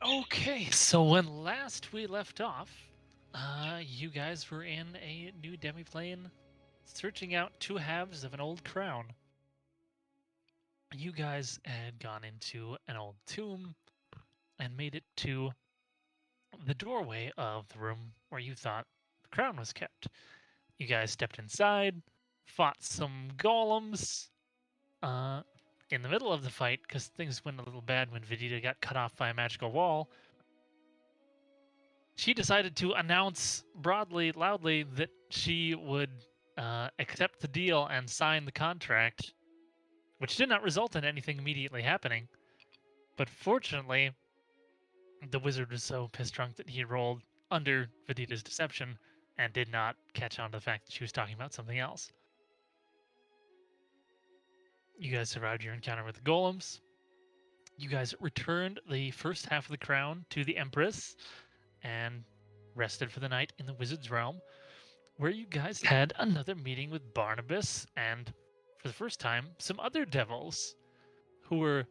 Okay, so when last we left off, you guys were in a new demiplane, searching out two halves of an old crown. You guys had gone into an old tomb and made it to the doorway of the room where you thought the crown was kept. You guys stepped inside, fought some golems, uh, in the middle of the fight, because things went a little bad when Vegeta got cut off by a magical wall. She decided to announce broadly, loudly, that she would accept the deal and sign the contract, which did not result in anything immediately happening. But fortunately, the wizard was so piss drunk that he rolled under Vegeta's deception and did not catch on to the fact that she was talking about something else. You guys survived your encounter with the golems. You guys returned the first half of the crown to the Empress and rested for the night in the wizard's realm, where you guys had another meeting with Barnabas and, for the first time, some other devils who were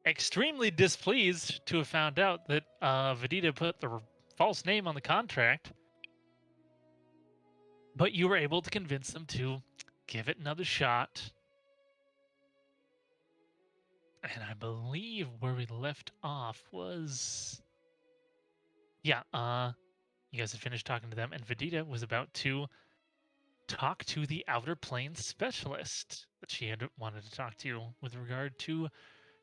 extremely displeased to have found out that Vegeta put the false name on the contract. But you were able to convince them to give it another shot. And I believe where we left off was... Yeah, you guys had finished talking to them, and Vegeta was about to talk to the Outer Plane specialist that she had wanted to talk to with regard to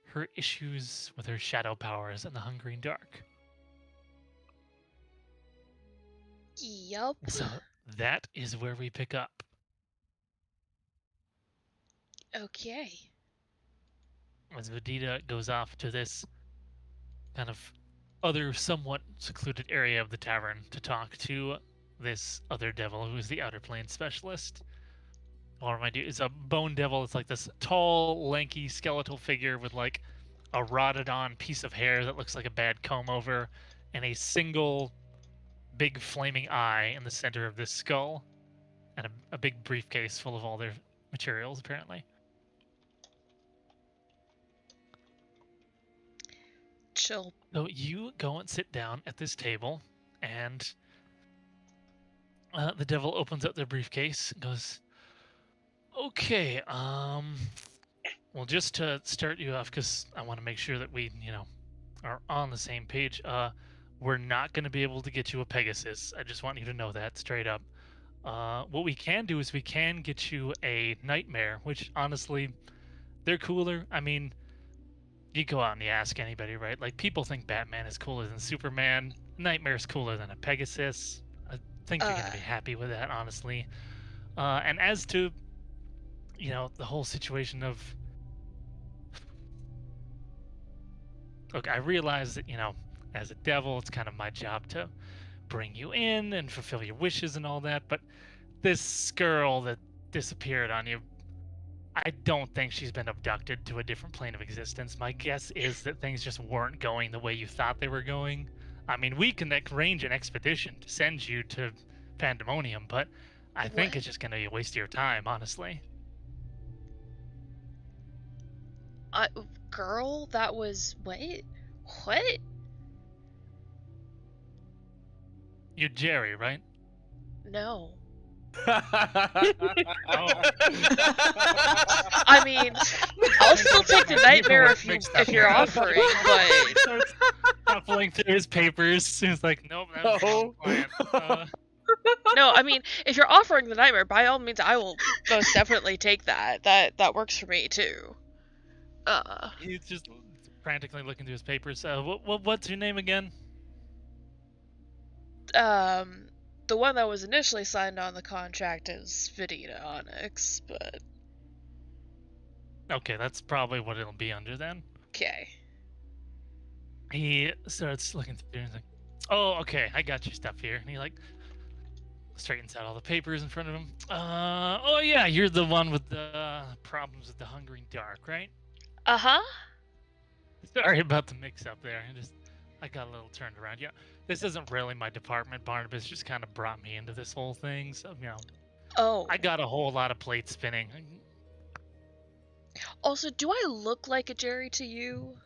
her issues with her shadow powers and the Hungering Dark. Yup. So that is where we pick up. Okay. As Vegeta goes off to this kind of other somewhat secluded area of the tavern to talk to this other devil who is the Outer Plane specialist. What am I doing? It's a bone devil. It's like this tall, lanky, skeletal figure with like a rotted on piece of hair that looks like a bad comb over, and a single big flaming eye in the center of this skull, and a big briefcase full of all their materials, apparently. Chill. So you go and sit down at this table, and the devil opens up their briefcase and goes, "Okay, well, just to start you off, because I want to make sure that we, are on the same page. We're not going to be able to get you a Pegasus. I just want you to know that straight up. What we can do is we can get you a Nightmare, which honestly, they're cooler. I mean, you go out and you ask anybody, right? Like, people think Batman is cooler than Superman. Nightmare's cooler than a Pegasus. I think you're going to be happy with that, honestly. And as to, the whole situation of... Look, I realize that, as a devil, it's kind of my job to bring you in and fulfill your wishes and all that, but this girl that disappeared on you, I don't think she's been abducted to a different plane of existence. My guess is that things just weren't going the way you thought they were going. I mean, we can arrange an expedition to send you to Pandemonium, but I think it's just going to be a waste of your time, honestly. Girl, that was... What? What? You're Jerry, right? No. Oh. I mean, I'll still take the Nightmare if you're offering, but... Starts shuffling through his papers. He's like, nope, that's the plan. No, I mean, if you're offering the Nightmare, by all means, I will most definitely take that. That works for me, too. He's just frantically looking through his papers. What's your name again? The one that was initially signed on the contract is Vegeta Onyx, but... Okay, that's probably what it'll be under then. Okay. He starts looking through and he's like, oh, okay, I got your stuff here. And he like straightens out all the papers in front of him. Oh yeah, you're the one with the problems with the Hungering Dark, right? Uh-huh. Sorry about the mix-up there. I got a little turned around. Yeah, this isn't really my department. Barnabas just kind of brought me into this whole thing, so Oh. I got a whole lot of plates spinning. Also, do I look like a Jerry to you?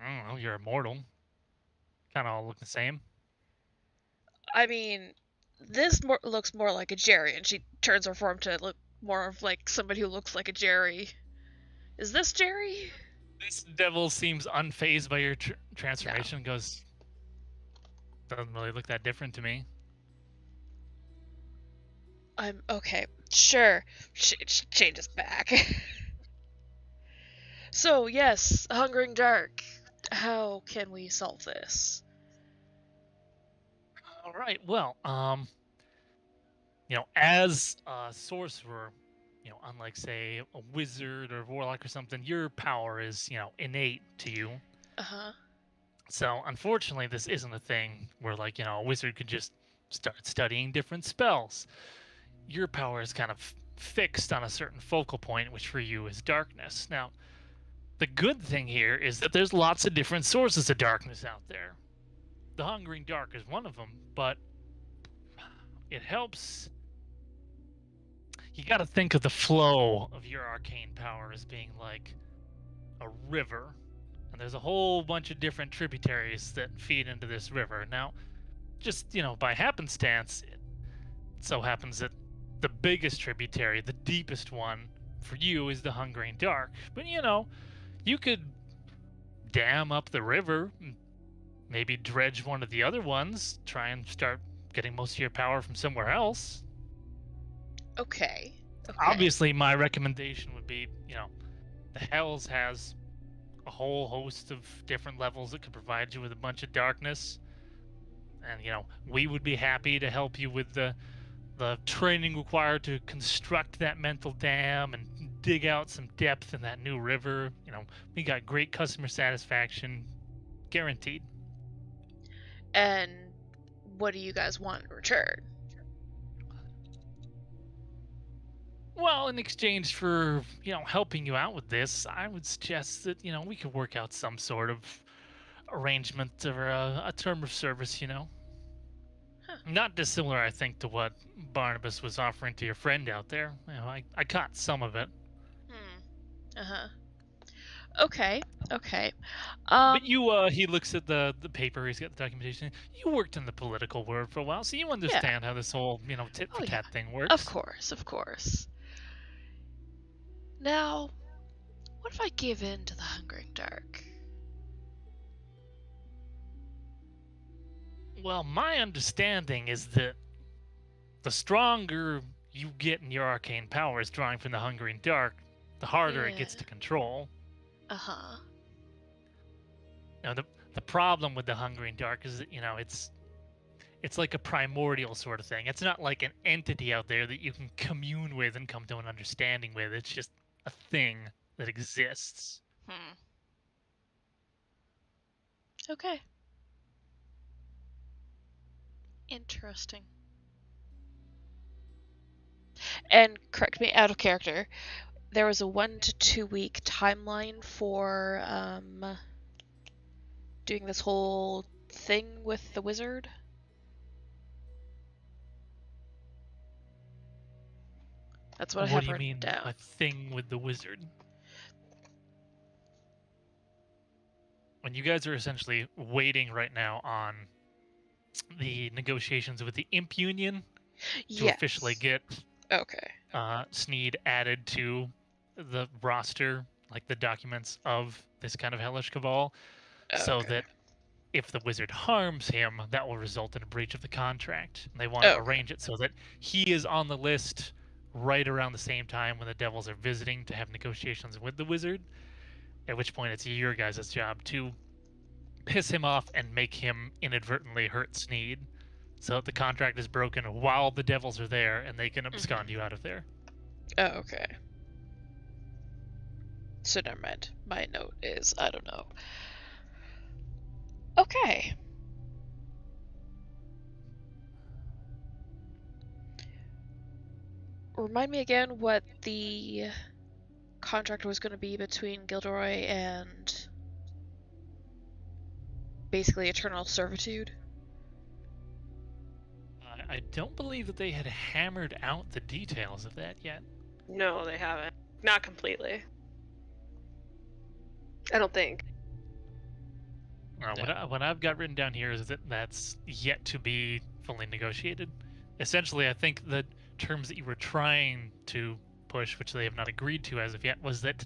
I don't know. You're immortal. Kind of all look the same. I mean, looks more like a Jerry, and she turns her form to look more of like somebody who looks like a Jerry. Is this Jerry? This devil seems unfazed by your transformation. No. Goes, doesn't really look that different to me. I'm okay. Sure. Changes back. So, yes, Hungering Dark. How can we solve this? All right. Well, as a sorcerer, unlike say a wizard or warlock or something, your power is, innate to you. Uh-huh. So, unfortunately, this isn't a thing where like, a wizard could just start studying different spells. Your power is kind of fixed on a certain focal point, which for you is darkness. Now, the good thing here is that there's lots of different sources of darkness out there. The Hungering Dark is one of them, but it helps. You got to think of the flow of your arcane power as being like a river, and there's a whole bunch of different tributaries that feed into this river. Now, just, by happenstance, it so happens that the biggest tributary, the deepest one for you, is the Hungering Dark. But, you could dam up the river, maybe dredge one of the other ones, try and start getting most of your power from somewhere else. Okay. Obviously, my recommendation would be, the Hells has a whole host of different levels that could provide you with a bunch of darkness. And, we would be happy to help you with the training required to construct that mental dam and dig out some depth in that new river. We got great customer satisfaction, guaranteed. And what do you guys want in return? Well, in exchange for, helping you out with this, I would suggest that, we could work out some sort of arrangement or a term of service, Huh. Not dissimilar, I think, to what Barnabas was offering to your friend out there. I caught some of it. Uh-huh. Okay. But he looks at the paper, he's got the documentation. You worked in the political world for a while, so you understand how this whole, tit-for-tat thing works. Of course. Now, what if I give in to the Hungering Dark? Well, my understanding is that the stronger you get in your arcane powers drawing from the Hungering Dark, the harder it gets to control. Uh-huh. Now, the problem with the Hungering Dark is that, it's like a primordial sort of thing. It's not like an entity out there that you can commune with and come to an understanding with. It's just a thing that exists. Okay. Interesting. And correct me, out of character, there was a 1 to 2 week timeline for doing this whole thing with the wizard? That's what I have written down. A thing with the wizard? When you guys are essentially waiting right now on the negotiations with the Imp Union to officially get Sneed added to the roster, like the documents of this kind of hellish cabal, so that if the wizard harms him, that will result in a breach of the contract. And they want to arrange it so that he is on the list right around the same time when the devils are visiting to have negotiations with the wizard, at which point it's your guys' job to piss him off and make him inadvertently hurt Sneed, so that the contract is broken while the devils are there and they can abscond you out of there. Oh, okay. So never mind. My note is, I don't know. Okay. Remind me again what the contract was going to be between Gilderoy and basically Eternal Servitude? I don't believe that they had hammered out the details of that yet. No, they haven't. Not completely. I don't think. What I've got written down here is that that's yet to be fully negotiated. Essentially, I think the terms that you were trying to push, which they have not agreed to as of yet, was that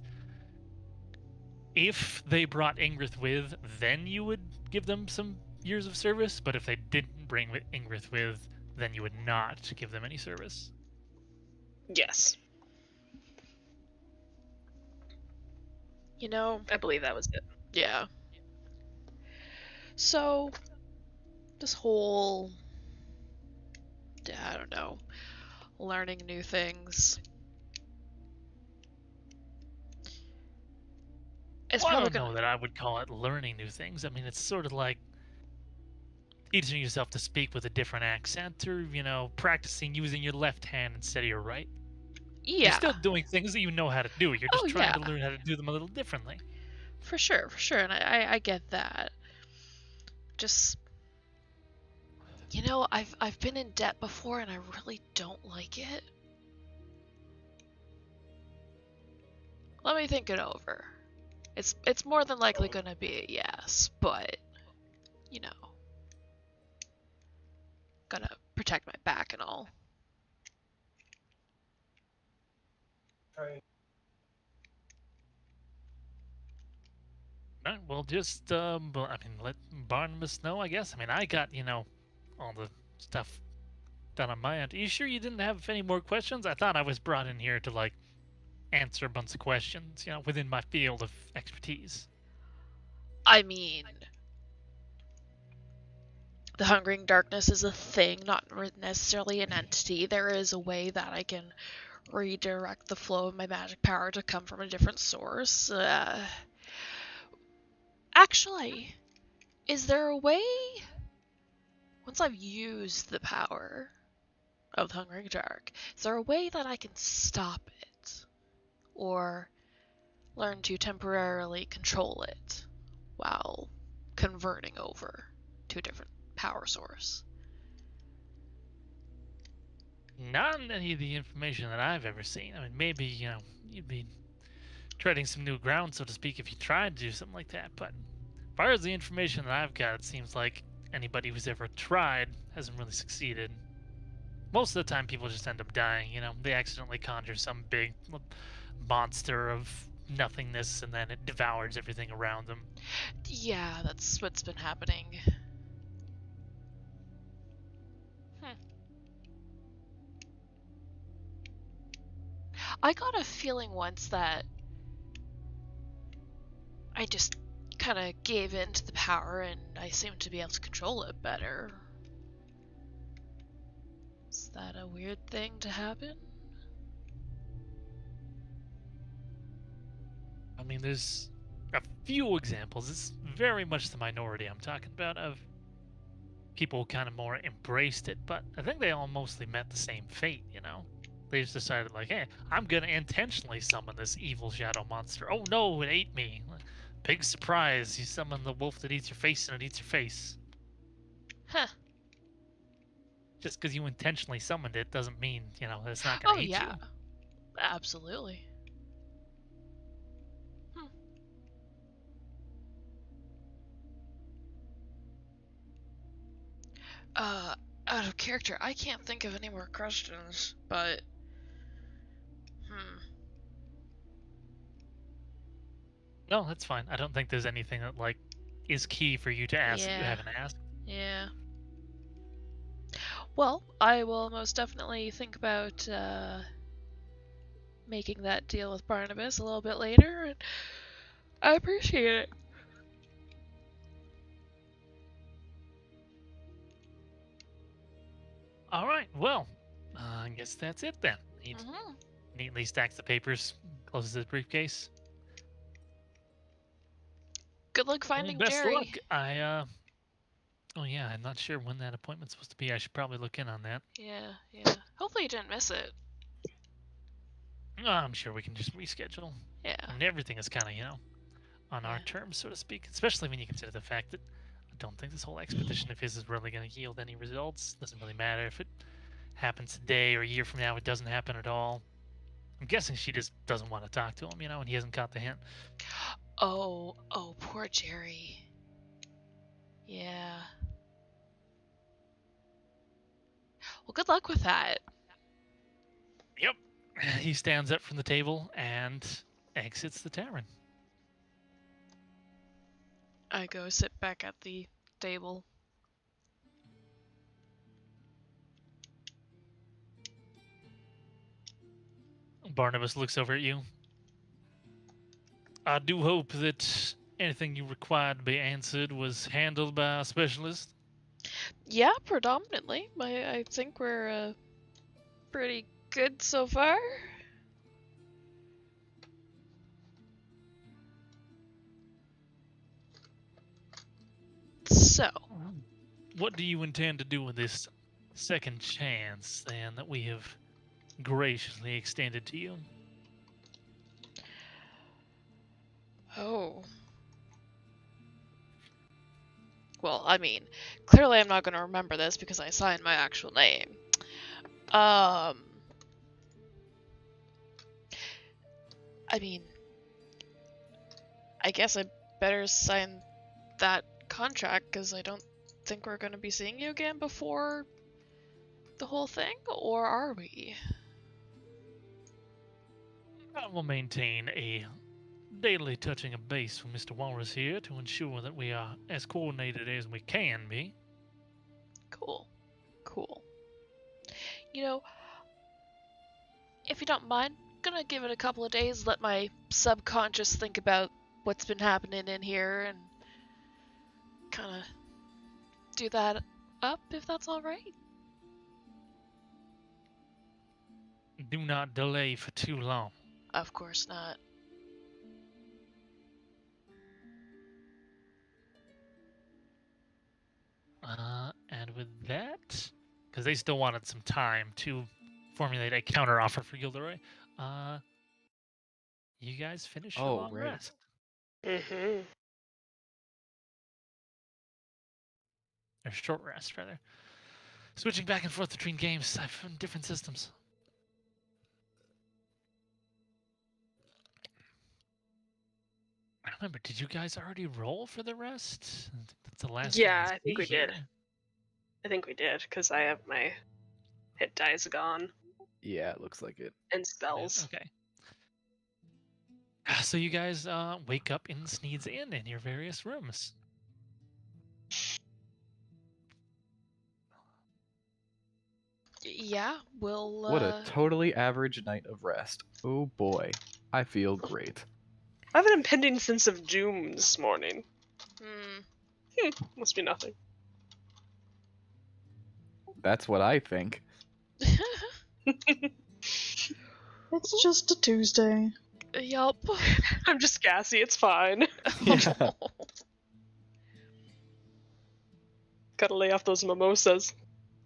if they brought Ingrith with, then you would give them some years of service, but if they didn't bring Ingrith with, then you would not give them any service. Yes, You know, I believe that was it. yeah. So, this whole, I don't know, learning new things. It's Well, I probably don't gonna. know that I would call it learning new things. I mean, it's sort of like teaching yourself to speak with a different accent, or practicing using your left hand instead of your right. You're Yeah. still doing things that you know how to do. You're just Oh, trying to yeah. learn how to do them a little differently. For sure, and I get that. Just, I've been in debt before and I really don't like it. Let me think it over. It's more than likely gonna be a yes, but gotta protect my back and all. All right, well, just let Barnabas know, I guess. I mean, I got all the stuff done on my end. Are you sure you didn't have any more questions? I thought I was brought in here to answer a bunch of questions, within my field of expertise. I mean, the Hungering Darkness is a thing, not necessarily an entity. There is a way that I can redirect the flow of my magic power to come from a different source. Actually, is there a way, once I've used the power of the Hungering Dark, is there a way that I can stop it? Or learn to temporarily control it while converting over to a different power source? Not in any of the information that I've ever seen. I mean, maybe, you'd be treading some new ground, so to speak, if you tried to do something like that. But as far as the information that I've got, it seems like anybody who's ever tried hasn't really succeeded. Most of the time, people just end up dying. They accidentally conjure some big monster of nothingness, and then it devours everything around them. Yeah, that's what's been happening. I got a feeling once that I just kind of gave in to the power and I seemed to be able to control it better. Is that a weird thing to happen? I mean, there's a few examples. It's very much the minority I'm talking about, of people kind of more embraced it, but I think they all mostly met the same fate, They just decided, like, hey, I'm going to intentionally summon this evil shadow monster. Oh no, it ate me. Big surprise. You summon the wolf that eats your face, and it eats your face. Huh. Just because you intentionally summoned it doesn't mean, it's not going to eat you. Absolutely. Out of character, I can't think of any more questions, but No, that's fine. I don't think there's anything that is key for you to ask that you Yeah. haven't asked. Yeah. Well, I will most definitely think about making that deal with Barnabas a little bit later, and I appreciate it. All right, well, I guess that's it then. He neatly stacks the papers, closes his briefcase. Good luck finding Best Jerry. luck. Oh yeah, I'm not sure when that appointment's supposed to be. I should probably look in on that. Yeah. Hopefully you didn't miss it. I'm sure we can just reschedule. Yeah. And everything is kind of, on our terms, so to speak. Especially when you consider the fact that I don't think this whole expedition of his is really going to yield any results. Doesn't really matter if it happens today or a year from now. It doesn't happen at all. I'm guessing she just doesn't want to talk to him, and he hasn't caught the hint. Oh, poor Jerry. good luck with that. Yep. He stands up from the table and exits the tavern. I go sit back at the table. Barnabas looks over at you. I do hope that anything you required to be answered was handled by a specialist. Yeah, predominantly. I think we're pretty good so far. So, What do you intend to do with this second chance, then, that we have graciously extended to you? oh. Well, I mean, clearly I'm not going to remember this because I signed my actual name. I mean, I guess I better sign that contract because I don't think we're going to be seeing you again before the whole thing, or are we? I will maintain a daily touching of base with Mr. Walrus here to ensure that we are as coordinated as we can be. Cool. Cool. You know, if you don't mind, I'm gonna give it a couple of days, let my subconscious think about what's been happening in here and kind of do that up, if that's alright. Do not delay for too long. Of course not. And with that, because they still wanted some time to formulate a counteroffer for Gilderoy, you guys finish your long right. rest. Mm-hmm. Or short rest, rather. Switching back and forth between games. I've found different systems. I remember, did you guys already roll for the rest? I think that's the last Yeah, one I think we did. I think we did, because I have my hit dice gone Yeah, it looks like it. and spells. Okay. So you guys wake up in Sneed's Inn in your various rooms. Yeah, we'll, What a totally average night of rest. Oh boy, I feel great. I have an impending sense of doom this morning. Hmm. Must be nothing. That's what I think. It's just a Tuesday. Yup. I'm just gassy, it's fine. Yeah. Gotta lay off those mimosas.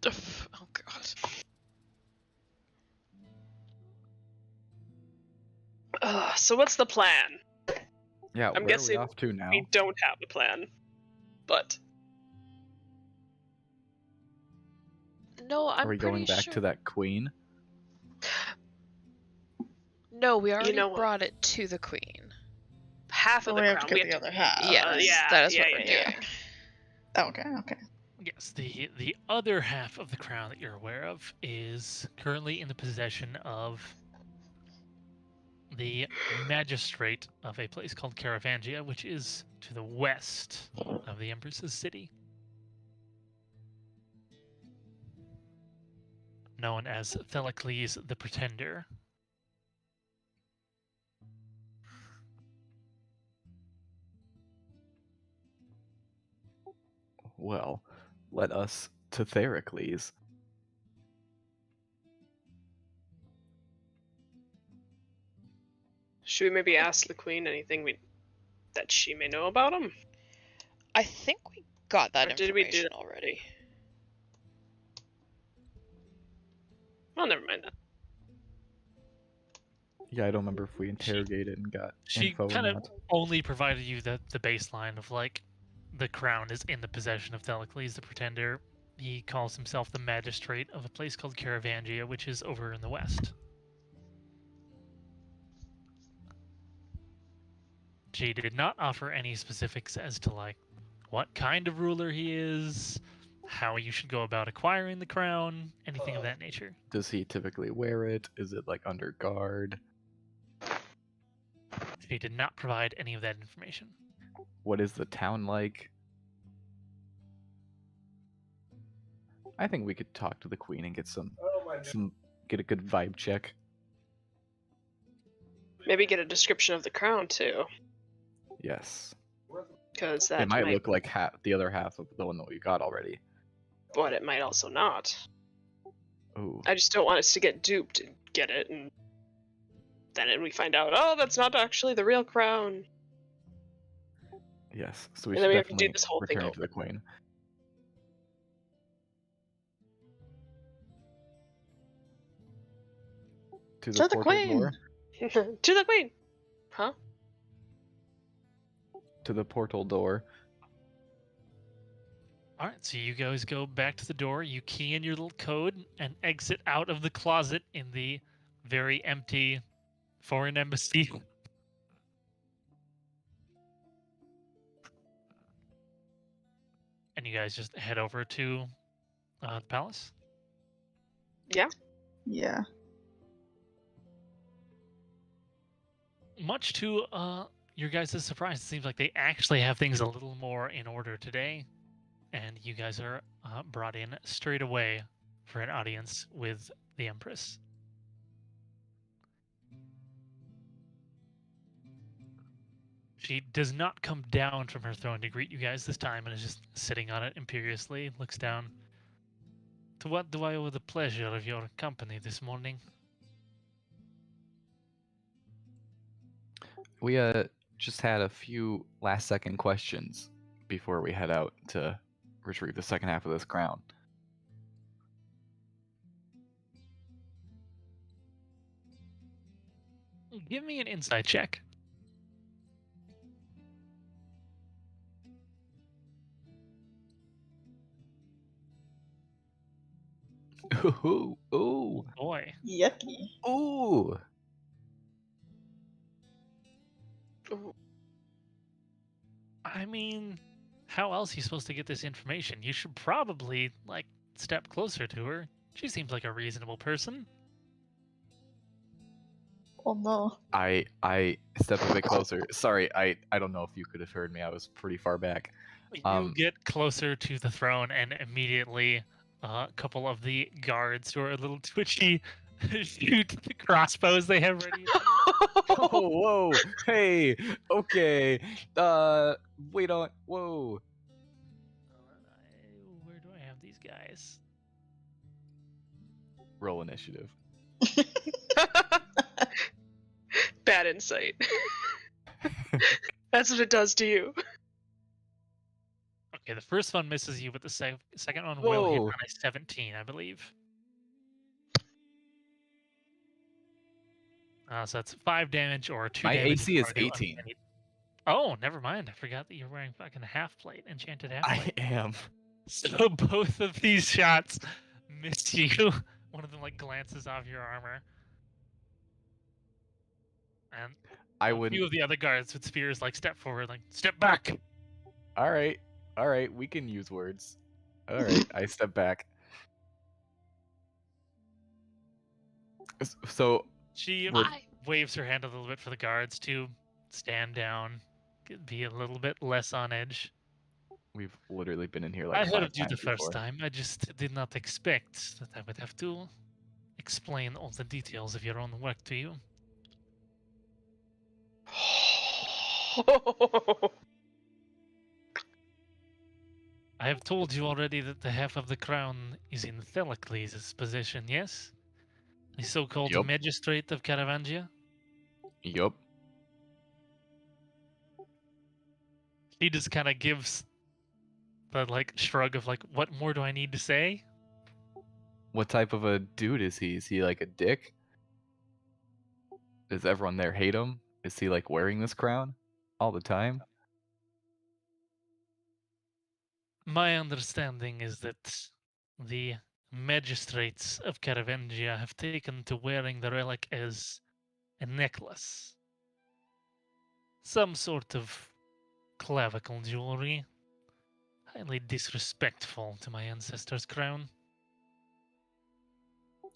Oh god. So what's the plan? Yeah, I'm where guessing are we off to now? We don't have a plan. But No, I'm Are we pretty going back sure... to that queen? No, we already know what? brought it to the queen. half of So the we have crown. to get the other half. Yes, yeah, that is yeah, what yeah, we're yeah. doing. Okay. Yes, the other half of the crown that you're aware of is currently in the possession of the magistrate of a place called Caravangia, which is to the west of the Empress's city, known as Thelocles the Pretender. Well, let us to Theracles. Should we maybe ask the queen anything that she may know about him? I think we got that Or did we do information that already. Well, never mind that. Yeah, I don't remember if we interrogated and got She info kind or of not. only provided you the baseline of, like, the crown is in the possession of Thelocles the Pretender. He calls himself the magistrate of a place called Caravangia, which is over in the west. She did not offer any specifics as to, like, what kind of ruler he is, how you should go about acquiring the crown, anything of that nature. Does he typically wear it? Is it like under guard? She did not provide any of that information. What is the town like? I think we could talk to the queen and get get a good vibe check. Maybe get a description of the crown too, Yes. because that It might look like the other half of the one that we got already. but it might also not. Ooh. I just don't want us to get duped and get it, and then we find out, oh, that's not actually the real crown. Yes. So we And should then we have to do definitely this whole thing return it to over. the queen. To To the portal queen. door. To the queen. Huh? To the portal door. All right, so you guys go back to the door, you key in your little code, and exit out of the closet in the very empty foreign embassy. And you guys just head over to the palace. Yeah. Much to your guys' surprise, it seems like they actually have things a little more in order today. And you guys are brought in straight away for an audience with the Empress. She does not come down from her throne to greet you guys this time and is just sitting on it imperiously, looks down. To what do I owe the pleasure of your company this morning? We just had a few last second questions before we head out to retrieve the second half of this crown. Give me an insight check. Ooh, ooh, Boy. Yucky. ooh. I mean, how else are you supposed to get this information? You should probably, like, step closer to her. She seems like a reasonable person. Oh no. I stepped a bit closer. Sorry, I don't know if you could have heard me. I was pretty far back. You get closer to the throne, and immediately a couple of the guards who are a little twitchy shoot the crossbows they have ready. Oh, whoa, hey, okay. We don't. Whoa. Where do I have these guys? Roll initiative. Bad insight. That's what it does to you. Okay, the first one misses you, but the second one will hit Whoa. on a 17, I believe. So that's 5 damage or 2 My damage. AC is if you wanna do 18. uncanny- Oh, never mind. I forgot that you're wearing fucking half plate, enchanted half I plate. am. So both of these shots miss you. One of them like glances off your armor. And I a would. few of the other guards with spears like step forward, like step back. All right. We can use words. All right. I step back. So She We're- waves her hand a little bit for the guards to stand down, be a little bit less on edge. we've literally been in here like I 5 heard you the times first before. time. I just did not expect that I would have to explain all the details of your own work to you. I have told you already that the half of the crown is in Thelocles' possession, yes? The so-called Yup. magistrate of Caravangia? Yup. He just kind of gives the like shrug of like, what more do I need to say? What type of a dude is he? Is he like a dick? Does everyone there hate him? Is he like wearing this crown all the time? My understanding is that the magistrates of Caravangia have taken to wearing the relic as a necklace. Some sort of clavicle jewelry. highly disrespectful to my ancestors' crown.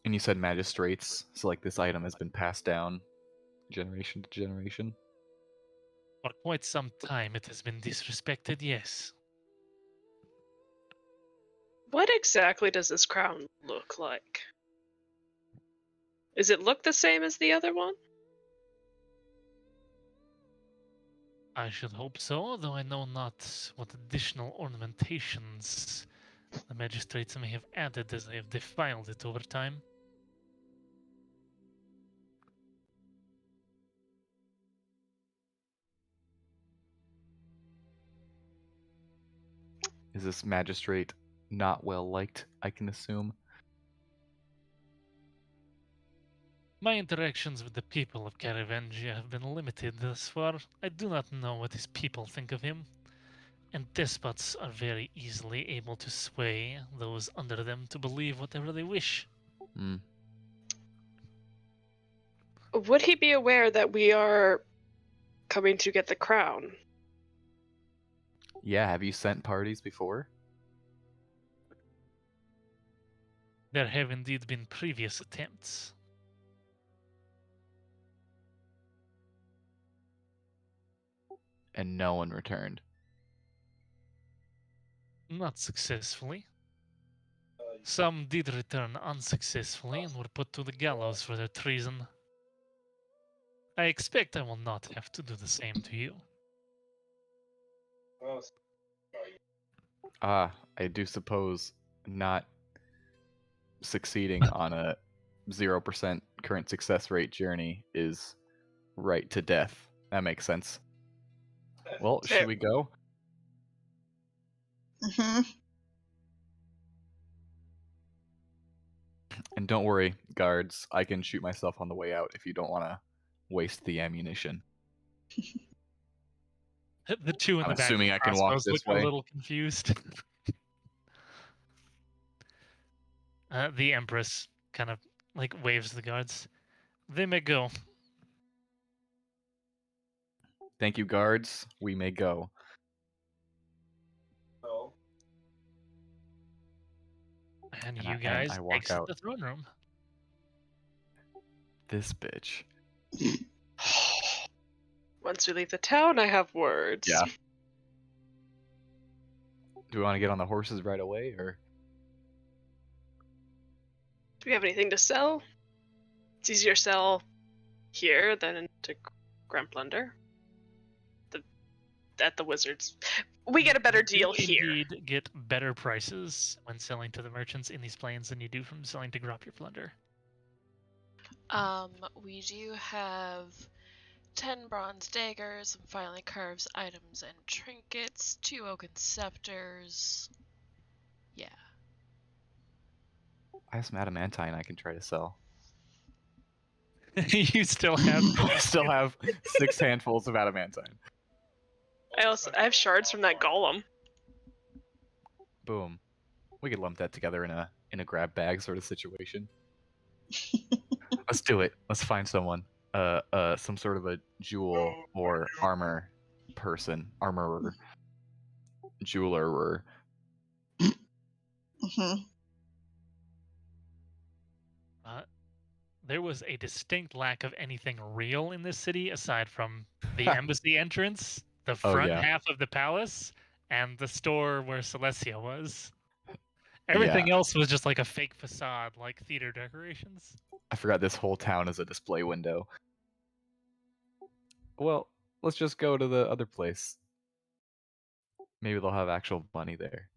And you said magistrates, so like this item has been passed down generation to generation. For quite some time it has been disrespected, yes. What exactly does this crown look like? Does it look the same as the other one? I should hope so, though I know not what additional ornamentations the magistrates may have added as they have defiled it over time. Is this magistrate not well liked, I can assume? My interactions with the people of Caravangia have been limited thus far. I do not know what his people think of him, and despots are very easily able to sway those under them to believe whatever they wish. Hmm. Would he be aware that we are coming to get the crown? Yeah, have you sent parties before? There have indeed been previous attempts. And no one returned. Not successfully. Some did return unsuccessfully and were put to the gallows for their treason. I expect I will not have to do the same to you. I do suppose not succeeding on a 0% current success rate journey is right to death. That makes sense. Well, should Fair. we go? Mm-hmm. And don't worry, guards, I can shoot myself on the way out if you don't want to waste the ammunition. The two in I'm the back assuming of I the can walk crossbows this look way. a little confused. The Empress kind of like waves the guards. They may go. Thank you, guards. We may go. And And you I guys walk exit out. the throne room. This bitch. Once we leave the town, I have words. Yeah. Do we want to get on the horses right away, or? Do we have anything to sell? It's easier to sell here than to Grand Plunder. At the Wizards. We get a better deal You here. indeed get better prices when selling to the merchants in these plains than you do from selling to Grop Your Plunder. We do have 10 bronze daggers, some finely carved items and trinkets, 2 oaken scepters. Yeah. I have some adamantine I can try to sell. You still have I still have 6 handfuls of adamantine. I have shards from that golem. Boom. We could lump that together in a grab bag sort of situation. Let's do it. Let's find someone. Some sort of a jewel or armor person, armorer, jeweler. Mm-hmm. there was a distinct lack of anything real in this city aside from the embassy entrance, the front yeah. half of the palace, and the store where Celestia was. Everything else was just like a fake facade, like theater decorations. I forgot this whole town is a display window. Well, let's just go to the other place. Maybe they'll have actual money there.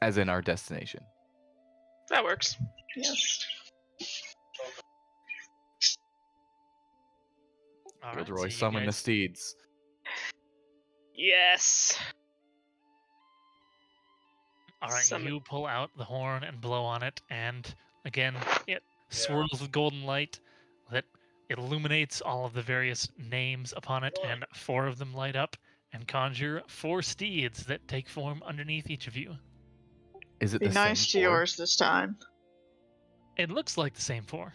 As in our destination. That works. Yes. All Gilderoy, so you summon the guys- steeds. Yes. All right, Summon. you pull out the horn and blow on it, and again, it swirls with golden light that illuminates all of the various names upon it, and 4 of them light up and conjure 4 steeds that take form underneath each of you. Is it Be the nice same to 4? yours this time. It looks like the same 4.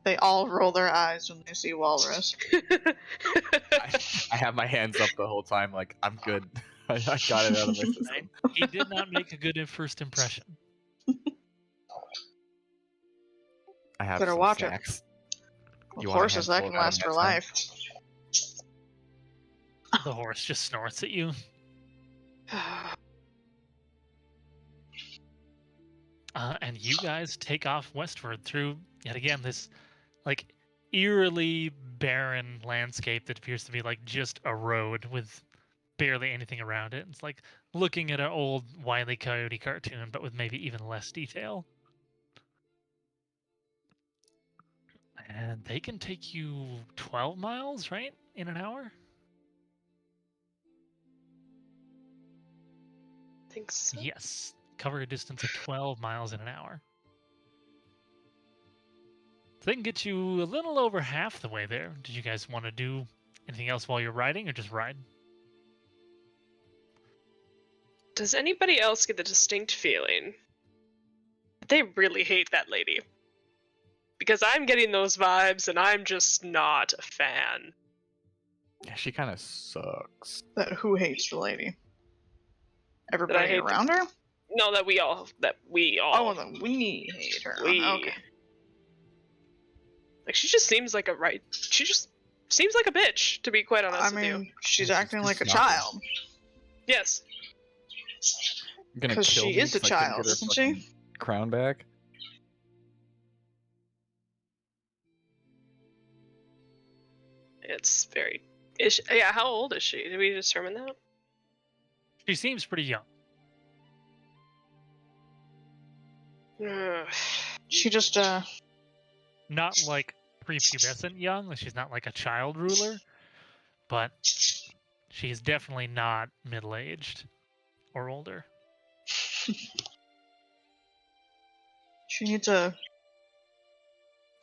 They all roll their eyes when they see Walrus. have my hands up the whole time, like I'm good. I got it out of my system. He did not make a good first impression. I have Better some watch it. snacks. Well, You want a horses that handful can out of last for next time? life. The horse just snorts at you. And you guys take off westward through, yet again, this, like, eerily barren landscape that appears to be, like, just a road with barely anything around it. It's like looking at an old Wile E. Coyote cartoon, but with maybe even less detail. And they can take you 12 miles, right? In an hour? I think so. Yes. Cover a distance of 12 miles in an hour. So they can get you a little over half the way there. Did you guys want to do anything else while you're riding, or just ride? Does anybody else get the distinct feeling that they really hate that lady? Because I'm getting those vibes, and I'm just not a fan. Yeah, she kind of sucks. That who hates the lady? Everybody hate around her? No, that we all. Oh, then we hate her. We. Okay. Like, she just seems like she just seems like a bitch, to be quite honest I with you. mean, she's She's acting like a just not- child. Yes. You're gonna 'Cause kill she me is a 'cause I couldn't child, get her isn't she? fucking crown back? It's very. Yeah, how old is she? Did we determine that? She seems pretty young. Ugh. She just, Not like prepubescent young, like she's not like a child ruler, but she's definitely not middle-aged or older. she needs a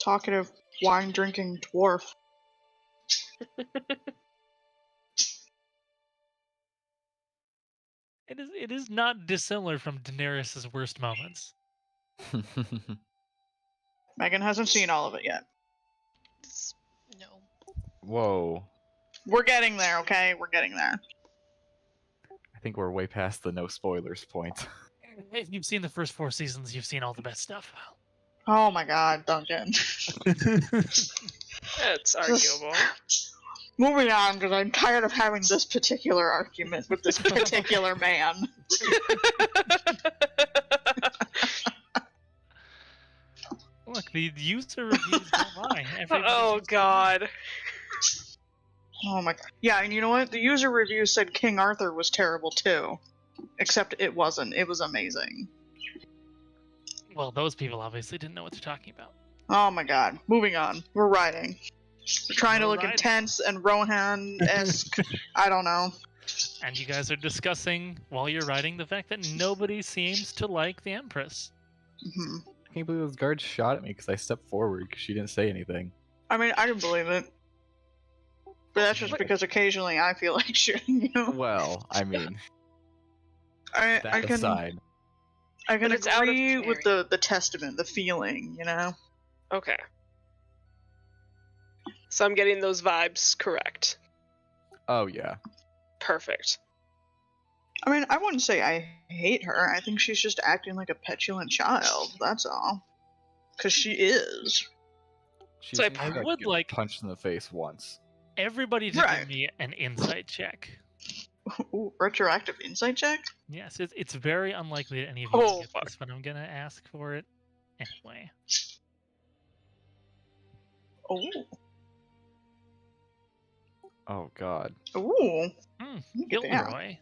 talkative, wine-drinking dwarf. It is not dissimilar from Daenerys' worst moments. Megan hasn't seen all of it yet. No. Whoa. We're getting there, okay? We're getting there. I think we're way past the no spoilers point. If you've seen the first 4 seasons, you've seen all the best stuff. Oh my god, Duncan. That's arguable. Moving on, because I'm tired of having this particular argument with this particular man. Look, the user reviews don't lie. Everybody Oh seems to god. Oh my god. Yeah, and you know what? The user review said King Arthur was terrible too. Except it wasn't. It was amazing. agree. Well, those people obviously didn't know what they're talking about. Oh my god. Moving on. We're riding. We're trying to We're look riding. intense and Rohan-esque. I don't know. And you guys are discussing, while you're riding, the fact that nobody seems to like the Empress. hmm I can't believe those guards shot at me because I stepped forward because she didn't say anything. I mean, I didn't believe it. But that's just because occasionally I feel like shooting you. Well, I mean, I that can aside. I can But it's out of agree with the testament, the feeling, you know? Okay. So I'm getting those vibes correct. Oh, yeah. Perfect. I mean, I wouldn't say I hate her. I think she's just acting like a petulant child, that's all. Because she is. She So I seems to would get like- punched in the face once. Everybody to Right. give me an insight check. Ooh, retroactive insight check? Yes, it's very unlikely that any of you Oh, will get fuck. this, but I'm gonna ask for it anyway. Oh. Oh, God. Ooh. Hmm, Look at that. Gilderoy.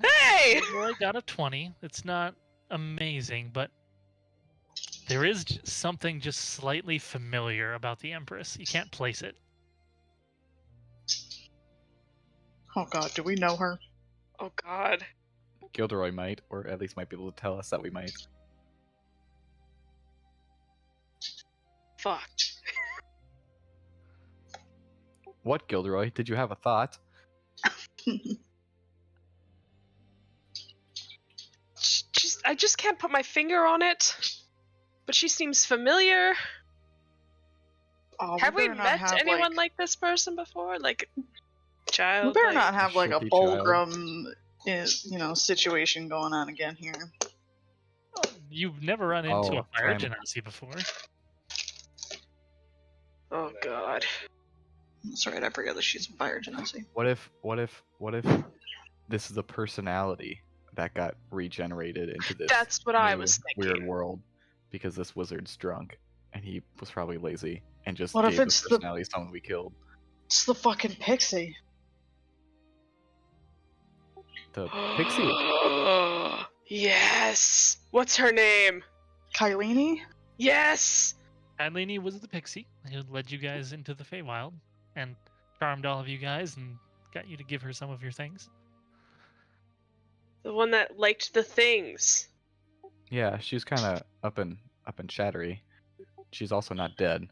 Hey! Gilderoy got a 20. It's not amazing, but there is something just slightly familiar about the Empress. You can't place it. Oh god, do we know her? Oh god. Gilderoy might, or at least might be able to tell us that we might. Fuck. What, Gilderoy? Did you have a thought? I just can't put my finger on it. But she seems familiar. Oh, Have we better not met have, anyone like this person before? Like, child. We better not have like a Shitty child. Fulgrim, situation going on again here. Oh, you've never run into Oh, a fire time. genasi before. Oh god. That's right, I forgot that she's a fire genasi. What if this is a personality that got regenerated into this That's what I new was weird thinking. world because this wizard's drunk and he was probably lazy and just What if gave the it's the- personality to someone we killed. It's the fucking pixie. The pixie. Yes. What's her name? Kylene? Yes. Adlini was the pixie who led you guys into the Feywild and charmed all of you guys and got you to give her some of your things. The one that liked the things. Yeah, she's kind of up and chattery. She's also not dead.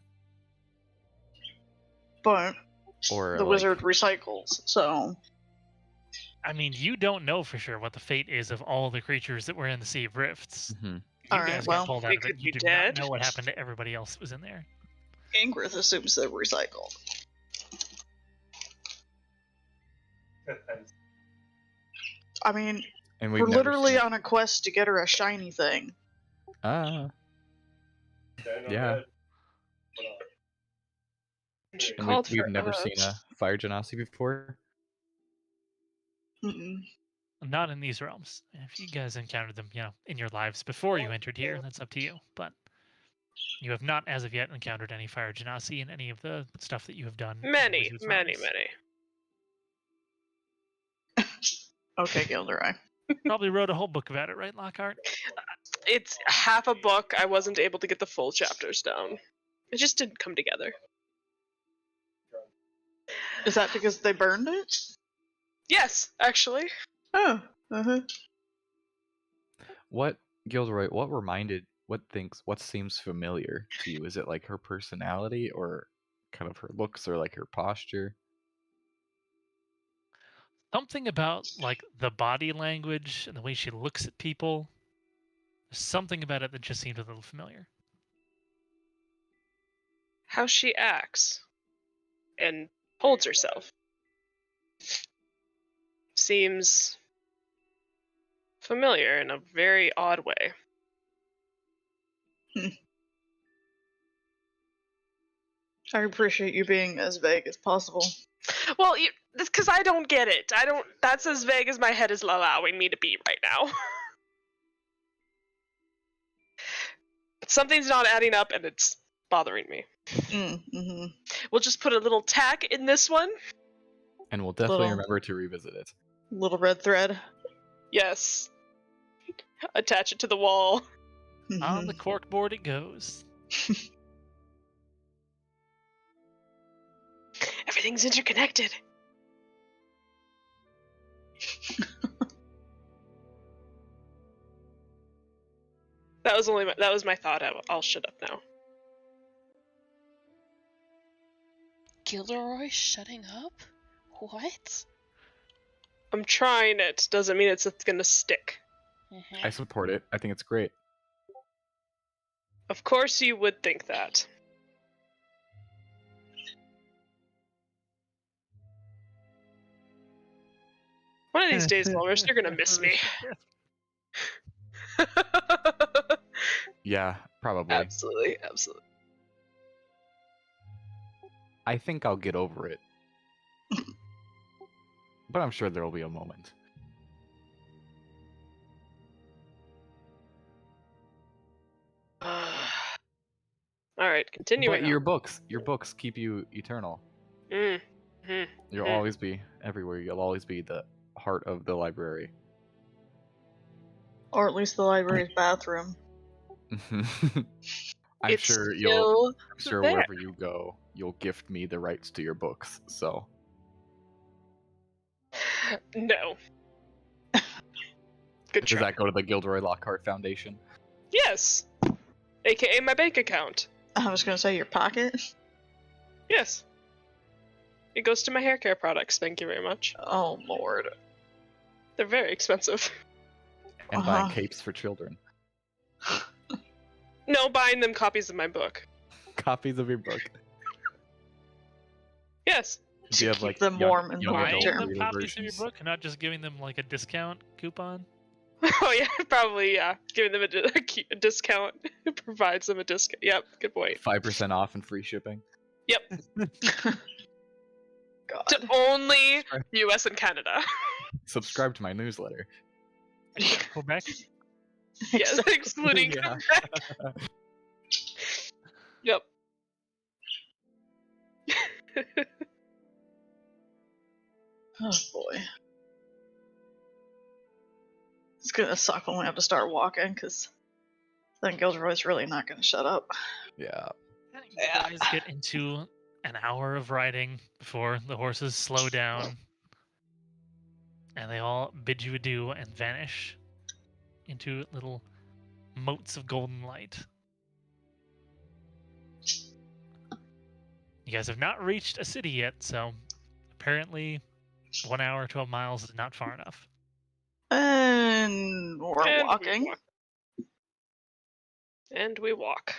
But Or the like, wizard recycles, so I mean, you don't know for sure what the fate is of all the creatures that were in the Sea of Rifts. Mhm. You Alright, guys well, got pulled out they of it. could You be do dead. not know what happened to everybody else that was in there. Angrith assumes they're recycled. I mean, And we're we've never literally seen- on a quest to get her a shiny thing. Ah, yeah. She And called we've for never us. seen a fire genasi before. Mm-mm. Not in these realms. If you guys encountered them, in your lives before you entered here, that's up to you. But you have not, as of yet, encountered any fire genasi in any of the stuff that you have done. in Many, Wizards many, realms. many. Okay, Gilderoy. Probably wrote a whole book about it, right, Lockhart? It's half a book. I wasn't able to get the full chapters down. It just didn't come together. Is that because they burned it? Yes, actually. Oh, uh-huh. What Gilderoy? What seems familiar to you? Is it like her personality, or kind of her looks, or like her posture? Something about like the body language and the way she looks at people. There's something about it that just seemed a little familiar. How she acts and holds herself seems familiar in a very odd way. I appreciate you being as vague as possible. Well, because I don't get it. That's as vague as my head is allowing me to be right now. Something's not adding up and it's bothering me. Mm-hmm. We'll just put a little tack in this one. And we'll definitely Little- remember to revisit it. Little red thread. Yes. Attach it to the wall. On the corkboard it goes. Everything's interconnected. That was my thought. I'll shut up now. Gilderoy shutting up? What? I'm trying it. Doesn't mean it's gonna stick. I support it. I think it's great. Of course you would think that. One of these days, Walrus, you're gonna miss me. Yeah, probably. Absolutely, absolutely. I think I'll get over it. But I'm sure there will be a moment. Alright, continuing. But your books keep you eternal. Mm. You'll Mhm. always be everywhere. You'll always be the heart of the library. Or at least the library's bathroom. I'm It's sure still I'm sure there. wherever you go, you'll gift me the rights to your books. So No. Good does try. that go to the Gilderoy Lockhart Foundation? Yes. AKA my bank account. I was gonna say your pocket. Yes. It goes to my hair care products, thank you very much. Oh lord. They're very expensive. And buying Uh-huh. capes for children. No, buying them copies of my book. Copies of your book. Yes. Do you have keep like them young, warm in the young winter. adult Buying them reader copies of your versions? book and not just giving them like a discount coupon? Oh yeah, probably yeah. Giving them a discount provides them a discount. Yep, good point. 5% off and free shipping. God. To only Sure. U.S. and Canada. Subscribe to my newsletter. Quebec? Yes, excluding Yeah. Quebec. Yep. Oh boy. It's gonna suck when we have to start walking, because then Gilderoy's really not gonna shut up. Yeah. You guys get into an hour of riding before the horses slow down, and they all bid you adieu and vanish into little motes of golden light. You guys have not reached a city yet, so apparently 1 hour, 12 miles is not far enough. And we're And we walking. walk. And we walk.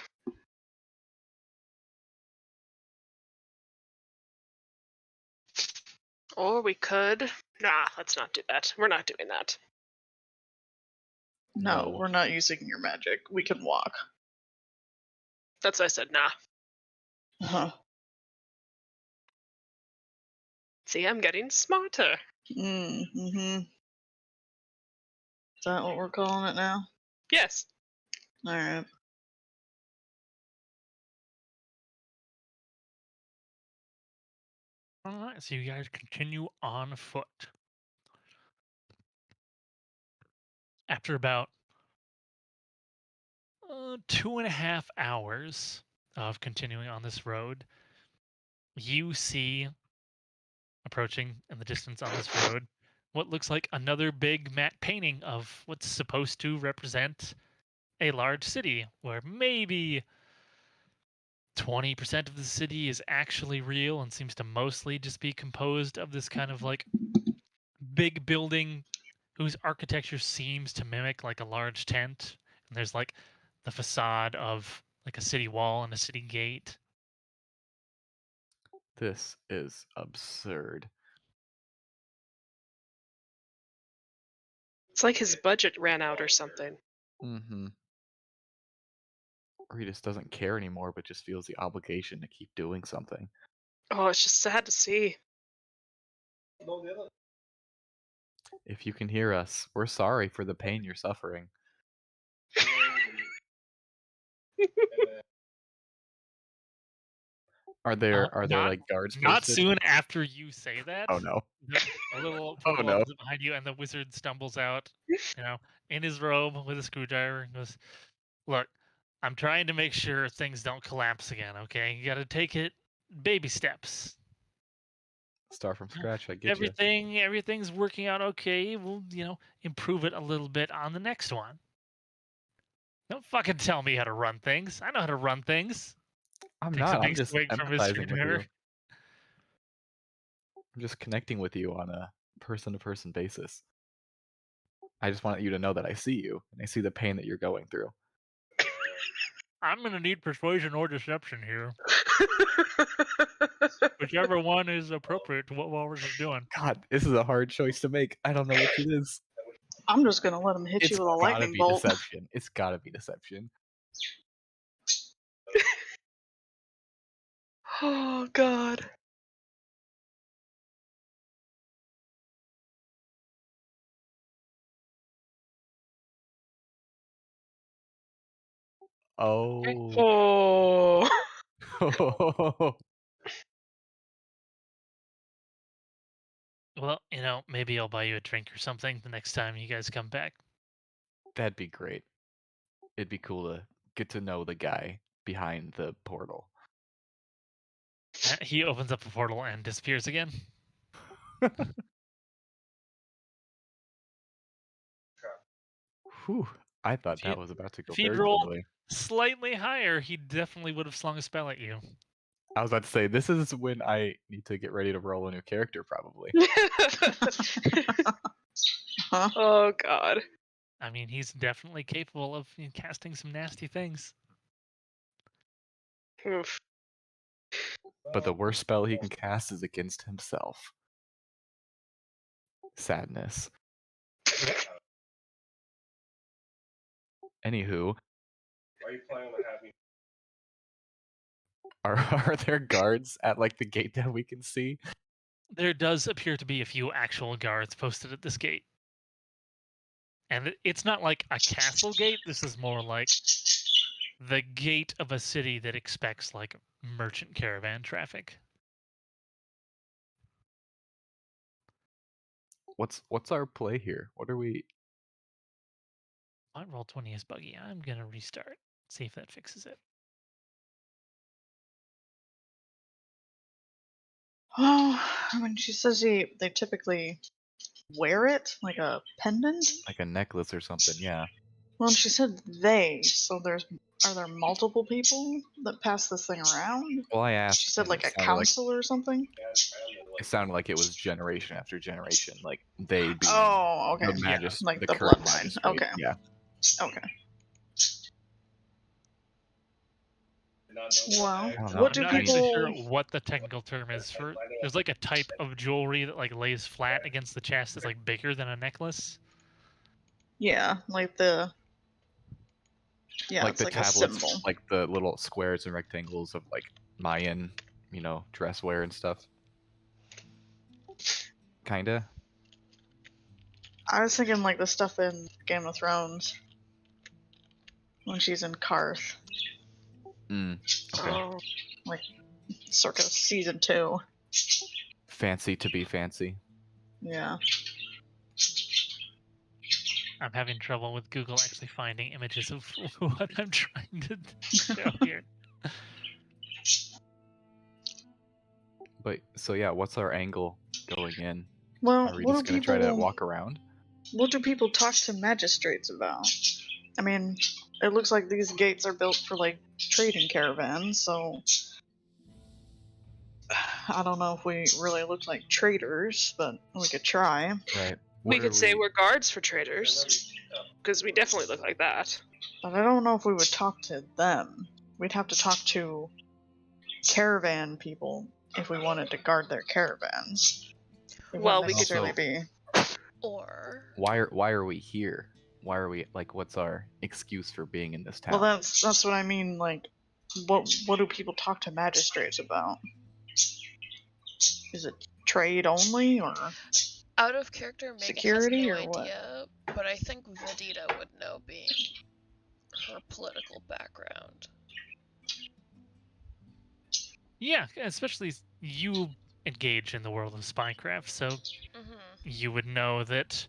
Or we could. Nah, let's not do that. We're not doing that. No, No. we're not using your magic. We can walk. That's why I said nah. Uh-huh. See, I'm getting smarter. Mm-hmm. Is that what we're calling it now? Yes. Alright. Alright, so you guys continue on foot. After about 2.5 hours of continuing on this road, you see approaching in the distance on this road what looks like another big matte painting of what's supposed to represent a large city, where maybe 20% of the city is actually real and seems to mostly just be composed of this kind of like big building whose architecture seems to mimic like a large tent. And there's like the facade of like a city wall and a city gate. This is absurd. It's like his budget ran out or something. Mm-hmm. Or he just doesn't care anymore, but just feels the obligation to keep doing something. Oh, it's just sad to see. If you can hear us, we're sorry for the pain you're suffering. Are there not- like guards Not posted? soon after you say that. Oh no. A little Oh, portal no. opens behind you, and the wizard stumbles out, in his robe with a screwdriver, and goes, "Look, I'm trying to make sure things don't collapse again. Okay, you got to take it baby steps. Start from scratch, I get you. Everything's working out okay. We'll improve it a little bit on the next one. Don't fucking tell me how to run things. I know how to run things." I'm Takes a not. I'm big just swig from his empathizing with you. screwdriver. I'm just connecting with you on a person-to-person basis. I just want you to know that I see you, and I see the pain that you're going through. I'm gonna need persuasion or deception here, whichever one is appropriate to what Walrus is doing. God, this is a hard choice to make. I don't know which it is. I'm just gonna let him hit It's you with a gotta lightning be bolt. deception. It's gotta be deception. Oh god. Oh. Oh. Well, maybe I'll buy you a drink or something the next time you guys come back. That'd be great. It'd be cool to get to know the guy behind the portal. He opens up a portal and disappears again. Whew. I thought If you- that was about to go if he'd very rolled- poorly. Slightly higher, he definitely would have slung a spell at you. I was about to say, this is when I need to get ready to roll a new character, probably. Oh god. I mean, he's definitely capable of casting some nasty things. Oof. but the worst spell he can cast is against himself. Sadness. Anywho, are there guards at like the gate that we can see? There does appear to be a few actual guards posted at this gate. And it's not like a castle gate, this is more like the gate of a city that expects like merchant caravan traffic. What's our play here? What are we? My roll 20 is buggy. I'm gonna restart. See if that fixes it. Oh, I mean, she says they typically wear it like a pendant. Like a necklace or something? Yeah. Well, she said they, so are there multiple people that pass this thing around? Well, I asked. She said and like it a sounded council or something. It sounded like it was generation after generation, like they being Oh, okay. the magis- like the current bloodline. magistrate. Okay. Yeah. Okay. Well, I don't know. what do I'm not actually people? sure what the technical term is for. There's like a type of jewelry that like lays flat against the chest. It's like bigger than a necklace. Yeah, like the. Yeah, like it's the like tablets, a symbol. like the little squares and rectangles of like Mayan, dress wear and stuff. Kinda. I was thinking like the stuff in Game of Thrones when she's in Karth, Okay. Oh. circa season 2. Fancy to be fancy. Yeah. I'm having trouble with Google actually finding images of what I'm trying to show here. But so yeah, what's our angle going in? Well, Are we what just do gonna try to people? walk around? What do people talk to magistrates about? I mean, it looks like these gates are built for like trading caravans, so I don't know if we really look like traders, but we could try. Right. We What could are say we're guards for traders, because we definitely look like that. But I don't know if we would talk to them. We'd have to talk to caravan people if we wanted to guard their caravans. It Well, wouldn't we could- necessarily be. Or Why are we here? Why are we like? What's our excuse for being in this town? Well, that's what I mean. Like, what do people talk to magistrates about? Is it trade only, or out of character, Megan Security has no or what? idea, but I think Vedita would know, being her political background. Yeah, especially you engage in the world of spycraft, so Mm-hmm. you would know that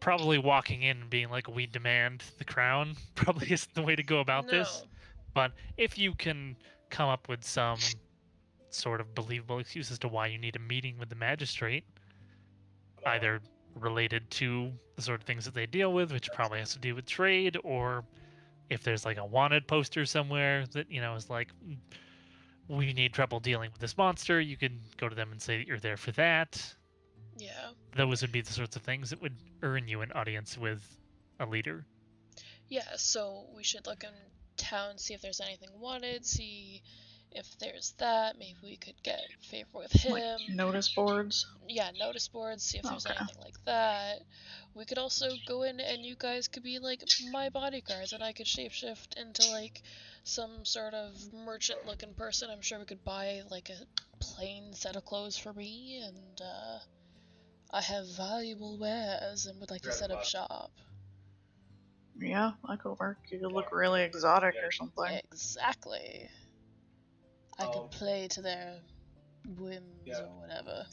probably walking in and being like, we demand the crown probably isn't the way to go about this. But if you can come up with some sort of believable excuse as to why you need a meeting with the magistrate, either related to the sort of things that they deal with, which probably has to do with trade, or if there's like a wanted poster somewhere that, is like, we need trouble dealing with this monster, you can go to them and say that you're there for that. Yeah. Those would be the sorts of things that would earn you an audience with a leader. Yeah, so we should look in town, see if there's anything wanted, see if there's that. Maybe we could get favor with him. like notice boards? Yeah, notice boards, see if there's Okay. anything like that. We could also go in and you guys could be like my bodyguards, and I could shapeshift into like some sort of merchant looking person. I'm sure we could buy like a plain set of clothes for me, and I have valuable wares and would like to set up shop. Yeah, that could work. You could look really exotic or something. Exactly. I could play to their whims or whatever.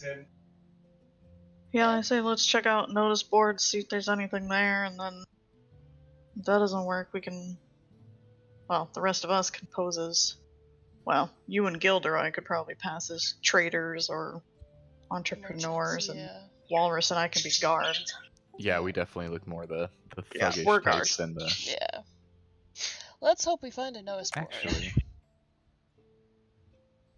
Yeah, I say let's check out notice boards, see if there's anything there, and then if that doesn't work, we can. Well, the rest of us can pose as. Well, you and Gilderoy could probably pass as traders or entrepreneurs, Merchants, and yeah. Walrus and I can be guards. Yeah, we definitely look more the Yeah, thuggish we're type guards. than the. Yeah. Let's hope we find a notice board. Actually,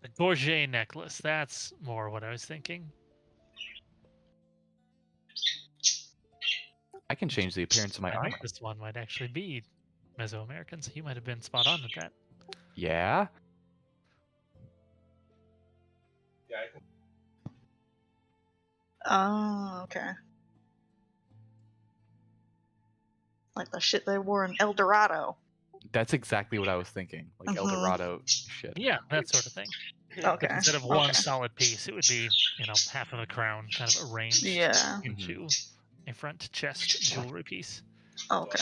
The Gorget necklace, that's more what I was thinking. I can change the appearance of my I armor. think this one might actually be Mesoamerican, so you might have been spot on with that. Yeah. Oh, okay. Like the shit they wore in El Dorado. That's exactly what I was thinking. Like El Mhm. Dorado shit. Yeah, that sort of thing. Okay. But instead of one okay. solid piece, it would be, half of a crown kind of arranged Yeah. into a front chest jewelry piece. Okay.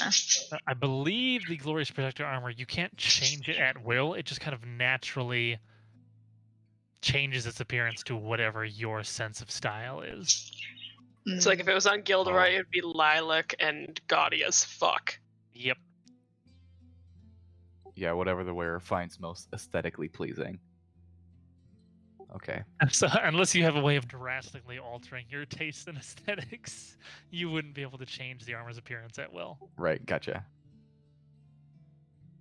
I believe the Glorious Protector armor, you can't change it at will. It just kind of naturally changes its appearance to whatever your sense of style is. It's like if it was on Gilderoy, Oh. it'd be lilac and gaudy as fuck. Yep. Yeah, whatever the wearer finds most aesthetically pleasing. Okay. So unless you have a way of drastically altering your taste and aesthetics, you wouldn't be able to change the armor's appearance at will. Right, gotcha.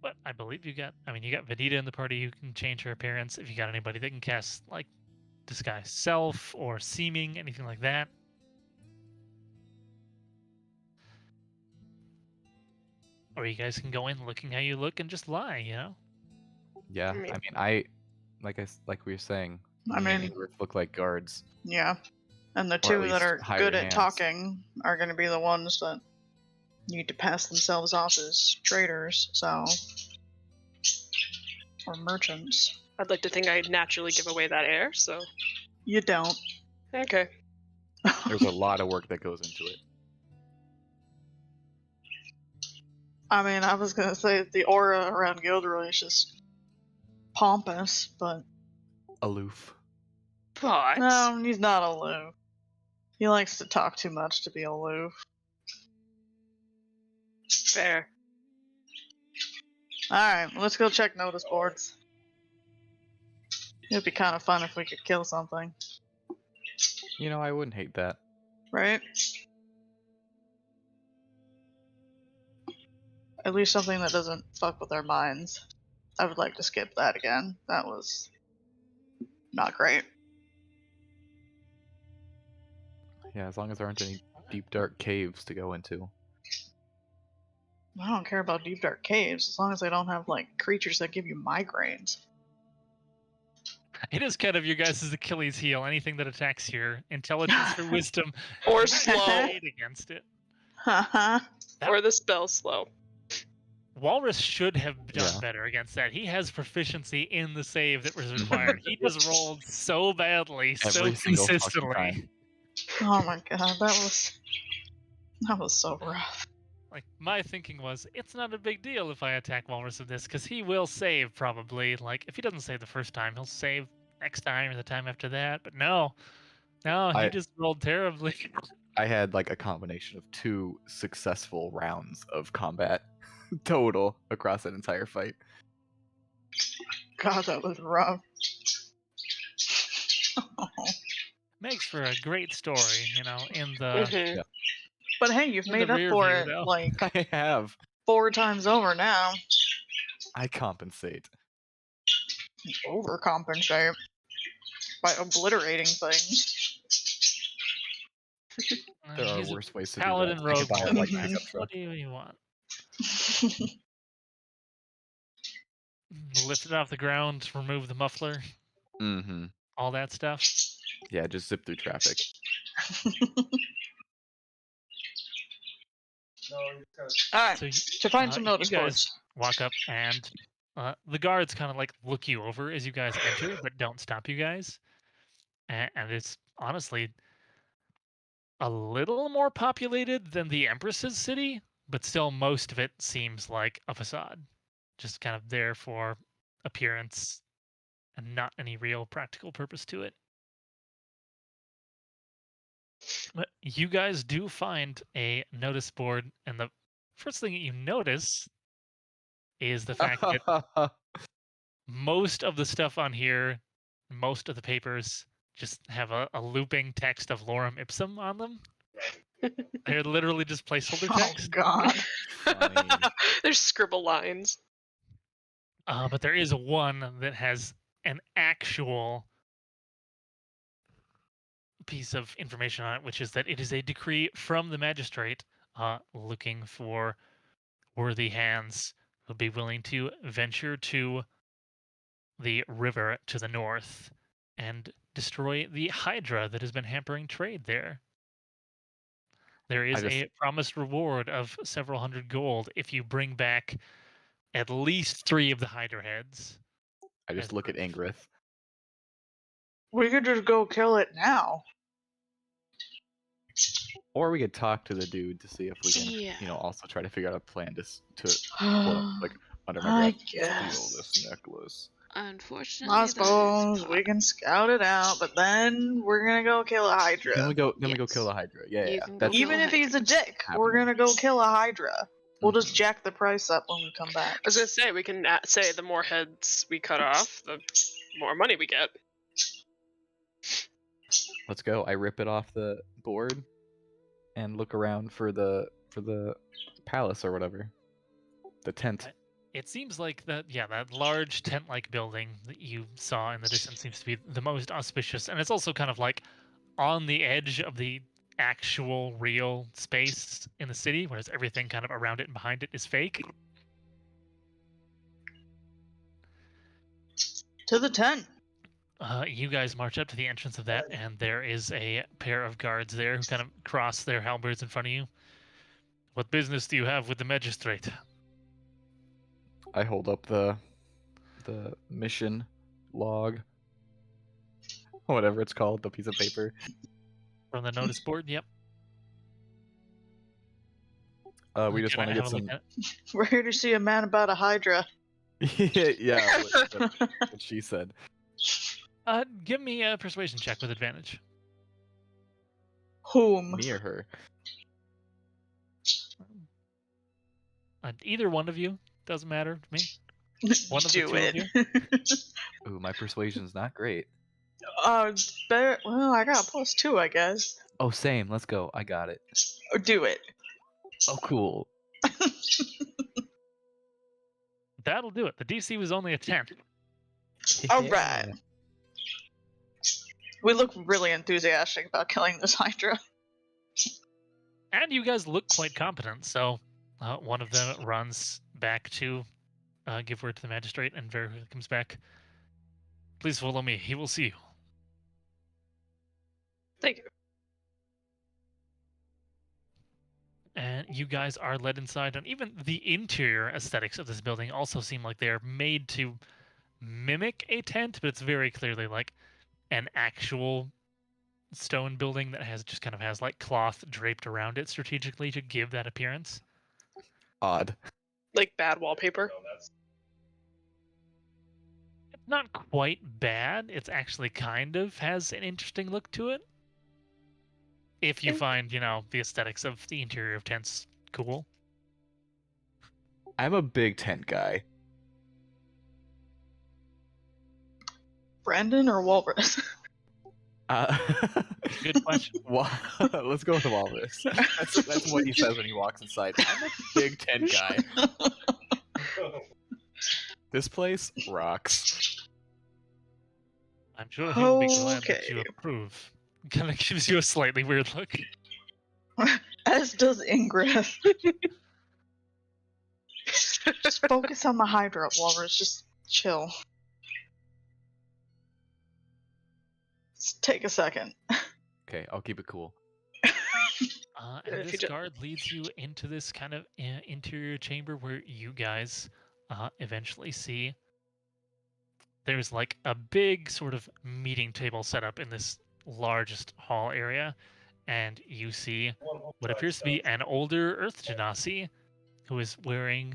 But I believe you got Venita in the party who can change her appearance. If you got anybody that can cast like disguise self or seeming, anything like that. Or you guys can go in looking how you look and just lie, Yeah, I mean- I mean, like we were saying, I me and mean, Ingrid look like guards. yeah. And the at two that least are higher good at hands. talking are going to be the ones that need to pass themselves off as traders, so. Or merchants. I'd like to think I naturally give away that air, so You don't. okay. There's a lot of work that goes into it. I mean, I was going to say the aura around Gilderoy is just pompous, but. Aloof. But No, he's not aloof. He likes to talk too much to be aloof. fair. Alright, let's go check notice boards. It'd be kind of fun if we could kill something, You know, I wouldn't hate that. right? At least something that doesn't fuck with our minds. I would like to skip that again. That was not great. Yeah, as long as there aren't any deep dark caves to go into. I don't care about deep dark caves as long as they don't have like creatures that give you migraines. It is kind of your guys' Achilles heel. Anything that attacks your intelligence or wisdom, Or you slow. fight against it. Haha. That- Or the spell slow. Walrus should have done Yeah. better against that. He has proficiency in the save that was required. He just rolled so badly, so Every single fucking consistently. time. Oh my god, that was so rough. Like my thinking was, it's not a big deal if I attack Walrus with this, because he will save probably. Like if he doesn't save the first time, he'll save next time or the time after that. But no, he I- just rolled terribly. I had like a combination of 2 successful rounds of combat total across that entire fight. God, that was rough. Makes for a great story, in the Mhm. But hey, you've In made the up rear for view, it though. like I have. 4 times over now. I compensate. Overcompensate by obliterating things. There are he's a worse ways to do paladin that. I could rogue. buy a, one. like, Mhm. pickup truck. What do you want? Lift it off the ground, remove the muffler, Mm-hmm. all that stuff. Yeah, just zip through traffic. Alright, So you, to find some you notice guys boards. walk up, and the guards kind of like look you over as you guys enter, but don't stop you guys. And it's honestly a little more populated than the Empress's city, but still most of it seems like a facade, just kind of there for appearance and not any real practical purpose to it. But you guys do find a notice board, and the first thing that you notice is the fact that most of the stuff on here, most of the papers, just have a looping text of lorem ipsum on them. They're literally just placeholder Oh text. god. Funny. There's scribble lines. But there is one that has an actual piece of information on it, which is that it is a decree from the magistrate looking for worthy hands who would be willing to venture to the river to the north and destroy the Hydra that has been hampering trade there. There I is just a promised reward of several hundred gold if you bring back at least 3 of the Hydra heads. I just as look at proof. Ingrith. We could just go kill it now. Or we could talk to the dude to see if we can, Yeah. also try to figure out a plan to quote, like under my I breath, steal guess. this necklace. Unfortunately, I that is suppose we part- can scout it out, but then we're gonna go kill a Hydra. Then we go Yes. kill the Hydra. Yeah, You yeah. can go That's kill Even a if he's a Hydra. dick, we're happening. gonna go kill a Hydra. We'll just Mhm. jack the price up when we come back. I was gonna say we can say the more heads we cut off, the more money we get. Let's go. I rip it off the board and look around for the palace or whatever. The tent. It seems like that large tent-like building that you saw in the distance seems to be the most auspicious, and it's also kind of like on the edge of the actual real space in the city, whereas everything kind of around it and behind it is fake. To the tent. You guys march up to the entrance of that, and there is a pair of guards there who kind of cross their halberds in front of you. What business do you have with the magistrate? I hold up the mission log. Whatever it's called, the piece of paper. From the notice board? Yep. We just Can I want to get have a look some. at it? We're here to see a man about a Hydra. Yeah, what she said. Give me a persuasion check with advantage. Whom? Me or her? Either one of you doesn't matter to me. One of the Do two of it. Ooh, my persuasion's not great. Better. Well, I got a +2, I guess. Oh, same. Let's go. I got it. Or do it. Oh, cool. That'll do it. The DC was only a 10. Alright. We look really enthusiastic about killing this Hydra. And you guys look quite competent, so one of them runs back to give word to the magistrate, and Verhu comes back. Please follow me. He will see you. Thank you. And you guys are led inside, and even the interior aesthetics of this building also seem like they're made to mimic a tent, but it's very clearly like an actual stone building that has like cloth draped around it strategically to give that appearance. Odd. Like bad wallpaper. It's not quite bad. It's actually kind of has an interesting look to it. If you find, the aesthetics of the interior of tents cool. I'm a big tent guy. Brandon or Walrus? Good question. Let's go with the walrus. That's what he says when he walks inside. I'm a big tent guy. This place rocks. I'm sure he'll be glad that Okay. you approve. Kind of gives you a slightly weird look. As does Ingrith. Just focus on the Hydra, Walrus. Just chill. Just take a second. Okay, I'll keep it cool. And If you this ju- guard leads you into this kind of interior chamber where you guys eventually see there's like a big sort of meeting table set up in this largest hall area, and you see what appears to be an older Earth Genasi who is wearing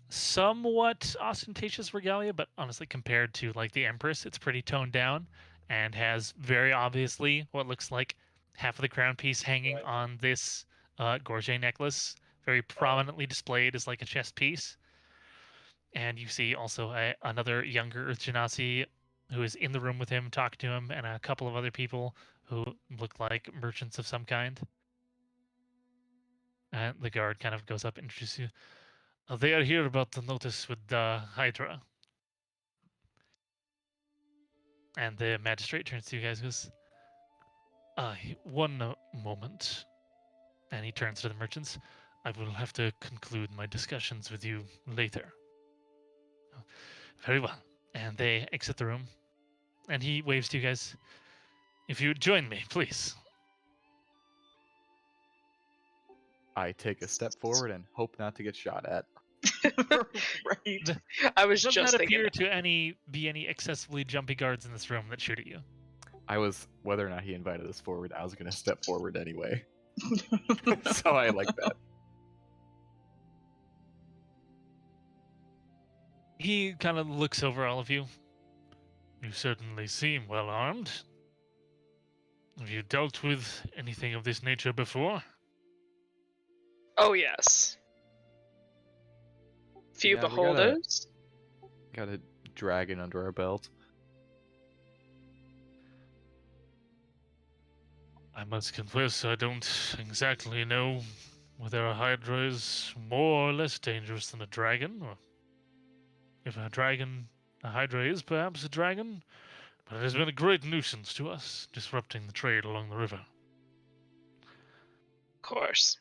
somewhat ostentatious regalia, but honestly compared to like the Empress, it's pretty toned down, and has very obviously what looks like half of the crown piece hanging on this gorget necklace, very prominently displayed as like a chest piece. And you see also another younger Earth Genasi who is in the room with him, talking to him, and a couple of other people who look like merchants of some kind. And the guard kind of goes up and introduces you. They are here about the notice with the Hydra. And the magistrate turns to you guys and goes, one moment. And he turns to the merchants. I will have to conclude my discussions with you later. Very well. And they exit the room. And he waves to you guys. If you would join me, please. I take a step forward and hope not to get shot at. Right. I was Does just not thinking. appear to be any excessively jumpy guards in this room that shoot at you. I was, whether or not he invited us forward, I was going to step forward anyway. So I like that. He kind of looks over all of you. You certainly seem well armed. Have you dealt with anything of this nature before? Oh yes. Few Yeah, we beholders. Got a dragon under our belt. I must confess, I don't exactly know whether a Hydra is more or less dangerous than a dragon, or if a Hydra is perhaps a dragon, but it has been a great nuisance to us, disrupting the trade along the river. Of course.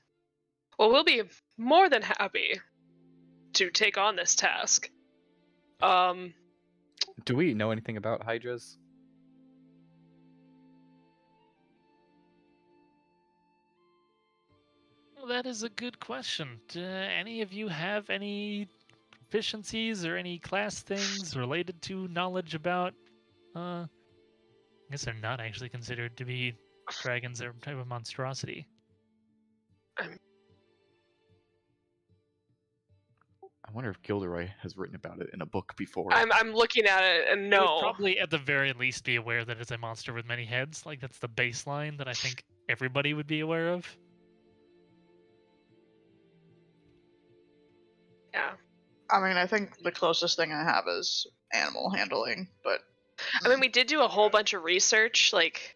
Well, we'll be more than happy to take on this task. Do we know anything about Hydras? Well, that is a good question. Do any of you have any proficiencies or any class things related to knowledge about? I guess they're not actually considered to be dragons. They're a type of monstrosity. I wonder if Gilderoy has written about it in a book before. I'm looking at it and You would no. probably at the very least be aware that it's a monster with many heads. Like that's the baseline that I think everybody would be aware of. Yeah. I mean, I think the closest thing I have is animal handling, but I mean, we did do a whole bunch of research, like,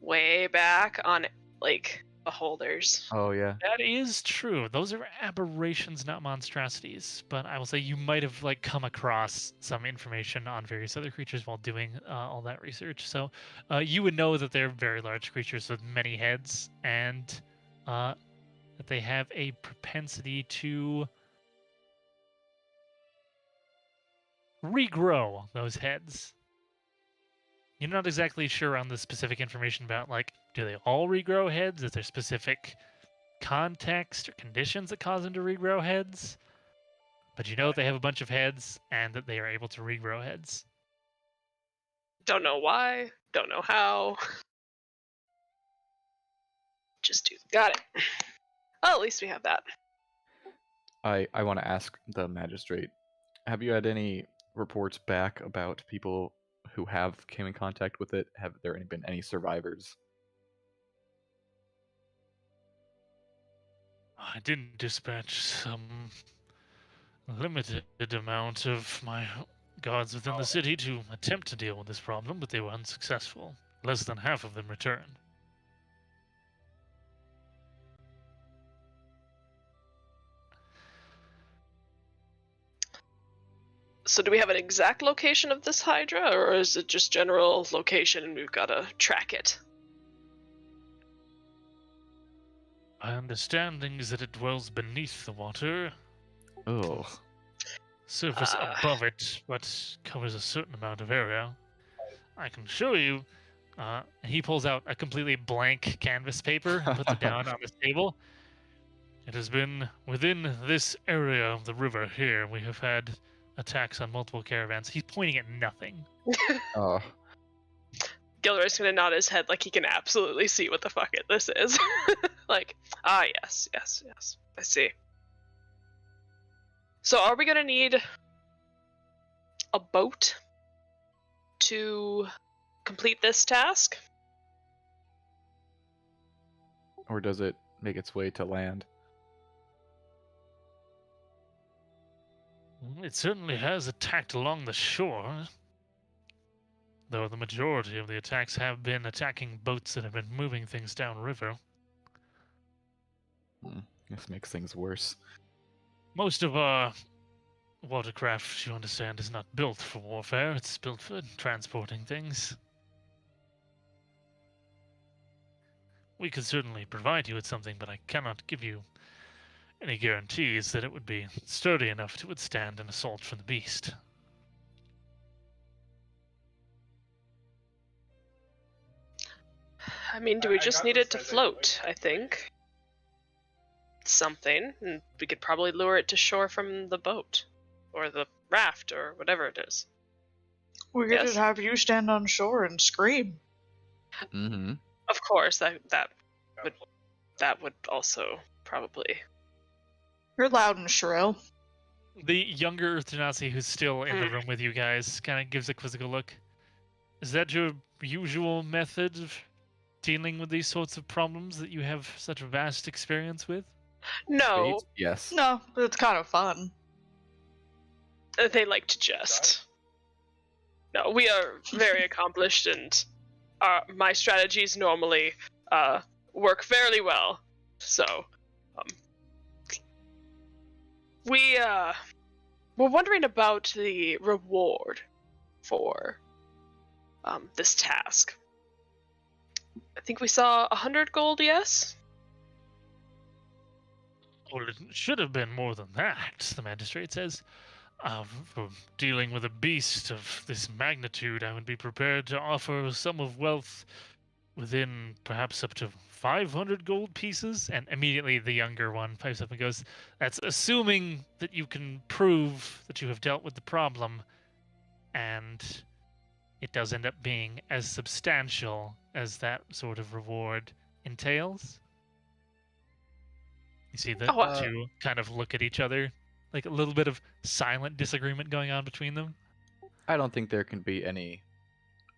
way back on, like, beholders. Oh yeah. That is true. Those are aberrations, not monstrosities. But I will say you might have like come across some information on various other creatures while doing all that research. So you would know that they're very large creatures with many heads, and that they have a propensity to regrow those heads. You're not exactly sure on the specific information about, like, do they all regrow heads? Is there specific context or conditions that cause them to regrow heads? But you know they have a bunch of heads and that they are able to regrow heads. Don't know why, don't know how. Just do. Got it. Well, at least we have that. I want to ask the magistrate, have you had any reports back about people who have came in contact with it? Have there been any survivors? I did dispatch some limited amount of my guards within the city to attempt to deal with this problem, but they were unsuccessful. Less than half of them returned. So do we have an exact location of this Hydra, or is it just general location and we've got to track it? My understanding is that it dwells beneath the water, Oh, surface above it, but covers a certain amount of area. I can show you. And he pulls out a completely blank canvas paper and puts it down on this table. It has been within this area of the river here. We have had attacks on multiple caravans. He's pointing at nothing. oh, Gilderoy's gonna nod his head like he can absolutely see what the fuck this is. Like, yes, I see. So are we gonna need a boat to complete this task? or does it make its way to land? It certainly has attacked along the shore, though the majority of the attacks have been attacking boats that have been moving things downriver. This makes things worse. Most of our watercraft, you understand, is not built for warfare. It's built for transporting things. We could certainly provide you with something, but I cannot give you any guarantees that it would be sturdy enough to withstand an assault from the beast. I mean, do we just need it to float, I think? Something, and we could probably lure it to shore from the boat. Or the raft, or whatever it is. We could Yes. just have you stand on shore and scream. Mm-hmm. Of course, that would also probably... You're loud and shrill. The younger Tanasi, who's still in the room with you guys, kind of gives a quizzical look. Is that your usual method of dealing with these sorts of problems that you have such vast experience with? No, Yes. No, but it's kind of fun. they like to jest. No, we are very accomplished, and my strategies normally work fairly well. So, we're wondering about the reward for this task. I think we saw 100 gold, yes? Well, it should have been more than that, the magistrate says. For dealing with a beast of this magnitude, I would be prepared to offer a sum of wealth within perhaps up to 500 gold pieces. And immediately the younger one pipes up and goes, that's assuming that you can prove that you have dealt with the problem. And it does end up being as substantial as that sort of reward entails. You see the two kind of look at each other, like a little bit of silent disagreement going on between them. I don't think there can be any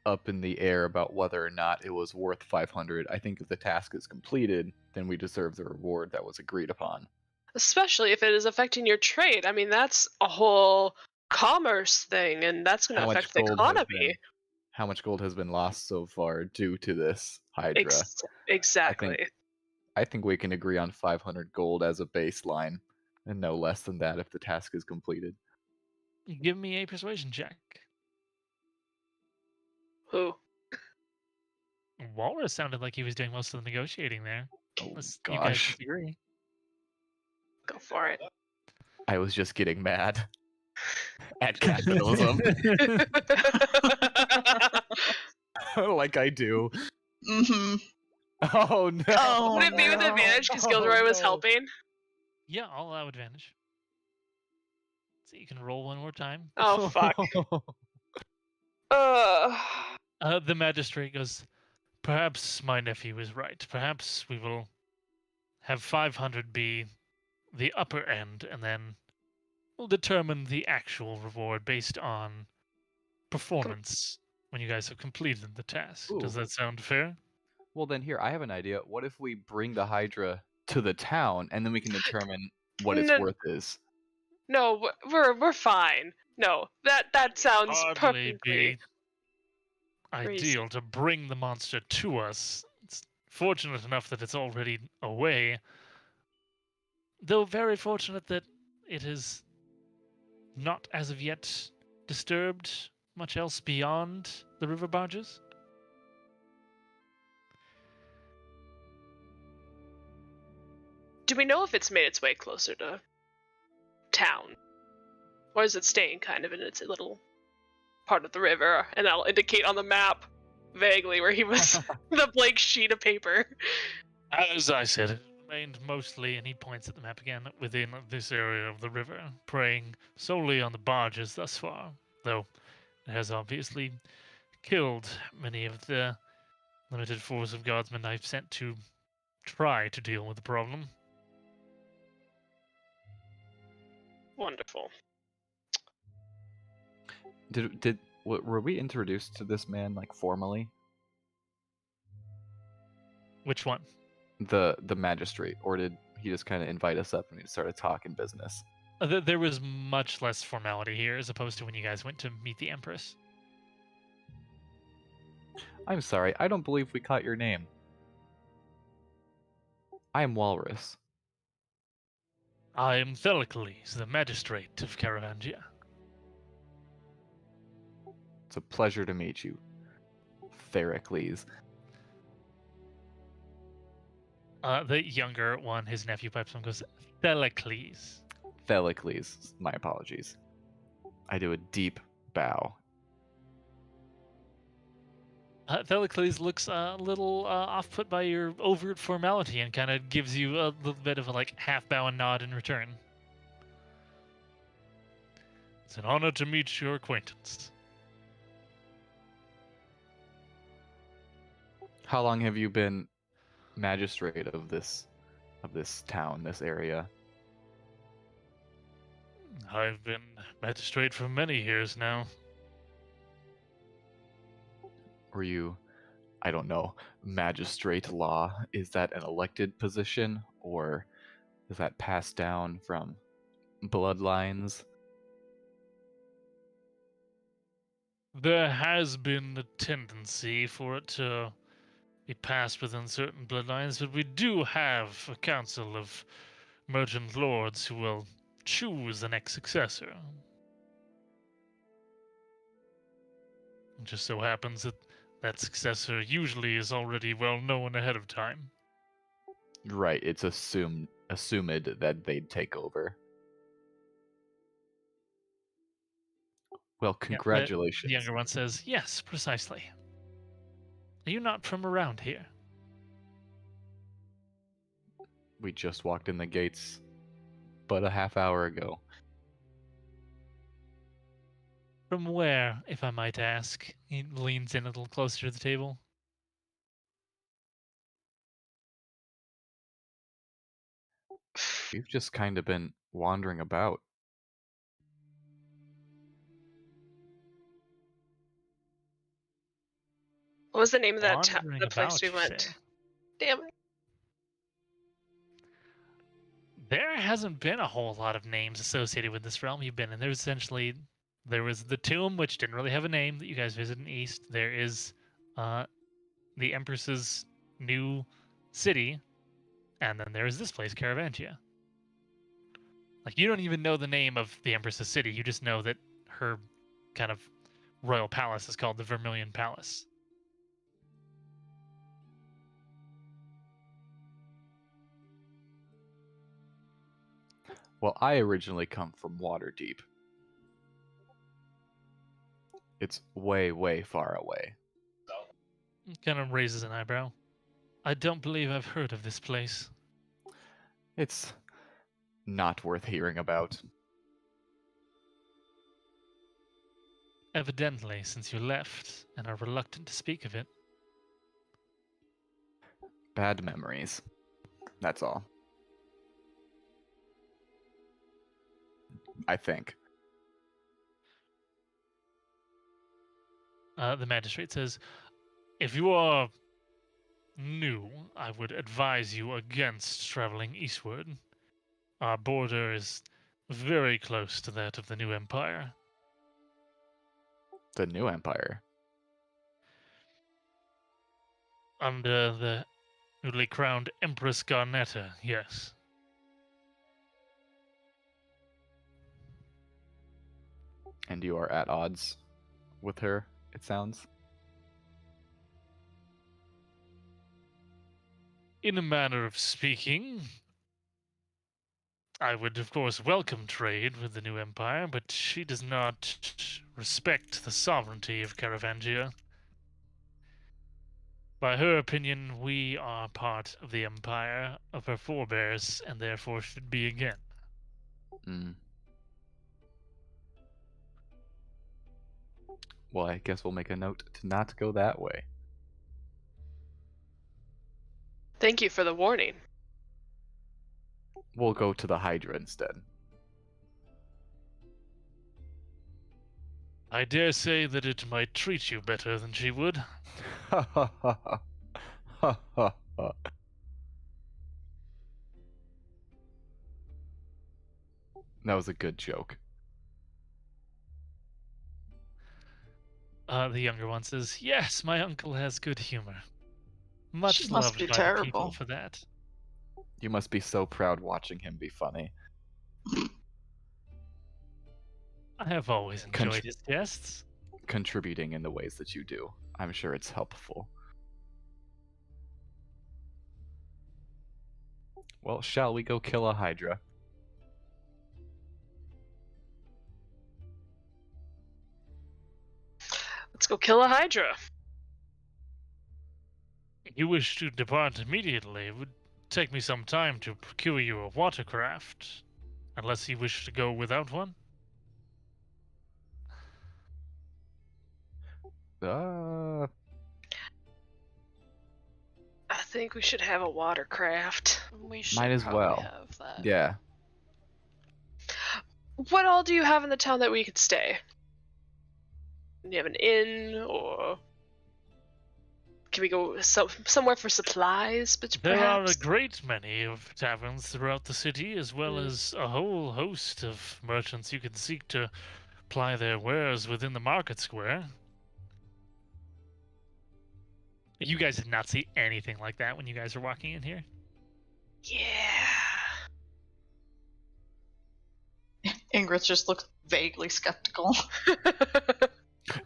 up in the air about whether or not it was worth 500. I think if the task is completed, then we deserve the reward that was agreed upon. Especially if it is affecting your trade. I mean, that's a whole commerce thing, and that's going to affect the economy. How much gold has been lost so far due to this Hydra? Exactly. I think we can agree on 500 gold as a baseline, and no less than that if the task is completed. Give me a persuasion check. Who? Walrus sounded like he was doing most of the negotiating there. Oh, Unless you guys gosh. disagree. Go for it. I was just getting mad at capitalism. Like I do. Mm-hmm. Oh no. Oh, Would it be with no. advantage because Gilderoy was helping? Yeah, I'll allow advantage. So you can roll one more time. Oh, fuck. The magistrate goes, perhaps my nephew is right. Perhaps we will have 500 be the upper end, and then we'll determine the actual reward based on performance when you guys have completed the task. Ooh. Does that sound fair? Well, then here, I have an idea. What if we bring the Hydra to the town, and then we can determine what its No. worth is? No, we're fine. No, that sounds Hardly perfectly. be ideal reason. to bring the monster to us. It's fortunate enough that it's already away. Though very fortunate that it is not as of yet disturbed much else beyond the river barges. Do we know if it's made its way closer to town? Or is it staying kind of in its little part of the river? And I'll indicate on the map vaguely where he was, the blank sheet of paper. As I said, it remained mostly, and he points at the map again, within this area of the river, preying solely on the barges thus far, though it has obviously killed many of the limited force of guardsmen I've sent to try to deal with the problem. Wonderful. Were we introduced to this man like formally? Which one? The magistrate, or did he just kind of invite us up and we started talking business? There was much less formality here as opposed to when you guys went to meet the Empress. I'm sorry, I don't believe we caught your name. I am Walrus. I am Thelocles, the magistrate of Caravangia. It's a pleasure to meet you, Theracles. The younger one, his nephew pipes up and goes, Thelocles. Thelocles, my apologies. I do a deep bow. Thelocles looks a little off-put by your overt formality and kind of gives you a little bit of a like half bow and nod in return. It's an honor to meet your acquaintance. How long have you been magistrate of this town, this area? I've been magistrate for many years now. Were you, I don't know, magistrate law? Is that an elected position, or is that passed down from bloodlines? There has been a tendency for it to be passed within certain bloodlines, but we do have a council of merchant lords who will choose the next successor. It just so happens that that successor usually is already well known ahead of time. Right, it's assumed that they'd take over. Well, congratulations. The younger one says, "Yes, precisely. Are you not from around here?" We just walked in the gates but a half hour ago. From where, if I might ask? He leans in a little closer to the table. We've just kind of been wandering about. What was the name of that Wandering the place about, we you went? say? Damn it. There hasn't been a whole lot of names associated with this realm you've been in. There was the tomb, which didn't really have a name, that you guys visited in East. There is the Empress's new city, and then there is this place, Caravantia. Like, you don't even know the name of the Empress's city. You just know that her kind of royal palace is called the Vermilion Palace. Well, I originally come from Waterdeep. It's way, way far away. Kind of raises an eyebrow. I don't believe I've heard of this place. It's not worth hearing about. Evidently, since you left and are reluctant to speak of it. Bad memories. That's all. I think. The magistrate says, "If you are new, I would advise you against traveling eastward. Our border is very close to that of the new empire." The new empire. Under the newly crowned Empress Garnetta, yes. And you are at odds with her, it sounds. In a manner of speaking, I would, of course, welcome trade with the new empire, but she does not respect the sovereignty of Caravangia. By her opinion, we are part of the empire of her forebears, and therefore should be again. Mm. Well, I guess we'll make a note to not go that way. Thank you for the warning. We'll go to the Hydra instead. I dare say that it might treat you better than she would. Ha ha ha ha. Ha ha ha. That was a good joke. The younger one says, "Yes, my uncle has good humor. Much She must loved be by the people terrible. for that." You must be so proud watching him be funny. I have always enjoyed his jests. Contributing in the ways that you do. I'm sure it's helpful. Well, shall we go kill a Hydra? Let's go kill a Hydra. you wish to depart immediately, it would take me some time to procure you a watercraft. Unless you wish to go without one? Uh, I think we should have a watercraft. We should Might as probably well. have that. yeah. What all do you have in the town that we could stay? Do you have an inn, or can we go somewhere for supplies? But There are a perhaps great many of taverns throughout the city, as well Mm. as a whole host of merchants you can seek to ply their wares within the market square. You guys did not see anything like that when you guys were walking in here. yeah. Ingrid just looks vaguely skeptical.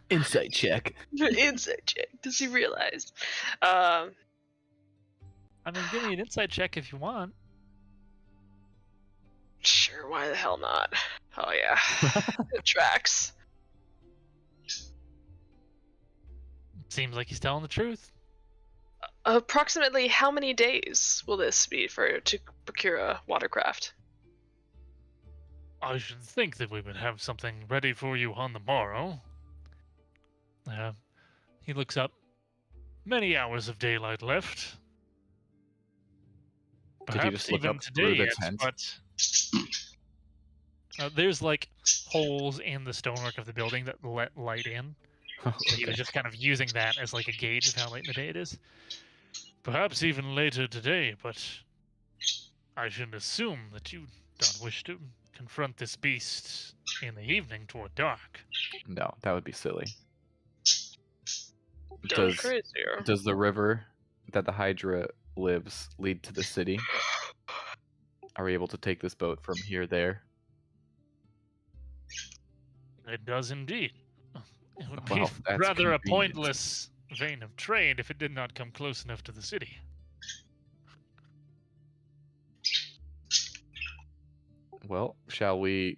Insight check. Insight check. Does he realize? I mean, give me an insight check if you want. Sure. Why the hell not? Oh yeah, it tracks. Seems like he's telling the truth. Approximately how many days will this be to procure a watercraft? I should think that we would have something ready for you on the morrow. He looks up. Many hours of daylight left. Did you Perhaps just look even up through today the yet, tent? but there's like holes in the stonework of the building that let light in. So he was Okay. just kind of using that as like a gauge of how late in the day it is. Perhaps even later today, but I should assume that you don't wish to confront this beast in the evening toward dark. No, that would be silly. Done Does crazier. does the river that the Hydra lives lead to the city? Are we able to take this boat from here there? It does indeed. It would Well, be that's rather a convenient. pointless vein of trade if it did not come close enough to the city. Well, shall we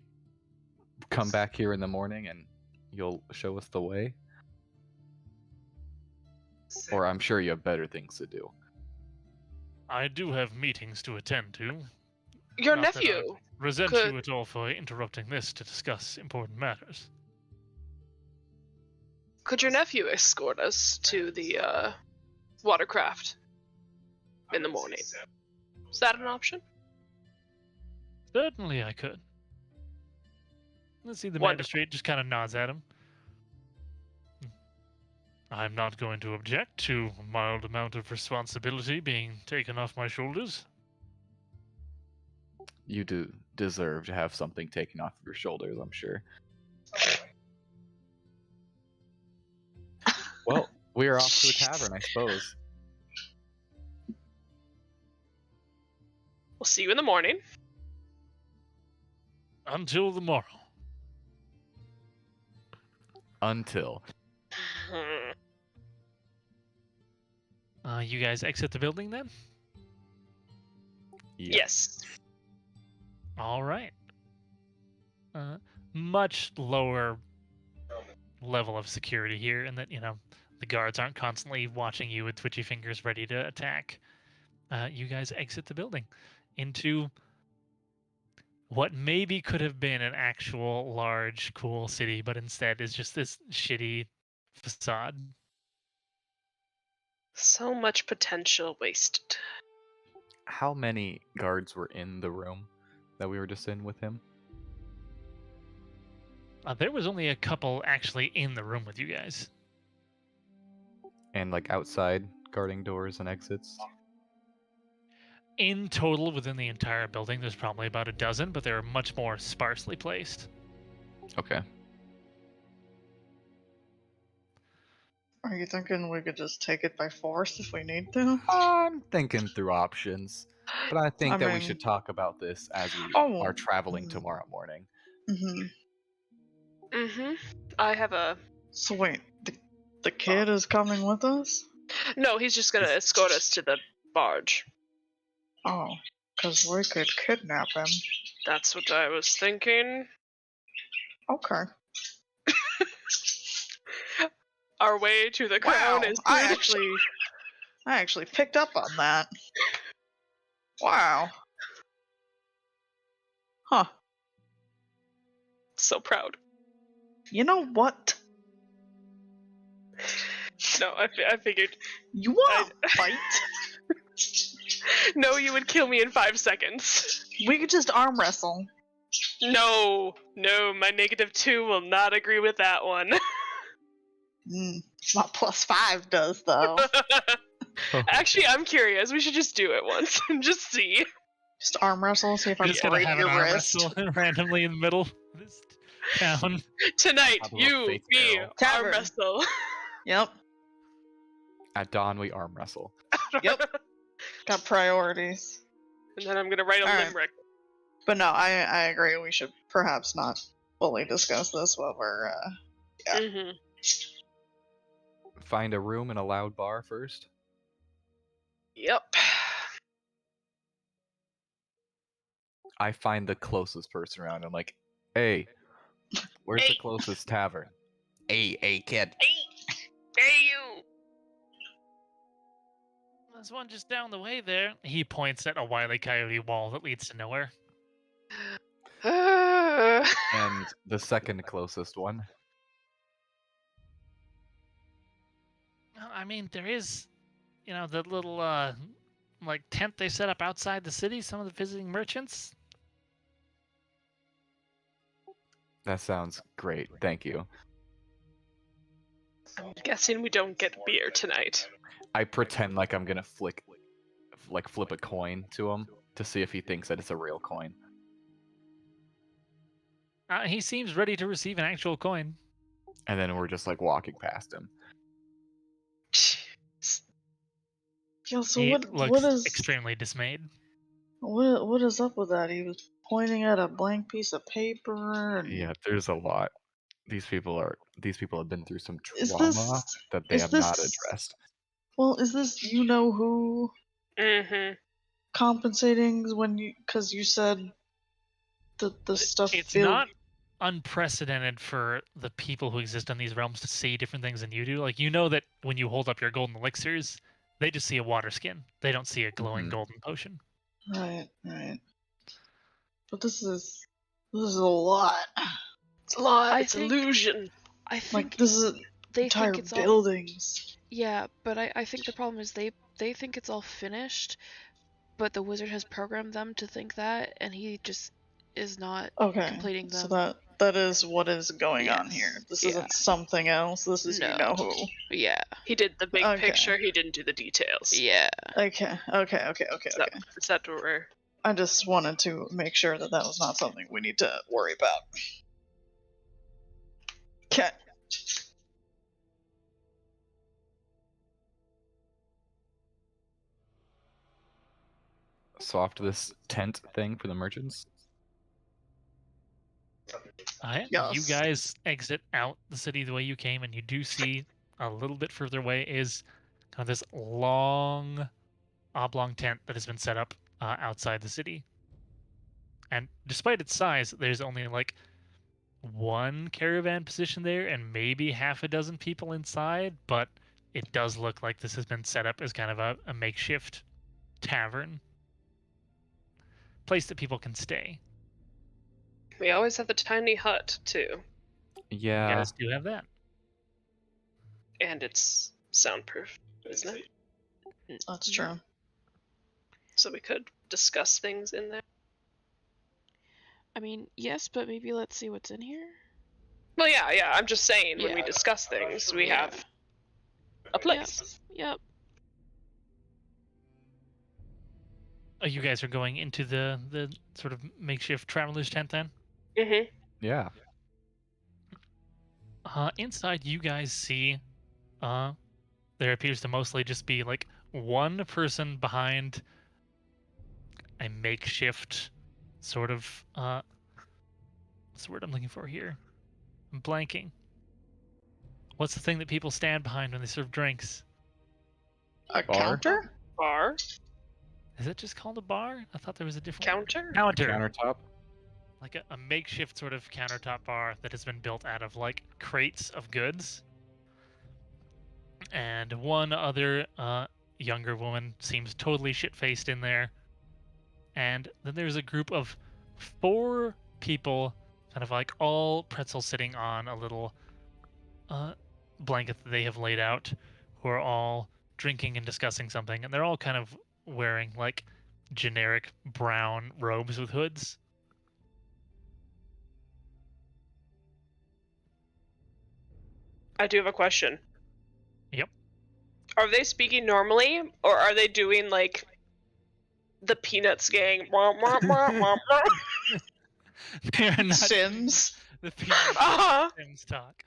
come back here in the morning and you'll show us the way? Or I'm sure you have better things to do. I do have meetings to attend to. Your Not that I nephew. Resent Could- you at all for interrupting this to discuss important matters. Could your nephew escort us to the watercraft in the morning? Is that an option? Certainly I could. Let's see, the Wonderful. magistrate just kind of nods at him. I'm not going to object to a mild amount of responsibility being taken off my shoulders. You do deserve to have something taken off of your shoulders, I'm sure. Well, we are off to a tavern, I suppose. We'll see you in the morning. Until the morrow. Until. You guys exit the building then? Yes. All right. Much lower level of security here, and that, you know, the guards aren't constantly watching you with twitchy fingers ready to attack. You guys exit the building into what maybe could have been an actual large, cool city, but instead is just this shitty facade. So much potential wasted. How many guards were in the room that we were just in with him? There was only a couple actually in the room with you guys. And like outside guarding doors and exits? In total, within the entire building, there's probably about a dozen, but they're much more sparsely placed. Okay. Are you thinking we could just take it by force if we need to? I'm thinking through options. But I think I that we mean- should talk about this as we Oh. are traveling Mm. tomorrow morning. Mm-hmm. Mm-hmm. I have a... So wait, the kid is coming with us? No, he's just gonna escort us to the barge. Oh, because we could kidnap him. That's what I was thinking. Okay. Our way to the crown is I through the actually I actually picked up on that. Wow. Huh. So proud. You know what? No, I figured. You want to fight? No, you would kill me in 5 seconds. We could just arm wrestle. No, my -2 will not agree with that one. My +5 does, though. Actually, I'm curious. We should just do it once and just see. Just arm wrestle, see if I We're just gonna break have an your arm wrist. wrestle randomly in the middle of this town. Tonight, How about you, Faith me, Barrel? arm Tavern. wrestle. Yep. At dawn, we arm wrestle. Yep. Got priorities. And then I'm gonna write a Alright. limerick. But no, I agree. We should perhaps not fully discuss this while we're. Yeah. Mm-hmm. Find a room in a loud bar first. Yep. I find the closest person around. I'm like, hey, where's the Hey. closest tavern? Hey, kid. Hey, you. There's one just down the way there. He points at a Wile E. Coyote wall that leads to nowhere. And the second closest one. I mean, there is, the little, like, tent they set up outside the city, some of the visiting merchants. That sounds great. Thank you. I'm guessing we don't get beer tonight. I pretend like I'm gonna flip a coin to him to see if he thinks that it's a real coin. He seems ready to receive an actual coin. And then we're just like walking past him. Yeah, so He what looks is extremely dismayed. what is up with that? He was pointing at a blank piece of paper. And Yeah, there's a lot. These people have been through some Is trauma this- that they is have not this- addressed. Well, is this who Mm-hmm. compensating when because you said the stuff. It's failed- not unprecedented for the people who exist in these realms to see different things than you do. Like, that when you hold up your golden elixirs, they just see a water skin. They don't see a glowing Mhm. golden potion. Right. But this is a lot. It's a lot. I It's think- illusion. I think Like this is they entire think it's all. buildings. Yeah, but I think the problem is they think it's all finished, but the wizard has programmed them to think that, and he just is not Okay. completing them. So that is what is going on Yes, here. This yeah. isn't something else. This is No. you know who. Yeah, He did the big Okay. picture. He didn't do the details. yeah. Okay. Is that what we're... I just wanted to make sure that was not something we need to worry about. Okay. So after this tent thing for the merchants, You Yes. guys exit out the city the way you came, and you do see a little bit further away is kind of this long oblong tent that has been set up outside the city. And despite its size, there's only like one caravan position there and maybe half a dozen people inside, but it does look like this has been set up as kind of a makeshift tavern. Place that people can stay. We always have the tiny hut, too. You yeah, guys do have that. And it's soundproof, isn't it? That's true. So we could discuss things in there. I mean, yes, but maybe let's see what's in here. Well, yeah. I'm just saying, when we Yeah. discuss things, we Yeah. have a place. Yep. You guys are going into the sort of makeshift traveler's tent then? Mm-hmm. yeah. Inside, you guys see there appears to mostly just be like one person behind a makeshift sort of what's the word I'm looking for here? I'm blanking. What's the thing that people stand behind when they serve drinks? A Bar? counter? Bar? Is it just called a bar? I thought there was a different Counter? counter. Countertop. Like a makeshift sort of countertop bar that has been built out of like crates of goods. And one other younger woman, seems totally shit-faced in there. And then there's a group of 4 people, kind of like all pretzel sitting on a little blanket that they have laid out, who are all drinking and discussing something, and they're all kind of wearing like generic brown robes with hoods. I do have a question. Yep. Are they speaking normally, or are they doing like the Peanuts gang? Wah, wah, wah, wah, wah. They're not Sims. the people Uh-huh. Sims talk.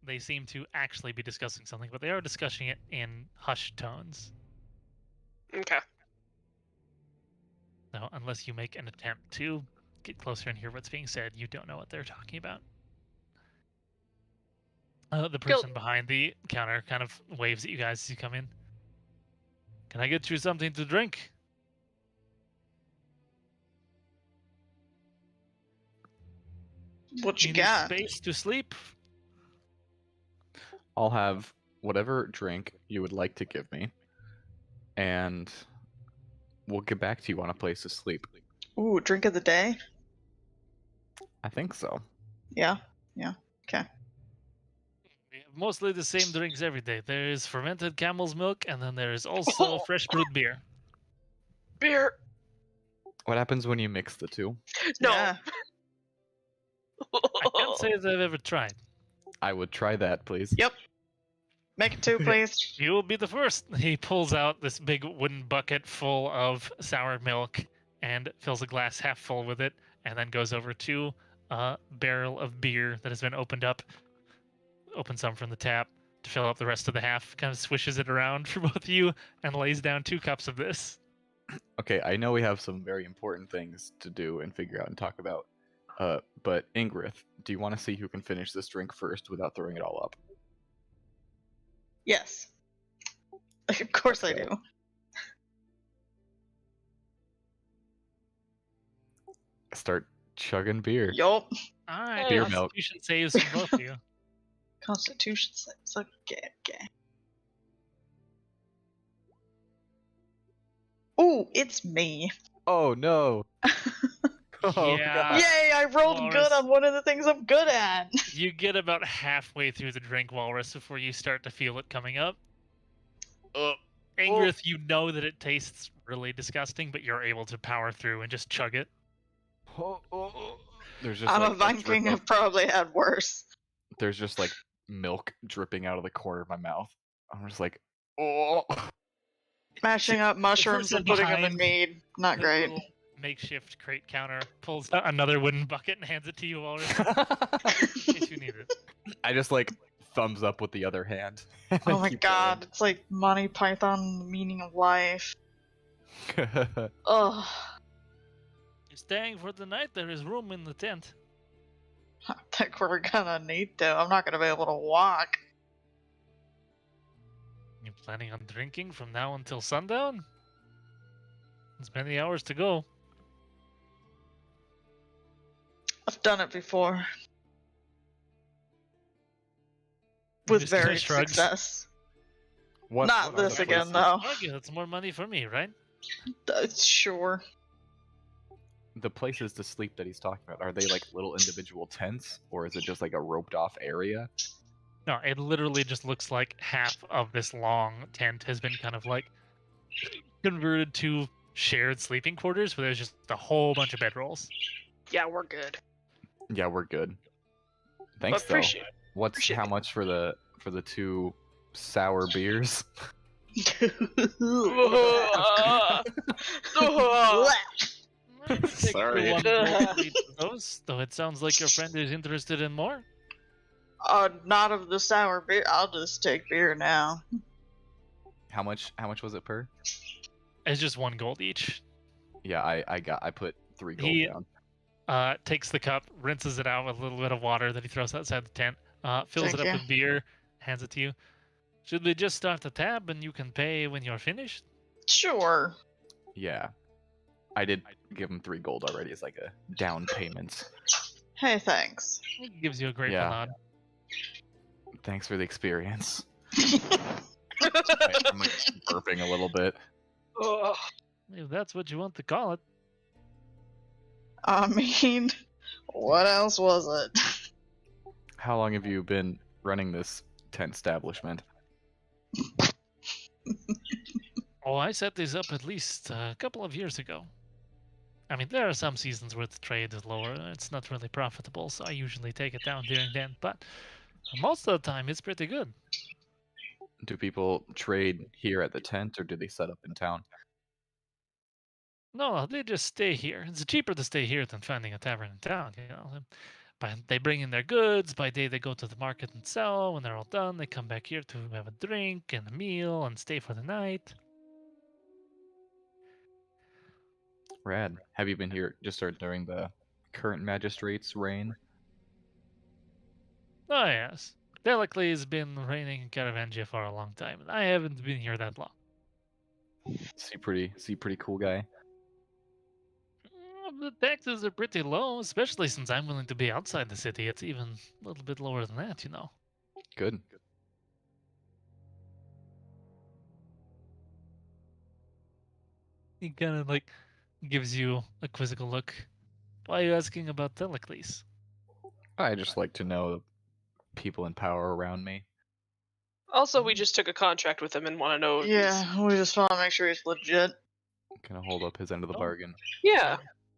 They seem to actually be discussing something, but they are discussing it in hushed tones. Okay. No, unless you make an attempt to get closer and hear what's being said, you don't know what they're talking about. The person behind the counter kind of waves at you guys as you come in. Can I get you something to drink? What you Need a got? space to sleep? I'll have whatever drink you would like to give me, and we'll get back to you on a place to sleep. Ooh, drink of the day? I think so. Yeah. Okay. We have mostly the same drinks every day. There is fermented camel's milk, and then there is also fresh brewed beer. Beer. What happens when you mix the two? No. Yeah. I can't say that I've ever tried. I would try that, please. Yep. Make it 2, please. You will be the first. He pulls out this big wooden bucket full of sour milk and fills a glass half full with it, and then goes over to a barrel of beer that has been opened up. Opens some from the tap to fill up the rest of the half, kind of swishes it around for both of you, and lays down 2 cups of this. Okay, I know we have some very important things to do and figure out and talk about. But Ingrid, do you want to see who can finish this drink first without throwing it all up? Yes. Of course I Okay. do. Start chugging beer. Yup. All right, Beer Constitution saves from both of you. Constitution says. Okay. Ooh, it's me. Oh no! Oh, Yeah. God. Yay, I rolled Walrus. good on one of the things I'm good at. You get about halfway through the drink, Walrus, before you start to feel it coming up. Angrith, you know that it tastes really disgusting, but you're able to power through and just chug it. There's just I'm like a Viking. drip I've probably had worse. there's just like milk dripping out of the corner of my mouth. I'm just like, oh. Mashing up mushrooms person and putting them in behind mead. Not The great. little makeshift crate counter pulls out another wooden bucket and hands it to you, Walrus, in case you need it. I just like thumbs up with the other hand. Oh my god, it's like Monty Python, The Meaning of Life. God. Ugh. You're staying for the night. There is room in the tent. I think we're gonna need to. I'm not gonna be able to walk. You planning on drinking from now until sundown? There's many hours to go. I've done it before. He With just kinda various shrugs. success. What, Not what are this the again, places- though. Argue, that's more money for me, right? Sure. The places to sleep that he's talking about, are they like little individual tents, or is it just like a roped off area? No, it literally just looks like half of this long tent has been kind of like converted to shared sleeping quarters where there's just a whole bunch of bedrolls. Yeah, we're good. Yeah, we're good. Thanks though. Appreciate What's appreciate how it. much for the 2 sour beers? Sorry. One gold for each of those, though it sounds like your friend is interested in more. Not of the sour beer. I'll just take beer now. How much was it per? It's just 1 gold each. Yeah, I put 3 gold He- down. Takes the cup, rinses it out with a little bit of water that he throws outside the tent, fills Thank it up you. with beer, hands it to you. Should we just start the tab and you can pay when you're finished? Sure. Yeah. I did give him 3 gold already as like a down payment. Hey, thanks. He gives you a grateful Yeah. nod. Thanks for the experience. I'm like burping a little bit. Ugh. If that's what you want to call it. I mean, what else was it? How long have you been running this tent establishment? Oh, I set these up at least a couple of years ago. I mean, there are some seasons where the trade is lower. It's not really profitable, so I usually take it down during then. But most of the time, it's pretty good. Do people trade here at the tent, or do they set up in town? No, they just stay here. It's cheaper to stay here than finding a tavern in town, you know. They bring in their goods. By day, they go to the market and sell. When they're all done, they come back here to have a drink and a meal and stay for the night. Rad. Have you been here just during the current magistrate's reign? Oh, yes. Delicately has been reigning in Caravangia for a long time, and I haven't been here that long. Is he pretty cool guy? The taxes are pretty low, especially since I'm willing to be outside the city. It's even a little bit lower than that, you know. Good. He kind of like gives you a quizzical look. Why are you asking about Telecles? I just like to know people in power around me. Also, we just took a contract with him and want to know. If he's- Yeah, we just want to make sure he's legit. Kind of hold up his end of the Oh. bargain. Yeah.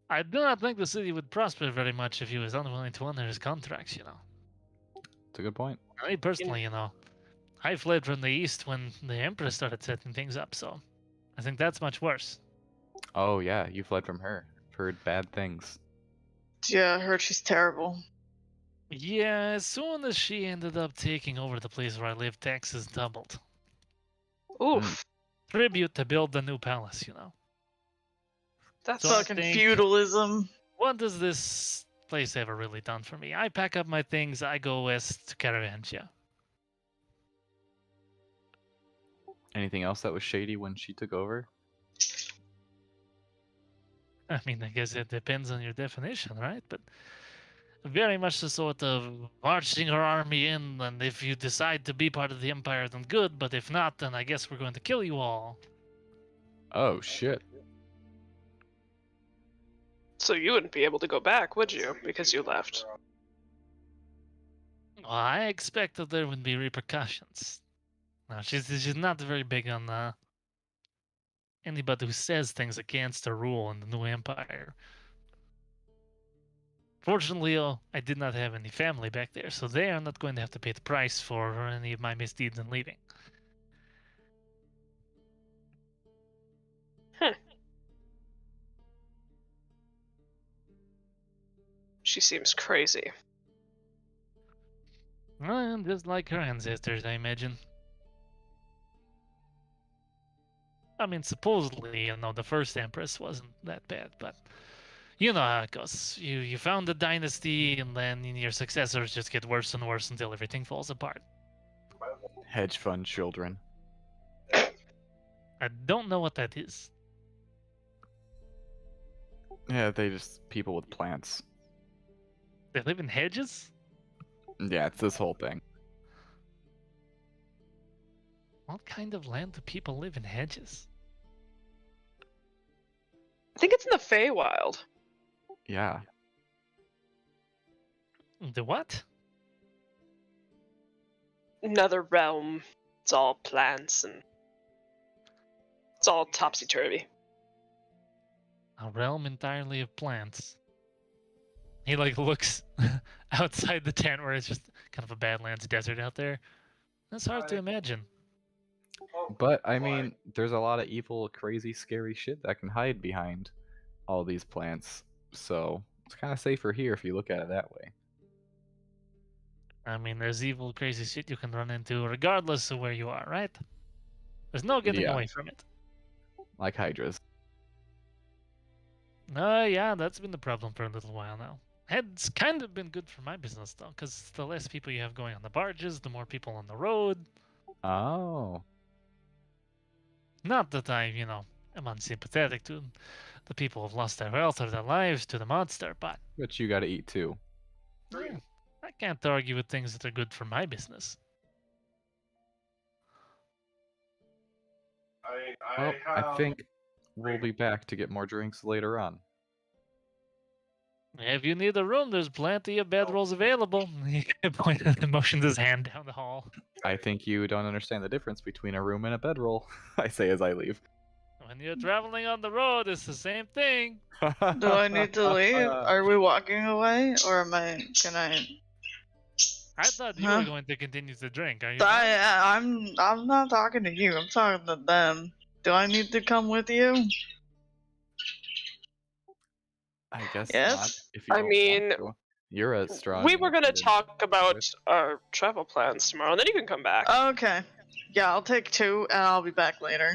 I do not think the city would prosper very much if he was unwilling to honor his contracts, you know. It's a good point. I personally, you know, I fled from the east when the Empress started setting things up, so I think that's much worse. Oh yeah, you fled from her. Heard bad things. Yeah, I heard she's terrible. Yeah, as soon as she ended up taking over the place where I live, taxes doubled. Oof. Tribute to build the new palace, you know. That's So I Fucking think- feudalism. What has this place ever really done for me? I pack up my things, I go west to Caravangia. Anything else that was shady when she took over? I mean, I guess it depends on your definition, right? But very much the sort of marching her army in, and if you decide to be part of the Empire, then good, but if not, then I guess we're going to kill you all. Oh shit. So you wouldn't be able to go back, would you? Because you left. Well, I expect that there would be repercussions. Now, she's not very big on anybody who says things against the rule in the new Empire. Fortunately, I did not have any family back there, so they are not going to have to pay the price for any of my misdeeds in leaving. She seems crazy. Well, just like her ancestors, I imagine. I mean, supposedly, you know, the first Empress wasn't that bad, but you know how it goes. You found the dynasty, and then your successors just get worse and worse until everything falls apart. Hedge fund children. I don't know what that is. Yeah, they just people with plants. They live in hedges? Yeah, it's this whole thing. What kind of land do people live in hedges? I think it's in the Feywild. Yeah. The what? Another realm. It's all plants and it's all topsy turvy. A realm entirely of plants. He like looks outside the tent where it's just kind of a Badlands desert out there. That's hard to imagine. But I mean, there's a lot of evil, crazy, scary shit that can hide behind all these plants. So it's kind of safer here if you look at it that way. I mean, there's evil, crazy shit you can run into regardless of where you are, right? There's no getting Yeah. away from it. Like hydras. Yeah, that's been the problem for a little while now. It's kind of been good for my business though, because the less people you have going on the barges, the more people on the road. Oh. Not that I, you know, am unsympathetic to the people who've lost their wealth or their lives to the monster, but But you gotta eat too. yeah, I can't argue with things that are good for my business. Well, I think we'll be back to get more drinks later on. If you need the room, there's plenty of bedrolls available. He motions his hand down the hall. I think you don't understand the difference between a room and a bedroll, I say as I leave. When you're traveling on the road, it's the same thing. Do I need to leave? Are we walking away, or can I? I thought you Huh? were going to continue to drink. Are you? not? I'm not talking to you. I'm talking to them. Do I need to come with you? I guess Yes? not. If you I don't want mean, to. You're a strong. We were gonna independent talk about with- our travel plans tomorrow, and then you can come back. Okay. Yeah, I'll take 2, and I'll be back later.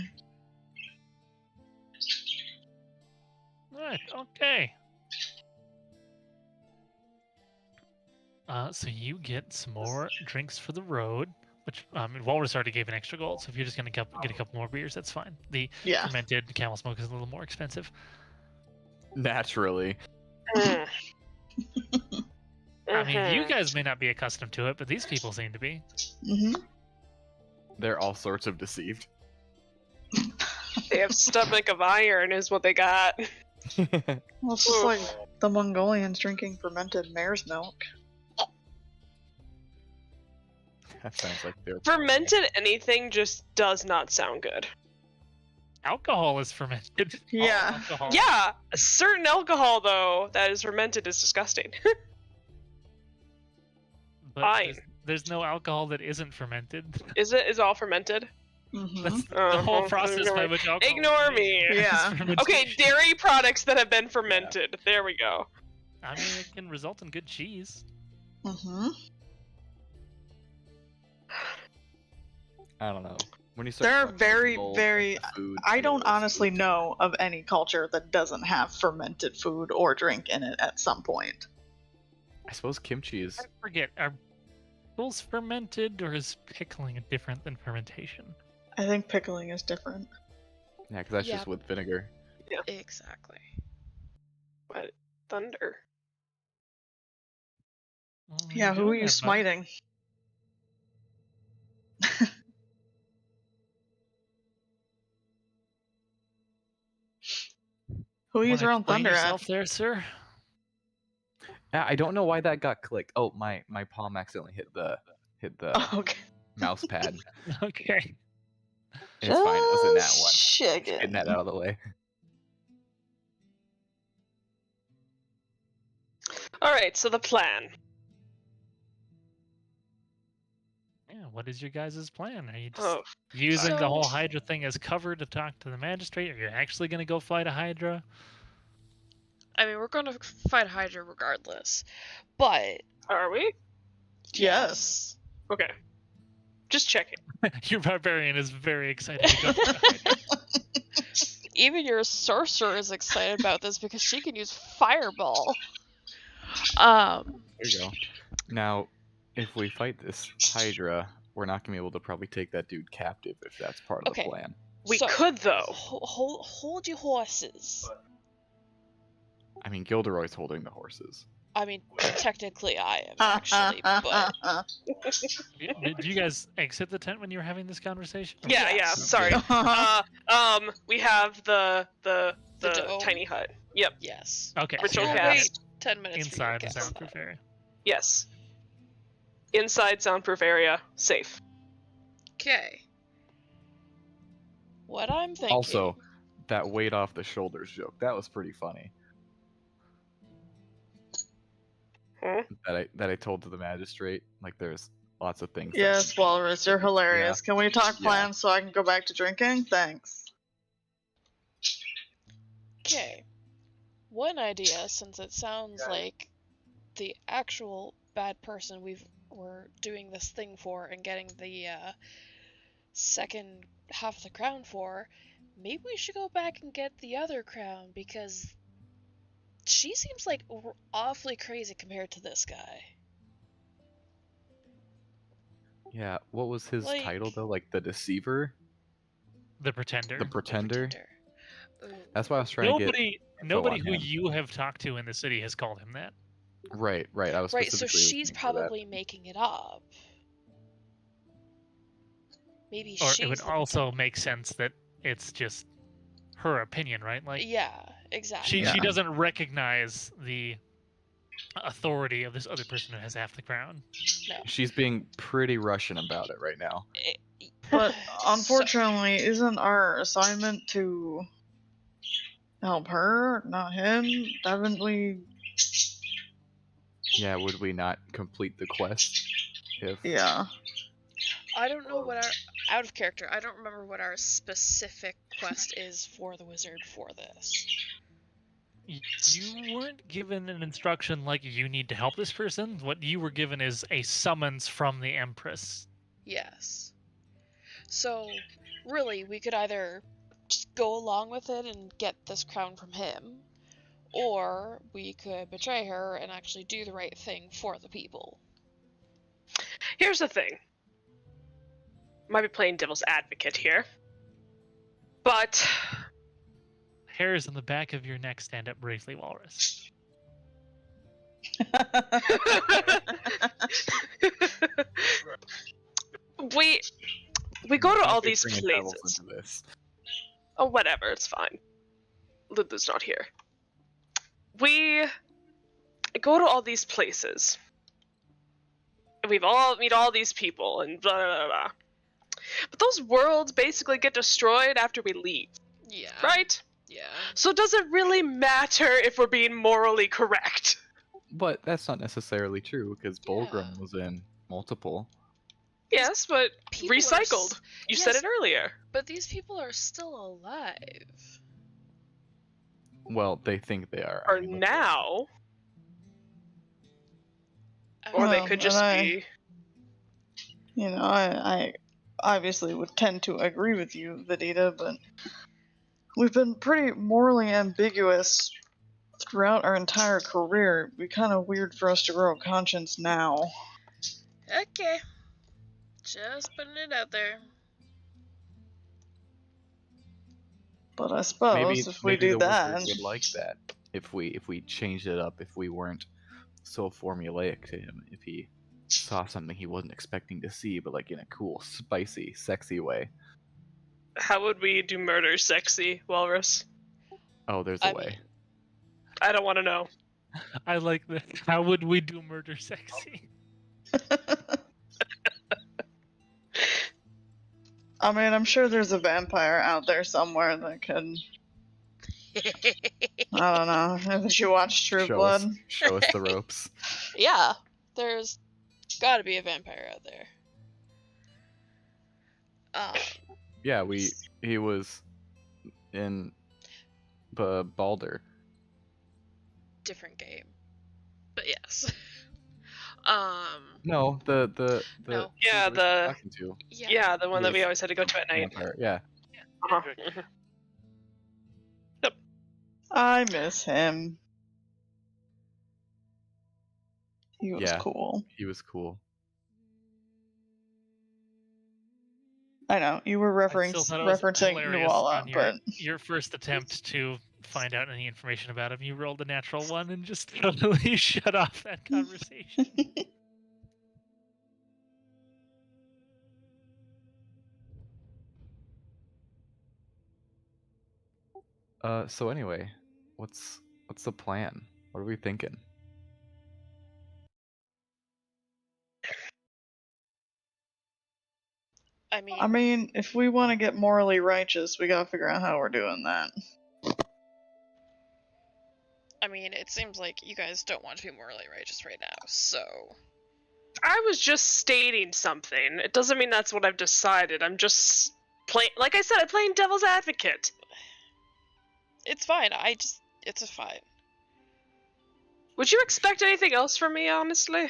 Right, okay. So you get some more drinks for the road, which Walrus already gave an extra gold. So if you're just gonna get a couple more beers, that's fine. The Yeah. fermented camel smoke is a little more expensive. Naturally. Mm. I mean, you Mhm. guys may not be accustomed to it, but these people seem to be. Mhm. They're all sorts of deceived. They have stomach of iron, is what they got. Well, it's just like the Mongolians drinking fermented mare's milk. That sounds like they're Fermented anything just does not sound good. Alcohol is fermented. All Yeah. alcohol. Yeah, a certain alcohol though that is fermented is disgusting. But fine. there's no alcohol that isn't fermented. Is it all fermented? Mhm. That's the whole Uh-huh. process by which alcohol. is Ignore made. me. It's Yeah. fermentation. Okay, dairy products that have been fermented. There we go. I mean, it can result in good cheese. Mhm. I don't know. When you start There are talking very, gold, very. food, I don't flavors, honestly food. know of any culture that doesn't have fermented food or drink in it at some point. I suppose kimchi is. I forget, are pickles fermented or is pickling different than fermentation? I think pickling is different. Yeah, because that's Yeah. just with vinegar. Exactly. What thunder? Well, Yeah, who are doing you there, bud? smiting? Who are you Wanna throwing explain thunder at? yourself there, sir? Yeah, I don't know why that got clicked. Oh, my palm accidentally hit the Oh, okay. mouse pad. Okay. It's fine. It was in that one. Chicken. Getting that out of the way. All right, so the plan. Yeah, what is your guys' plan? Are you just Oh, using the So- whole Hydra thing as cover to talk to the magistrate? Are you actually going to go fight a Hydra? I mean, we're gonna fight Hydra regardless, but are we? Yes. Okay. Just checking. Your barbarian is very excited to go fight a Hydra. even your sorcerer is excited about this because she can use fireball. Um, There you go. Now, if we fight this Hydra, we're not gonna be able to probably take that dude captive if that's part of Okay. the plan. We So- could though. hold your horses. I mean, Gilderoy's holding the horses. I mean, technically I am actually, but Did you guys exit the tent when you were having this conversation? Yeah, yeah. Yes. Sorry. We have the The dome? tiny hut. Yep. yes. Okay. Ritual so We'll you're cast. wait 10 minutes inside for the your guess. soundproof area. Yes. Inside soundproof area, safe. Okay. What I'm thinking. Also, that weight off the shoulders joke, that was pretty funny. Hmm? That I told to the magistrate. Like, there's lots of things. that- Yes, Walrus, you're hilarious. Can we talk Yeah. plans so I can go back to drinking? Thanks. Okay. One idea, since it sounds like the actual bad person we're doing this thing for and getting the second half of the crown for, maybe we should go back and get the other crown because she seems like awfully crazy compared to this guy. Yeah, what was his Like- title though? Like the Deceiver, The Pretender. the The Pretender. Ooh. That's why I was trying to Nobody info on who him. you have talked to in the city has called him that. get. Right. I was Right, so specifically she's looking for that. probably making it up. Maybe Or she's it would the also make sense that It's just her opinion, right? Like Yeah, exactly. she doesn't recognize the authority of this other person who has half the crown. No. She's being pretty Russian about it right now. But So- unfortunately, isn't our assignment to help her, not him? Haven't we? Yeah, would we not complete the quest if Yeah. I don't know what our out of character. I don't remember what our specific quest is for the wizard for this. You weren't given an instruction like you need to help this person. What you were given is a summons from the Empress. Yes. So, really, we could either just go along with it and get this crown from him, or we could betray her and actually do the right thing for the people. Here's the thing. Might be playing devil's advocate here. But Hairs on the back of your neck stand up bravely, Walrus. we go to all Okay, these bringing devils places. into this. Oh, whatever, it's fine. Lulu's not here. We go to all these places. We've all meet all these people and blah blah blah. But those worlds basically get destroyed after we leave, Yeah. right? Yeah. So does it really matter if we're being morally correct? But that's not necessarily true because Yeah. Bulgrim was in multiple. Yes, but People are recycled. You said yes. it earlier. But these people are still alive. Well, they think they are. Or I mean, now, or they Well, could just and be. You know, I obviously would tend to agree with you, Vidita, but we've been pretty morally ambiguous throughout our entire career. It'd be kind of weird for us to grow a conscience now. Okay. Just putting it out there. But I suppose maybe if we maybe do the that, wizard would like that if we changed it up, if we weren't so formulaic to him, if he saw something he wasn't expecting to see, but like in a cool, spicy, sexy way. How would we do murder sexy, Walrus? Oh, there's I a way. mean, I don't want to know. I like that. How would we do murder sexy? I mean, I'm sure there's a vampire out there somewhere that could. I don't know. Haven't you watched True Show Blood? us, show us the ropes. Yeah, there's gotta be a vampire out there. Yeah, he was in Baldur. Different game. But yes. No, the No. Yeah, who we were the- talking to. Yeah, the one that we Yes. always had to go to at night. Vampire, yeah. Uh-huh. I miss him. He was Yeah. cool. He was cool. I know you were I still thought it was referencing hilarious Nuala, on but your first attempt to find out any information about him. You rolled a natural one and just totally shut off that conversation. So anyway, what's the plan? What are we thinking? I mean, if we want to get morally righteous, we gotta figure out how we're doing that. I mean, it seems like you guys don't want to be morally righteous right now, so I was just stating something. It doesn't mean that's what I've decided. I'm just playing. Like I said, I'm playing devil's advocate. it's fine. It's fine. Would you expect anything else from me, honestly?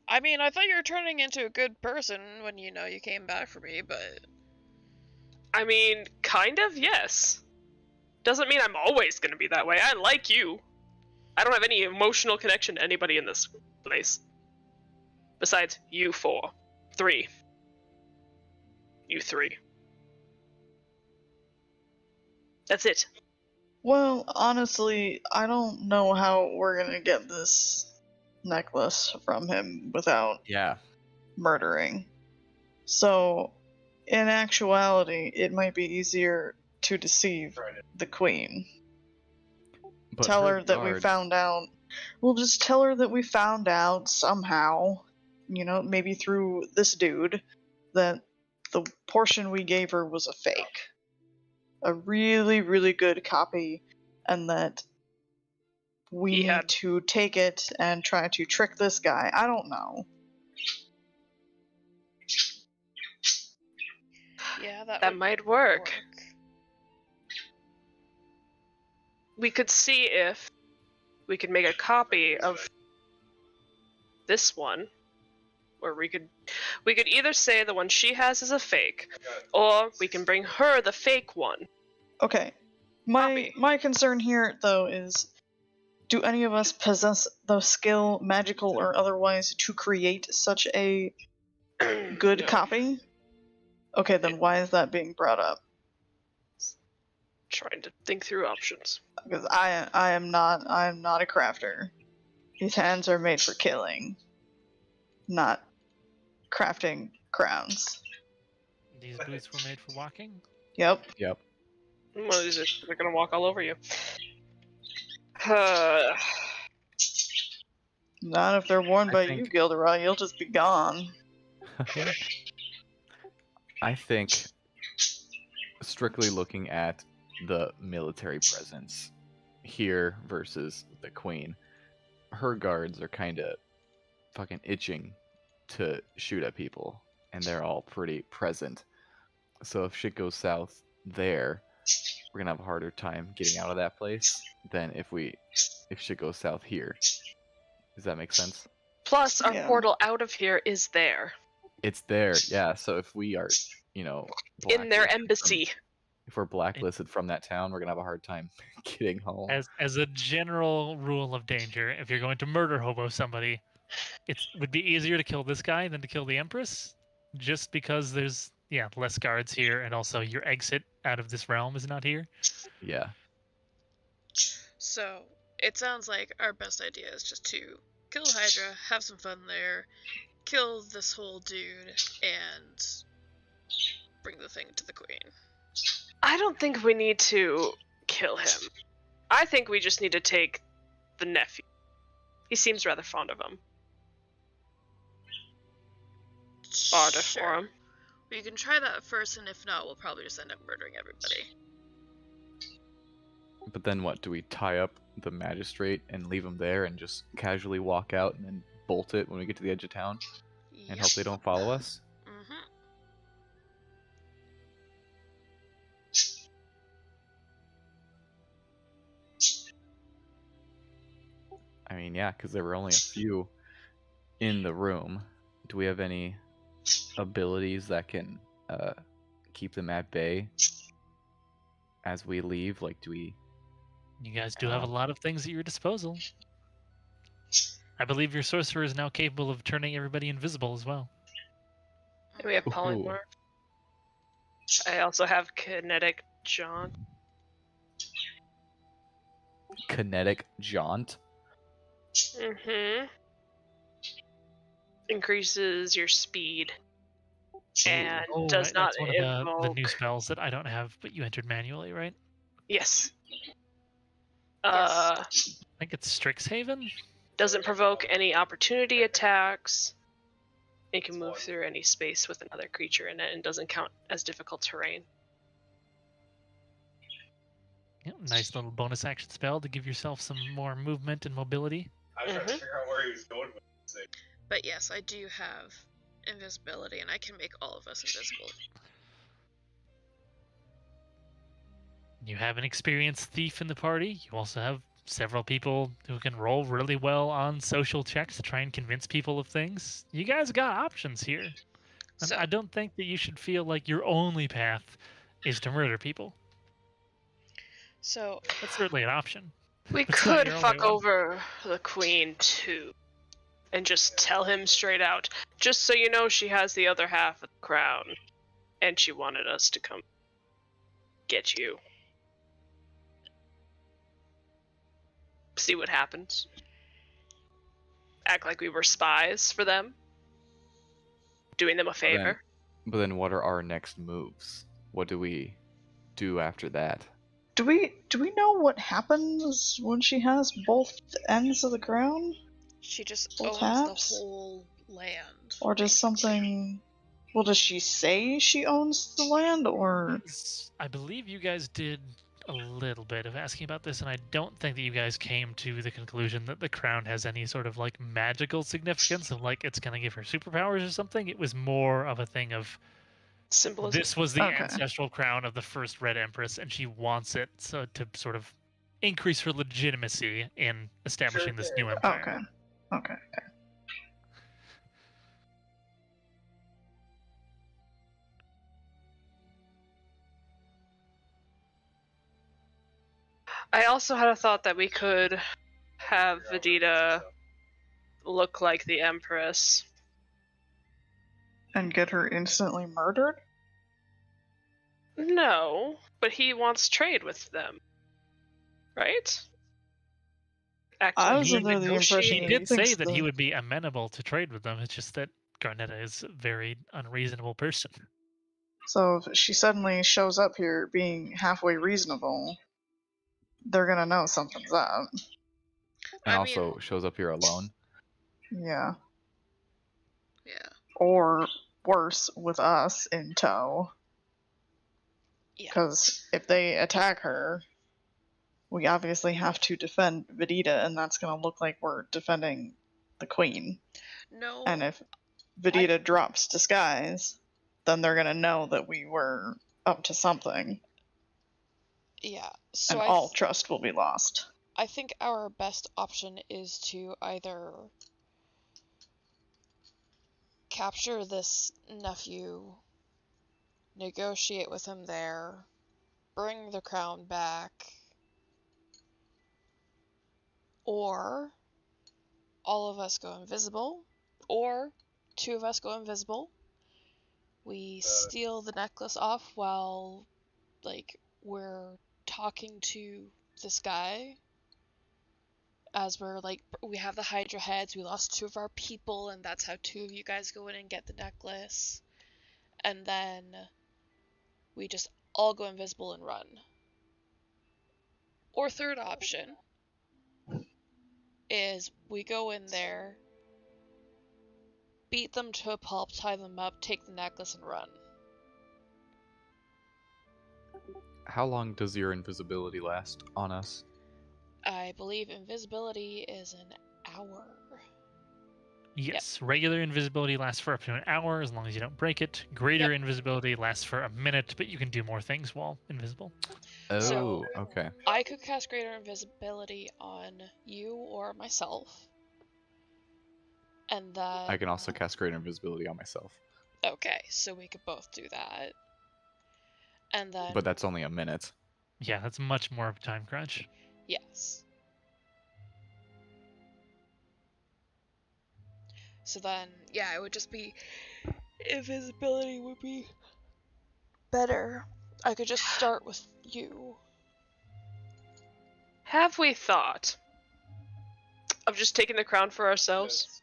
I mean, I thought you were turning into a good person when you came back for me, but I mean, kind of, yes. Doesn't mean I'm always gonna be that way. I like you. I don't have any emotional connection to anybody in this place. Besides you four. 3. You 3. That's it. Well, honestly, I don't know how we're gonna get this necklace from him without Yeah. murdering. So, in actuality, it might be easier to deceive the queen. But Tell her that we guards- found out. We'll just tell her that we found out somehow, you know, maybe through this dude, that the portion we gave her was a fake. A really, really good copy, and that we He need had- to take it and try to trick this guy. I don't know. Yeah, that That would might work. We could see if we could make a copy of this one, or we could either say the one she has is a fake, or we can bring her the fake one. Okay. Copy. My concern here, though, is do any of us possess the skill, magical or otherwise, to create such a good No. copy? Okay, then why is that being brought up? Trying to think through options. Because I am not a crafter. These hands are made for killing, not crafting crowns. These boots were made for walking. Yep. Yep. Well, they're gonna walk all over you. Not if they're worn I by think- you, Gilderoy. You'll just be gone. I think, strictly looking at the military presence here versus the queen, her guards are kind of fucking itching to shoot at people, and they're all pretty present. So if shit goes south there, we're gonna have a harder time getting out of that place than if shit goes south here. Does that make sense? Plus, our Yeah. portal out of here is there It's there, yeah. So if we are, in their blacklisted from- embassy. if we're blacklisted from that town, we're gonna have a hard time getting home. As a general rule of danger, if you're going to murder hobo somebody, it would be easier to kill this guy than to kill the Empress, just because there's less guards here, and also your exit out of this realm is not here. Yeah. So, it sounds like our best idea is just to kill Hydra, have some fun there, kill this whole dude, and bring the thing to the queen. I don't think we need to kill him. I think we just need to take the nephew. He seems rather fond of him. Barter for him. We can try that first, and if not, we'll probably just end up murdering everybody. But then what? Do we tie up the magistrate and leave him there and just casually walk out and then bolt it when we get to the edge of town and hope they don't follow us? Mm-hmm. I mean, yeah, because there were only a few in the room. Do we have any abilities that can keep them at bay as we leave? Like, do we? You guys do have a lot of things at your disposal. I believe your sorcerer is now capable of turning everybody invisible as well. And we have Ooh. polymorph. I also have kinetic jaunt. Kinetic jaunt. Mm-hmm. Increases your speed. And does not that's one of the invoke. new spells that I don't have, but you entered manually, right? Yes. I think it's Strixhaven. Doesn't provoke any opportunity attacks. It can move through any space with another creature in it and doesn't count as difficult terrain. Yeah, nice little bonus action spell to give yourself some more movement and mobility. I was trying to figure out where he was going with this. But yes, I do have invisibility, and I can make all of us invisible. You have an experienced thief in the party. You also have several people who can roll really well on social checks to try and convince people of things. You guys got options here. And So- I don't think that you should feel like your only path is to murder people. So, That's certainly an option. We It's not could your only fuck one. over the queen too. And just tell him straight out. Just so you know, she has the other half of the crown. And she wanted us to come get you. See what happens. Act like we were spies for them. Doing them a favor. But then what are our next moves? What do we do after that? Do we know what happens when she has both ends of the crown? She just Both owns halves? the whole land. Or does something... Well, does she say she owns the land, or... I believe you guys did a little bit of asking about this, and I don't think that you guys came to the conclusion that the crown has any sort of like magical significance of like it's gonna give her superpowers or something. It was more of a thing of Symbolism. this was the Okay. ancestral crown of the first Red Empress, and she wants it so to sort of increase her legitimacy in establishing this new empire. Okay. I also had a thought that we could have Vegeta look like the Empress. And get her instantly murdered? No, but he wants trade with them. Right? I was Actually, under the impression He he did say thinks that he the- would be amenable to trade with them. It's just that Garnetta is a very unreasonable person. So if she suddenly shows up here being halfway reasonable, they're gonna know something's up. And I also mean- shows up here alone. Yeah. Yeah. Or worse, with us in tow. Yeah. Because if they attack her, we obviously have to defend Vegeta, and that's gonna look like we're defending the queen. No. And if Vegeta drops disguise, then they're gonna know that we were up to something, Yeah. So and all trust will be lost. I think our best option is to either capture this nephew, negotiate with him there, bring the crown back, or all of us go invisible, or two of us go invisible. We steal the necklace off while, like, we're talking to this guy. As we're like, we have the Hydra heads, we lost two of our people, and that's how two of you guys go in and get the necklace. And then we just all go invisible and run. Or third option is we go in there, beat them to a pulp, tie them up, take the necklace, and run. How long does your invisibility last on us? I believe invisibility is an hour. Yes, regular invisibility lasts for up to an hour as long as you don't break it. Greater invisibility lasts for a minute, but you can do more things while invisible. Oh, So- okay. I could cast greater invisibility on you or myself. And then... I can also cast greater invisibility on myself, Okay, so we could both do that. And then... but that's only a minute. Yeah, that's much more of a time crunch. Yes. So then, yeah, it would just be... Invisibility would be better. I could just start with you. have we thought of just taking the crown for ourselves?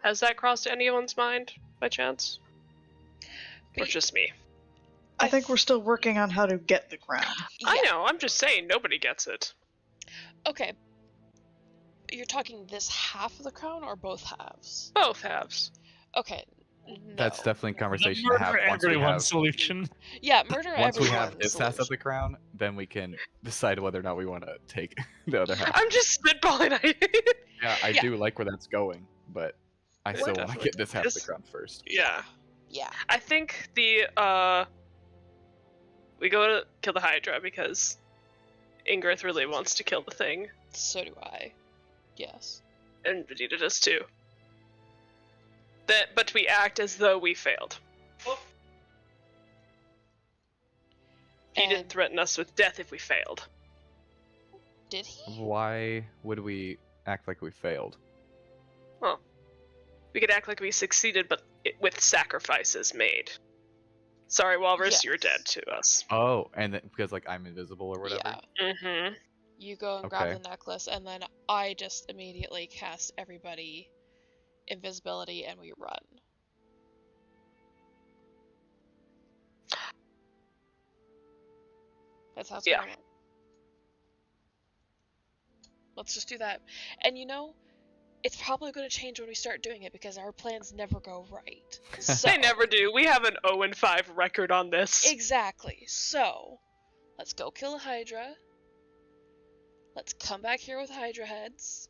Has that crossed anyone's mind by chance? Or Be- just me? I think we're still working on how to get the crown. I Yeah. know, I'm just saying, nobody gets it. Okay. You're talking this half of the crown or both halves? Both halves. Okay. No. That's definitely a The conversation to have murder once we everyone have, solution. Yeah, murder once we everyone. have this half of the crown, then we can decide whether or not we want to take the other half. I'm just spitballing. Yeah, I Yeah. do like where that's going, but I still want to Definitely. get this half of the This- crown first. Yeah. Yeah. I think we go to kill the Hydra because Ingrid really wants to kill the thing, So do I. Yes. and Vegeta does too. But we act as though we failed. He And didn't threaten us with death if we failed. did he? Why would we act like we failed? We could act like we succeeded, but with sacrifices made. Sorry, Walrus, you're Yes. dead to us. Oh, and then, because like I'm invisible or whatever. Yeah. Mm-hmm. You go and grab Okay. the necklace, and then I just immediately cast everybody invisibility, and we run. That's how it's Yeah. gonna work. Let's just do that. And you know, it's probably going to change when we start doing it because our plans never go right. So, They never do. We have an 0-5 record on this. Exactly. So, let's go kill a Hydra. Let's come back here with Hydra heads.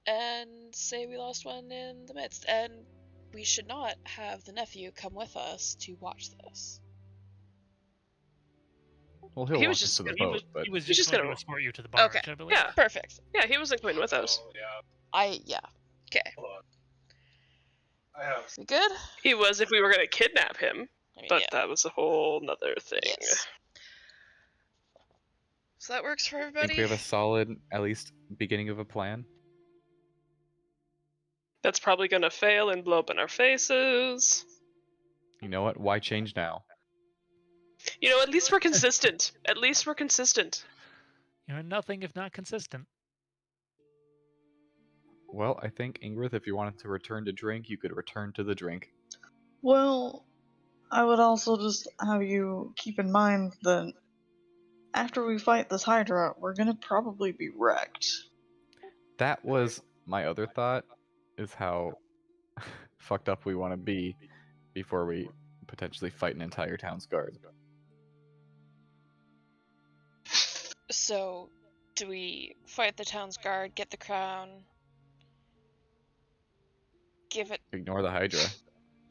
And say we lost one in the midst. And we should not have the nephew come with us to watch this. Well, he'll He walk was us just to the gonna- boat, but He was He's just just going gonna- to escort you to the barge, Okay. I believe. Yeah. Perfect. Yeah, he wasn't coming with us. Oh, yeah. Yeah. Okay. Hold on. I have. We good? He was if we were gonna kidnap him, I mean, but yeah. that was a whole nother thing. Yes. So that works for I everybody? think we have a solid, at least, beginning of a plan. That's probably gonna fail and blow up in our faces. You know what? Why change now? You know, at least we're consistent. At least we're consistent. You're nothing if not consistent. Well, I think, Ingrid, if you wanted to return to drink, you could return to the drink. Well, I would also just have you keep in mind that after we fight this Hydra, we're gonna probably be wrecked. That was my other thought, is how fucked up we want to be before we potentially fight an entire town's guard. So, do we fight the town's guard, get the crown, give it... Ignore the Hydra.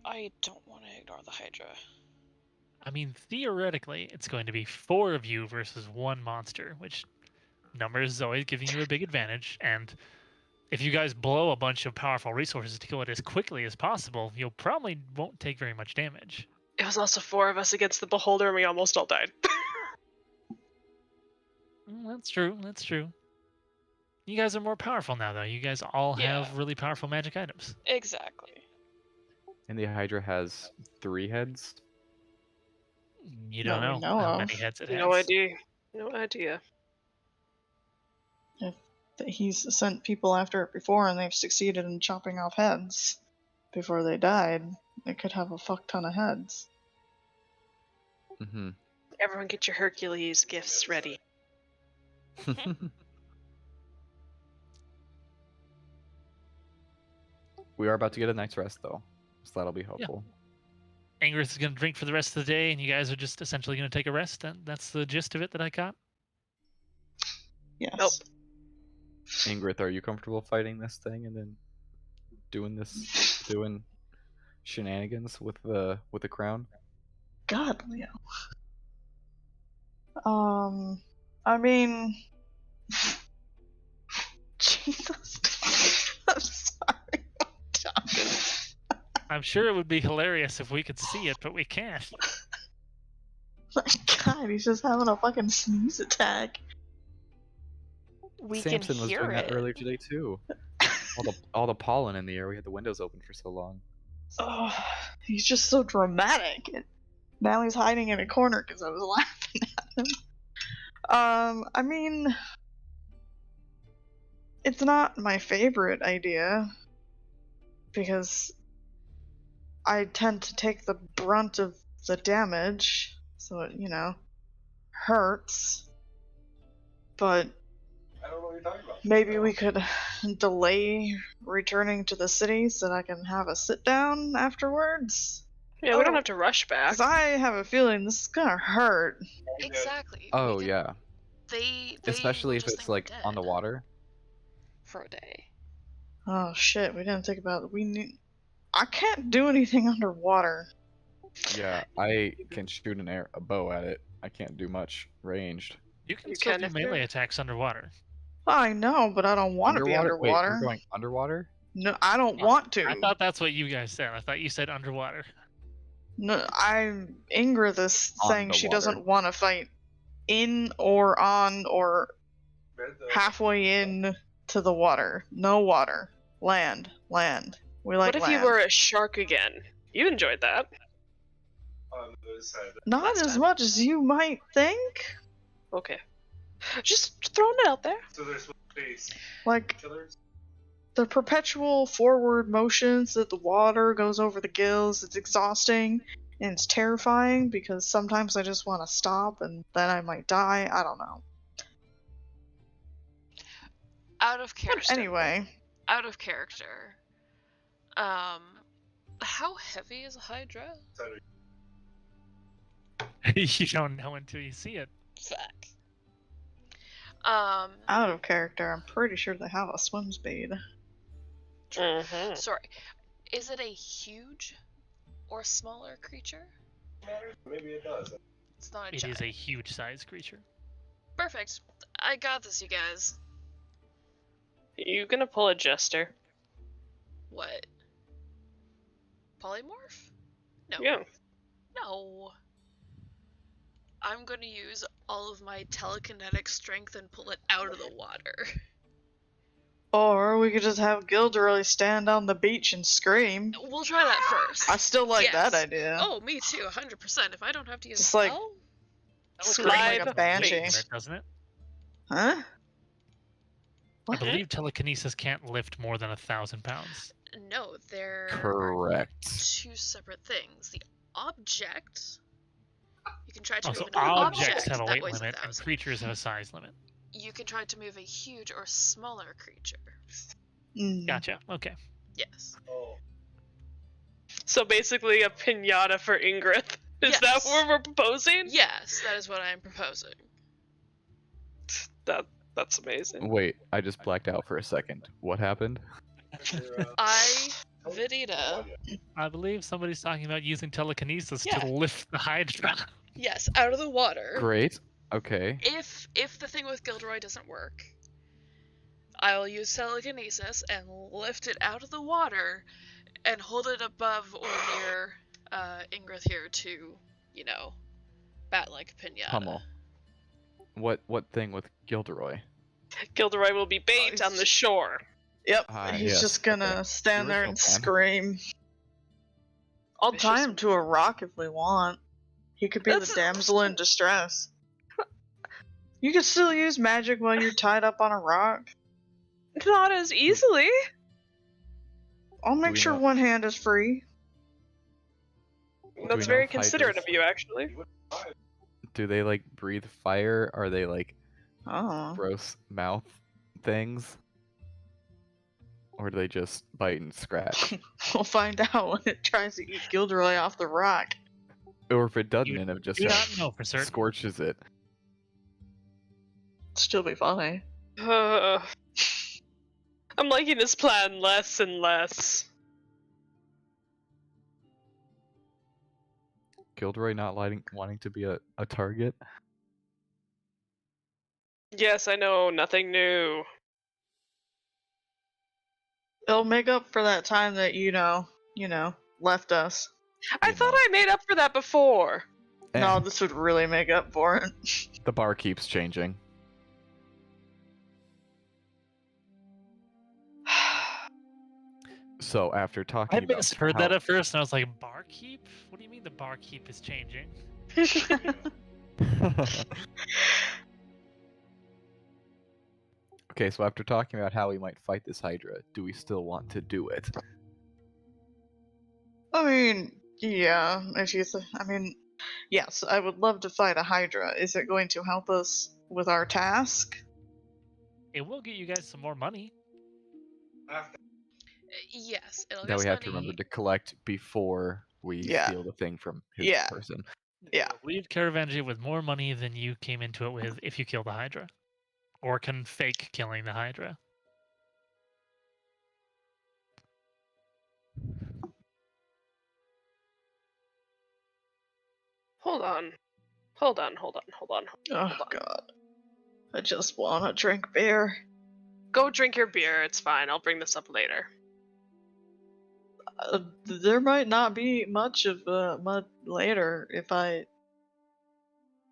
I don't want to ignore the Hydra. I mean, theoretically, it's going to be 4 of you versus 1 monster, which numbers is always giving you a big advantage. And if you guys blow a bunch of powerful resources to kill it as quickly as possible, you'll probably won't take very much damage. It was also 4 of us against the Beholder, and we almost all died. That's true. That's true. You guys are more powerful now, though. You guys all Yeah. have really powerful magic items. Exactly. And the Hydra has 3 heads. You That don't we know know how of. many heads it has. No idea. No idea. That he's sent people after it before and they've succeeded in chopping off heads before they died. It could have a fuck ton of heads. Mm-hmm. Everyone get your Hercules gifts ready. We are about to get a night's rest, though, so that'll be helpful. Angrith is going to drink for the rest of the day, and you guys are just essentially going to take a rest. That's the gist of it that I got. Yes. Nope. Ingrid, are you comfortable fighting this thing and then doing shenanigans with the crown? God, Leo. I mean, Jesus. I'm sorry. I'm sure it would be hilarious if we could see it, but we can't. My God, he's just having a fucking sneeze attack. We Samson can was hear doing it. that earlier today too. all the pollen in the air. We had the windows open for so long. Oh, he's just so dramatic. And now he's hiding in a corner because I was laughing at him. I mean, it's not my favorite idea because I tend to take the brunt of the damage, so it, hurts. But I don't know what you're talking about. maybe we could delay returning to the city so that I can have a sit down afterwards. Yeah, we don't Oh. have to rush back. Because I have a feeling this is gonna hurt. Exactly. Oh We can- yeah, They especially will if just it's think we're like on the dead water. for a day. Oh shit, we didn't think about it. I can't do anything underwater. Yeah, I can shoot a bow at it. I can't do much ranged. You can You still can do if you're- melee attacks underwater. I know, but I don't want to be Wait, underwater. we're going underwater? No, I don't Yeah, want to. I thought that's what you guys said. I thought you said underwater. No, Ingrid is On saying the she water. doesn't want to fight in or on or halfway in to the water. No water. Land. We like What if land. you were a shark again? You enjoyed that. On the other side. Not last as time? much as you might think. Okay. Just throwing it out there. So there's space Like, killers. the perpetual forward motions that the water goes over the gills, it's exhausting. And it's terrifying because sometimes I just want to stop and then I might die. I don't know. Out of character. Anyway, Out of character. How heavy is a Hydra? You don't know until you see it. Fuck. out of character, I'm pretty sure they have a swim speed. Mm-hmm. Sorry. Is it a huge or smaller creature? Maybe it does. It's not a It giant. is a huge sized creature. Perfect. I got this, you guys. You gonna pull a jester? What? Polymorph? No. Yeah. No. I'm gonna use all of my telekinetic strength and pull it out of the water. Or we could just have Gilderoy stand on the beach and scream. We'll try that first. I still like Yes. that idea. Oh, me too, 100%. If I don't have to use Just a like- spell, Scream like a Slide banshee. weight. Doesn't it? Huh? I What? believe telekinesis can't lift more than 1,000 pounds. no, they're Correct. two separate things. The object, you can try to Also, move an objects object have a that weight weighs limit, and 1,000. creatures have a size limit. You can try to move a huge or smaller creature. Mm. Gotcha. Okay. Yes. Oh. So basically a pinata for Ingrid. Is that Yes. what we're proposing? Yes, that is what I am proposing. That's amazing. Wait, I just blacked out for a second. What happened? Vidita. I believe somebody's talking about using telekinesis Yeah. to lift the Hydra. Yes, out of the water. Great. Okay. If the thing with Gilderoy doesn't work, I'll use telekinesis and lift it out of the water and hold it above or near Ingrid here to, bat like a pinata. Hummel. What thing with Gilderoy? Gilderoy will be bait he's on the just- shore. Yep, Ah, he's yes, just gonna okay. stand The there and original plan. scream. I'll tie Vicious. him to a rock if we want. He could be the That's- damsel in distress. You can still use magic while you're tied up on a rock. Not as easily. I'll make we sure know- one hand is free. we That's know very if considerate of hydras- you, actually. Do they like breathe fire? Are they like Oh. gross mouth things? Or do they just bite and scratch? We'll find out when it tries to eat Gilderoy off the rock. Or if it doesn't You and it just Do not know for certain. scorches it. Still be funny. I'm liking this plan less and less. Gilderoy not wanting to be a target? Yes, I know, nothing new. It'll make up for that time that left us. I You thought know. I made up for that before. No, Eh, this would really make up for it. the bar keeps changing. So after talking I about misheard how- that at first, and I was like, barkeep? What do you mean the barkeep is changing? Okay, so after talking about how we might fight this Hydra, do we still want to do it? I mean, yeah, yes, I would love to fight a Hydra. Is it going to help us with our task? It will get you guys some more money. After Yes, it'll Now get we have to money. remember to collect before we Yeah. steal the thing from his Yeah. person. Yeah. You'll leave Caravangia with more money than you came into it with if you kill the Hydra. Or can fake killing the Hydra. Hold on. Oh god. I just want to drink beer. Go drink your beer, it's fine. I'll bring this up later. There might not be much later if I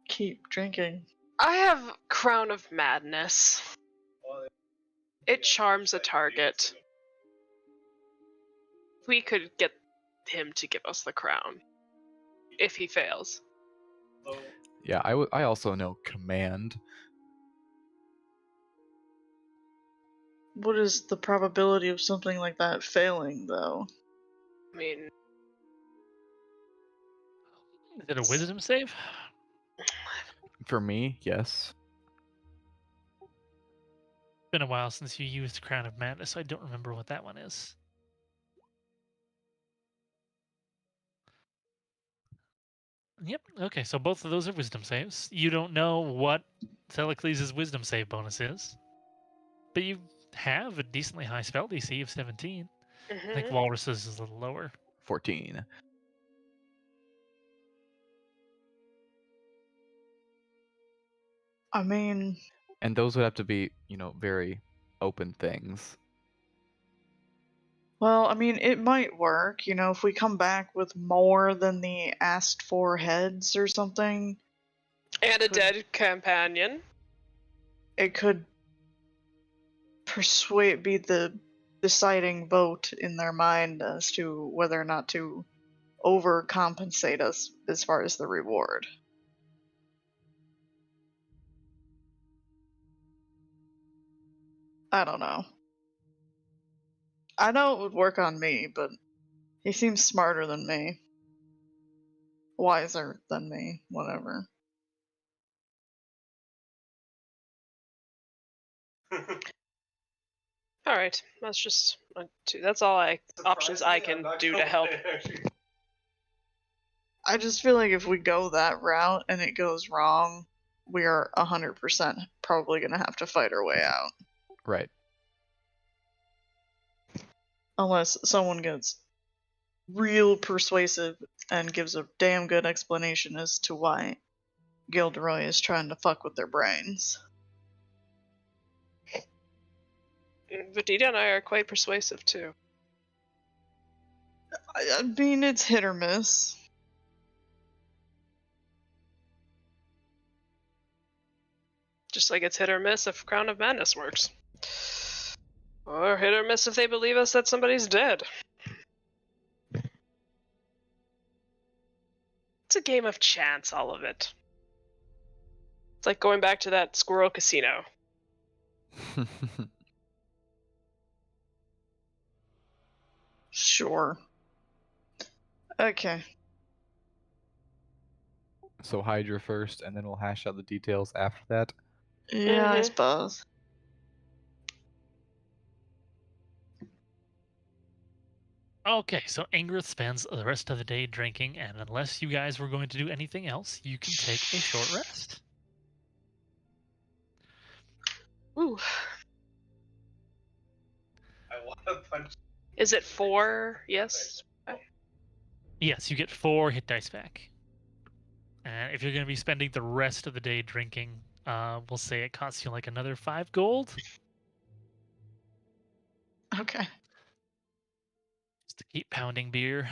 keep drinking. I have Crown of Madness. It charms a target. We could get him to give us the crown. If he fails. Yeah, I also know command. What is the probability of something like that failing, though? I mean, Is it a wisdom save? For me, yes. Been a while since you used Crown of Madness, so I don't remember what that one is. Yep. Okay, so both of those are wisdom saves. You don't know what Thelocles' wisdom save bonus is, but you have a decently high spell DC of 17. I think Mhm. Walrus's is a little lower. 14. I mean, And those would have to be, very open things. well, I mean, it might work, if we come back with more than the asked for heads or something, And a Could- dead companion. it could be the deciding vote in their mind as to whether or not to overcompensate us as far as the reward. I don't know. I know it would work on me, but he seems smarter than me. Wiser than me, whatever. All right, that's just that's all options I Surprisingly, I'm can not do to gonna help. lie, actually. I just feel like if we go that route and it goes wrong, we are 100% probably going to have to fight our way out. Right. Unless someone gets real persuasive and gives a damn good explanation as to why Gilderoy is trying to fuck with their brains. Vidita and I are quite persuasive too. I mean, it's hit or miss. Just like it's hit or miss if Crown of Madness works. Or hit or miss if they believe us that somebody's dead. It's a game of chance, all of it. It's like going back to that squirrel casino. Sure. Okay. So Hydra first, and then we'll hash out the details after that. Yeah, I Mhm. suppose. Okay, so Angrith spends the rest of the day drinking, and unless you guys were going to do anything else, you can take a short rest. Ooh. I want to punch. Is it 4? Yes. Yes, you get 4 hit dice back. And if you're going to be spending the rest of the day drinking, we'll say it costs you like another 5 gold Okay. just to keep pounding beer.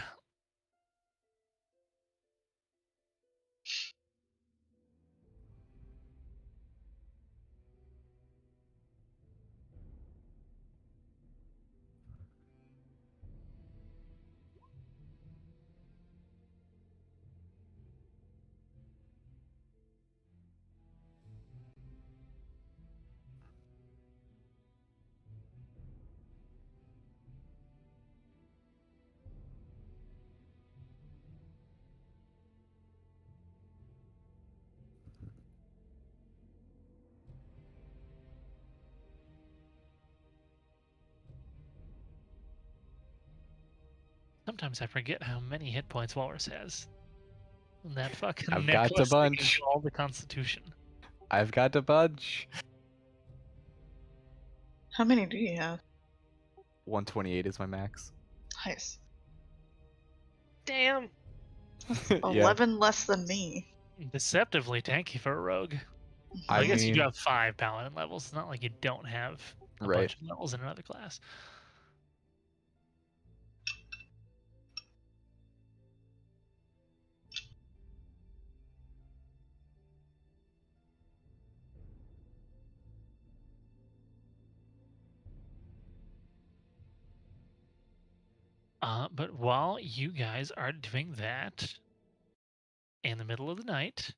Sometimes I forget how many hit points Walrus has. And that fucking I've got necklace a that gives bunch. you all the constitution. I've got a bunch. How many do you have? 128 is my max. Nice. Damn. 11 less than me. Deceptively tanky for a rogue. I I guess you mean- do have 5 paladin levels. It's not like you don't have a Right. bunch of levels in another class. But while you guys are doing that in the middle of the night,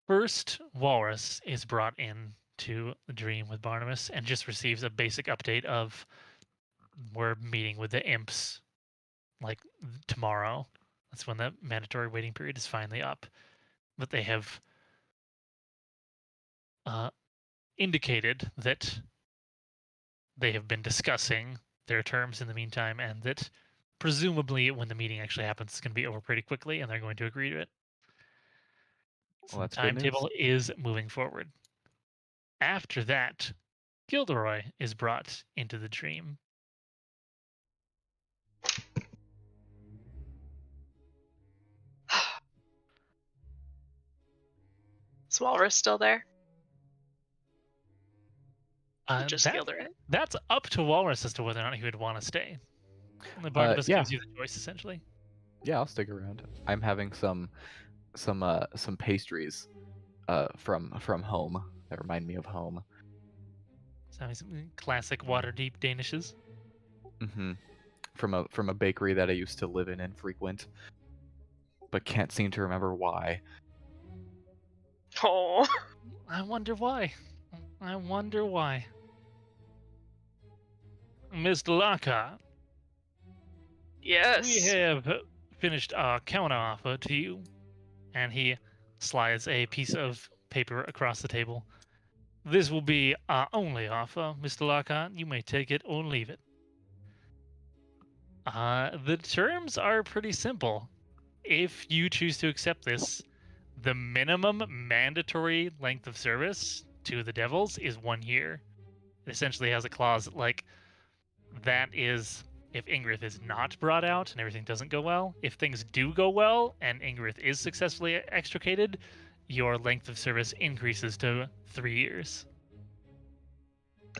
first Walrus is brought in to the dream with Barnabas and just receives a basic update of we're meeting with the imps like tomorrow. That's when the mandatory waiting period is finally up. But they have indicated that they have been discussing their terms in the meantime, and that presumably when the meeting actually happens, it's going to be over pretty quickly, and they're going to agree to it. So Well, the that's good news. timetable is moving forward. After that, Gilderoy is brought into the dream. Is Walrus still there? Just That- Gilderoy? That's up to Walrus as to whether or not he would want to stay. The Barnabas yeah. gives you the choice, essentially. Yeah, I'll stick around. I'm having some pastries from home that remind me of home. So some classic Waterdeep Danishes. Mm-hmm. From a bakery that I used to live in and frequent, but can't seem to remember why. Oh, I wonder why. Mr. Lockhart, yes. we have finished our counter offer to you. And he slides a piece of paper across the table. This will be our only offer, Mr. Lockhart. You may take it or leave it. The terms are pretty simple. If you choose to accept this, the minimum mandatory length of service to the Devils is 1 year. It essentially has a clause like that is if Ingrith is not brought out and everything doesn't go well. If things do go well and Ingrith is successfully extricated, your length of service increases to 3 years.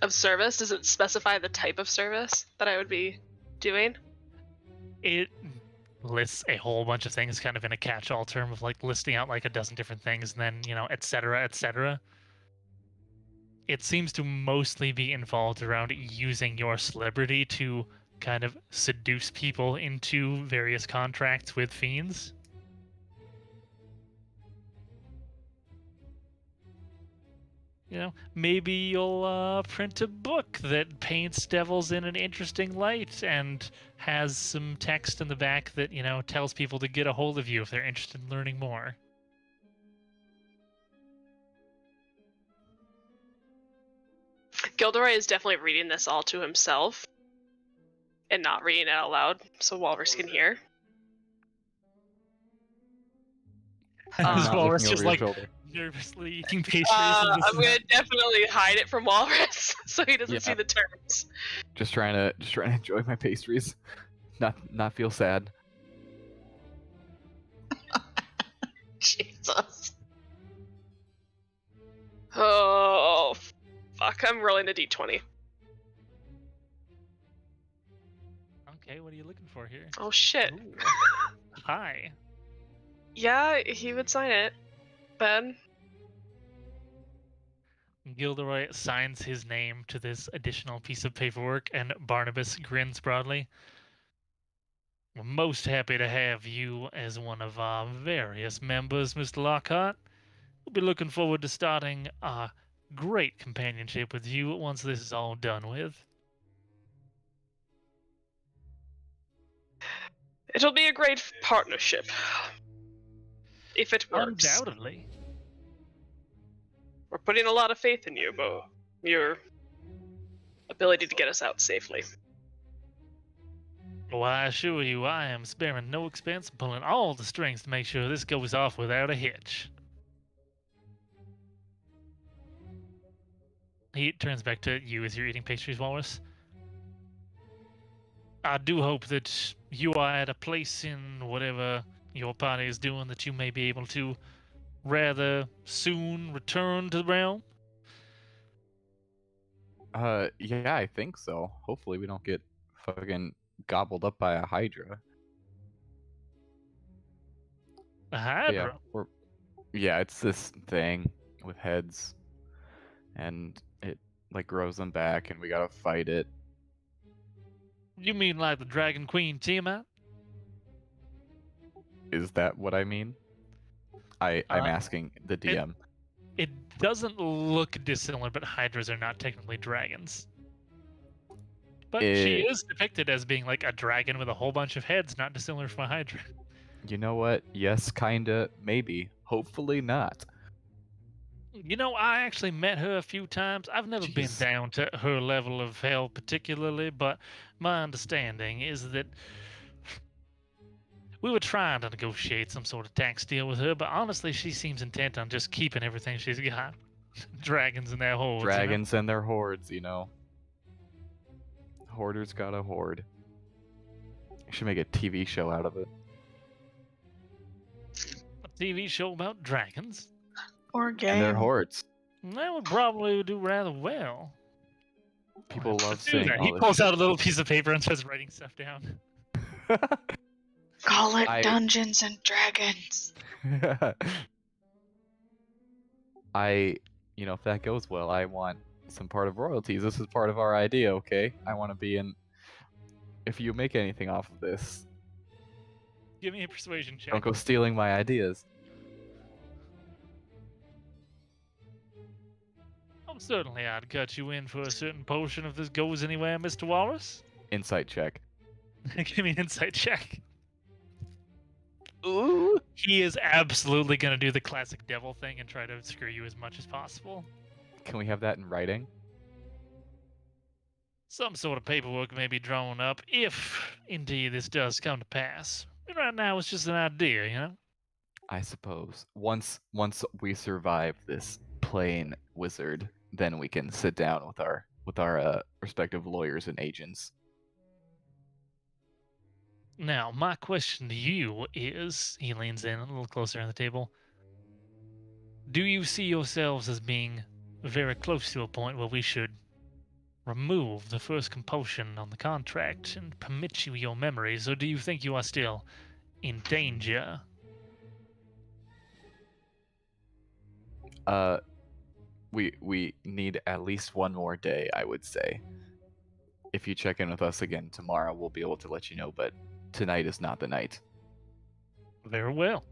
Of service? Does it specify the type of service that I would be doing? It lists a whole bunch of things kind of in a catch-all term of like listing out like a dozen different things and then, et cetera, et cetera. It seems to mostly be involved around using your celebrity to kind of seduce people into various contracts with fiends. Maybe you'll print a book that paints devils in an interesting light and has some text in the back that, tells people to get a hold of you if they're interested in learning more. Gilderoy is definitely reading this all to himself and not reading it out loud so Walrus can hear. As Not Walrus looking just over your like shoulder. nervously eating pastries. I'm gonna definitely hide it from Walrus so he doesn't Yeah. see the terms. Just trying to enjoy my pastries, not feel sad. Jesus. Oh, fuck! I'm rolling a d20. Okay, what are you looking for here? Oh shit. Ooh. Hi. Yeah, he would sign it. Ben. Gilderoy signs his name to this additional piece of paperwork, and Barnabas grins broadly. We're most happy to have you as one of our various members, Mr. Lockhart. We'll be looking forward to starting a great companionship with you once this is all done with. It'll be a great partnership. If it works. Undoubtedly. We're putting a lot of faith in you, Bo. Your ability to get us out safely. Well, I assure you, I am sparing no expense and pulling all the strings to make sure this goes off without a hitch. He turns back to you as you're eating pastries, Walrus. I do hope that you are at a place in whatever your party is doing that you may be able to rather soon return to the realm. Yeah, I think so. Hopefully we don't get fucking gobbled up by a Hydra. A Hydra? Yeah, it's this thing with heads, and it like grows them back, and we gotta fight it. You mean like the Dragon Queen Tiamat? Is that what I mean? I'm asking the DM. It doesn't look dissimilar, but Hydras are not technically dragons. But she Eh. is depicted as being like a dragon with a whole bunch of heads, not dissimilar from a Hydra. You know what? Yes, kinda, maybe. Hopefully not. You know, I actually met her a few times. I've never been Jeez. down to her level of hell particularly, but my understanding is that we were trying to negotiate some sort of tax deal with her, but honestly, she seems intent on just keeping everything she's got. Dragons in their hordes. Dragons and their hordes, you know. Hoarders got a hoard. You should make a TV show out of it. A TV show about dragons? Or And their game. hordes. That would probably do rather well. People Let's love do seeing that. all He this pulls shit. out a little piece of paper and starts writing stuff down. Call it I- Dungeons and Dragons. if that goes well, I want some part of royalties. This is part of our idea, okay? I want to be in. If you make anything off of this, Give me a persuasion check. don't go stealing my ideas. Oh, certainly I'd cut you in for a certain portion if this goes anywhere, Mr. Wallace. Insight check. Give me an insight check. Ooh. He is absolutely going to do the classic devil thing and try to screw you as much as possible. Can we have that in writing? Some sort of paperwork may be drawn up if, indeed, this does come to pass. But right now, it's just an idea, you know? I suppose. Once we survive this plain wizard, then we can sit down with our respective lawyers and agents. Now, my question to you is, he leans in a little closer on the table. Do you see yourselves as being very close to a point where we should remove the first compulsion on the contract and permit you your memories, or do you think you are still in danger? We need at least one more day, I would say. If you check in with us again tomorrow, we'll be able to let you know, but tonight is not the night. Very well.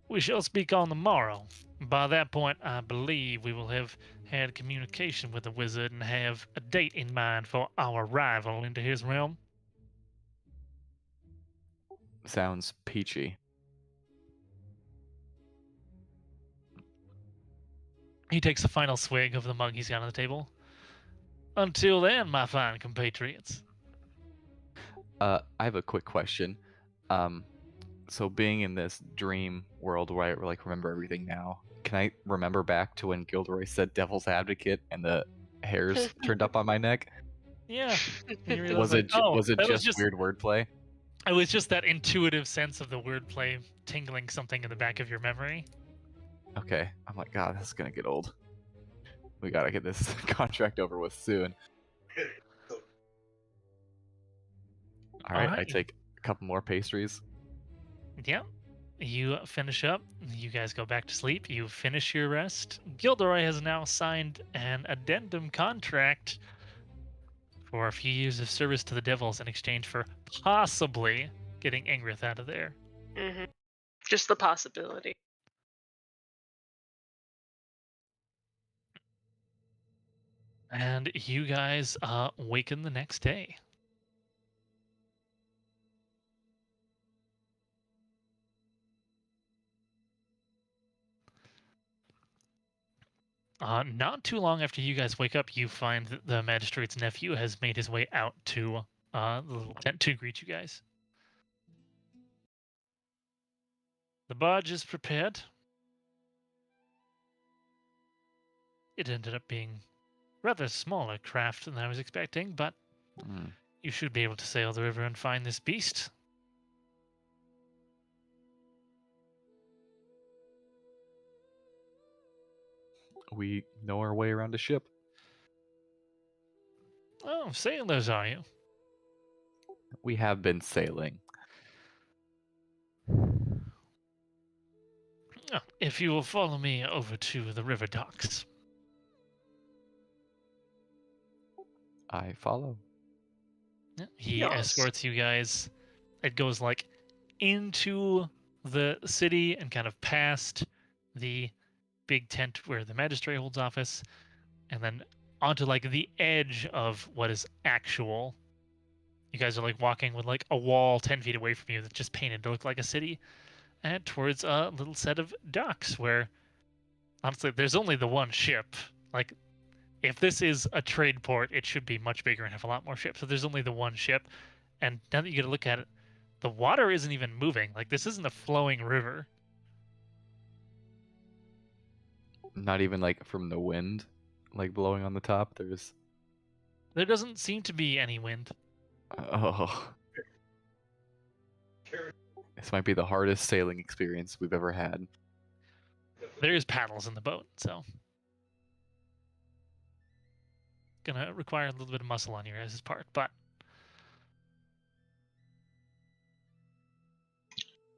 We shall speak on the morrow. By that point, I believe we will have had communication with the wizard and have a date in mind for our arrival into his realm. Sounds peachy. He takes a final swig of the mug he's got on the table. Until then, my fine compatriots. I have a quick question. So being in this dream world where I like remember everything now, can I remember back to when Gilderoy said "Devil's Advocate" and the hairs turned up on my neck? Yeah. You realize, Was like, it oh, was it that just weird wordplay? It was just that intuitive sense of the wordplay tingling something in the back of your memory. Okay, I'm like, God, this is gonna get old. We gotta get this contract over with soon. All right, I Alright. take a couple more pastries. Yep. You finish up. You guys go back to sleep. You finish your rest. Gilderoy has now signed an addendum contract for a few years of service to the Devils in exchange for possibly getting Ingrith out of there. Hmm. Just the possibility. And you guys waken the next day. Not too long after you guys wake up, you find that the magistrate's nephew has made his way out to the little tent to greet you guys. The barge is prepared. It ended up being rather smaller craft than I was expecting, but Hmm. you should be able to sail the river and find this beast. We know our way around a ship. Oh, sailors are you? We have been sailing. Oh, if you will follow me over to the river docks. I follow. Yeah, he Yes. escorts you guys. It goes like into the city and kind of past the big tent where the magistrate holds office, and then onto like the edge of what is actual. You guys are like walking with like a wall 10 feet away from you that's just painted to look like a city, and towards a little set of docks where, honestly, there's only the one ship. Like, if this is a trade port, it should be much bigger and have a lot more ships. So there's only the one ship, and now that you get to look at it, the water isn't even moving. Like, this isn't a flowing river. Not even like from the wind, like blowing on the top. There doesn't seem to be any wind. Oh, this might be the hardest sailing experience we've ever had. There is paddles in the boat, so gonna require a little bit of muscle on your guys' part, but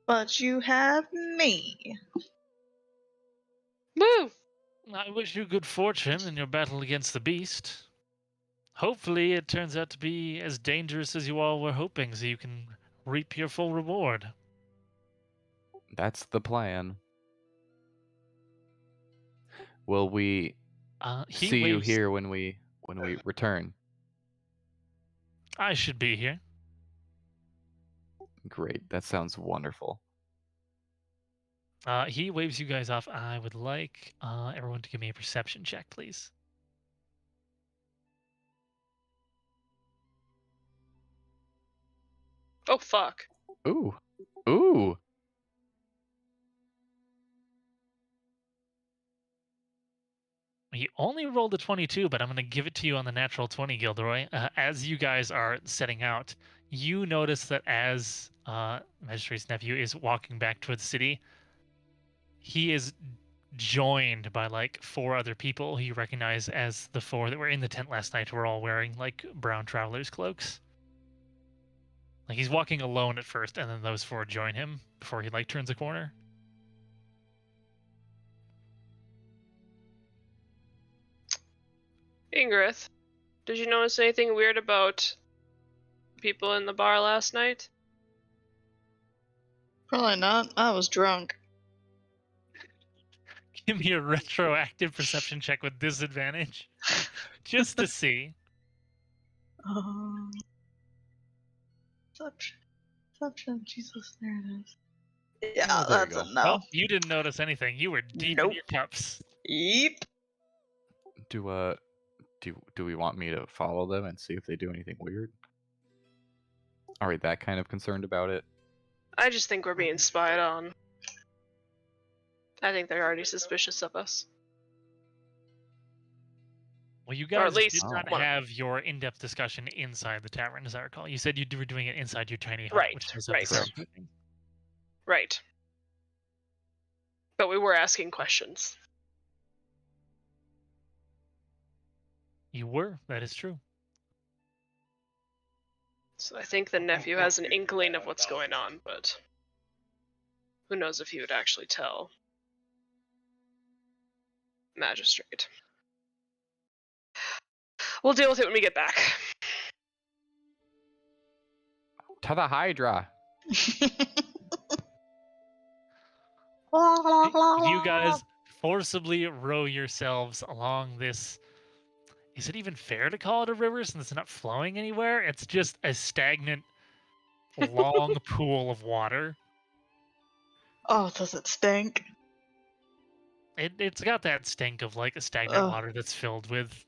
But you have me. Woo! I wish you good fortune in your battle against the beast. Hopefully it turns out to be as dangerous as you all were hoping, so you can reap your full reward. That's the plan. Will we He see you waves- here when we return? I should be here. Great. That sounds wonderful. He waves you guys off. I would like everyone to give me a perception check, please. Oh fuck. Ooh. Ooh. He only rolled a 22, but I'm going to give it to you on the natural 20, Gilderoy. As you guys are setting out, you notice that as Magistrate's nephew is walking back toward the city, he is joined by like 4 other people who you recognize as the 4 that were in the tent last night who were all wearing like brown traveler's cloaks. Like he's walking alone at first, and then those 4 join him before he like turns a corner. Ingrith, did you notice anything weird about people in the bar last night? Probably not. I was drunk. Give me a retroactive perception check with disadvantage, just to see. Perception. Jesus, there it is. Yeah, Oh, there you that's go. a no. Oh, you didn't notice anything. You were deep in Nope. your cups. Yep. Do we want me to follow them and see if they do anything weird? Are we that kind of concerned about it? I just think we're being spied on. I think they're already suspicious of us. Well, you Or guys at least did not one. have your in-depth discussion inside the tavern, as I recall. You said you were doing it inside your tiny hut, Right, which was right. upstairs. Right. But we were asking questions. You were. That is true. So I think the nephew has an inkling of what's going on, but who knows if he would actually tell Magistrate. We'll deal with it when we get back. To the Hydra. You guys forcibly row yourselves along this. Is it even fair to call it a river since it's not flowing anywhere? It's just a stagnant, long pool of water. Oh, does it stink? It's got that stink of like a stagnant Ugh. water that's filled with.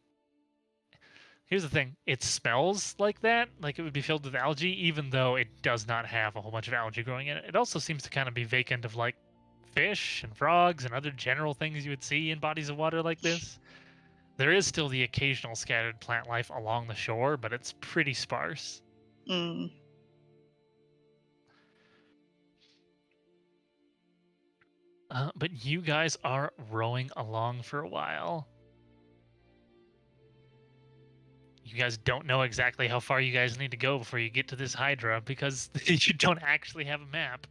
Here's the thing: it smells like that, like it would be filled with algae, even though it does not have a whole bunch of algae growing in it. It also seems to kind of be vacant of like fish and frogs and other general things you would see in bodies of water like this. There is still the occasional scattered plant life along the shore, but it's pretty sparse. Mm. But you guys are rowing along for a while. You guys don't know exactly how far you guys need to go before you get to this Hydra because you don't actually have a map.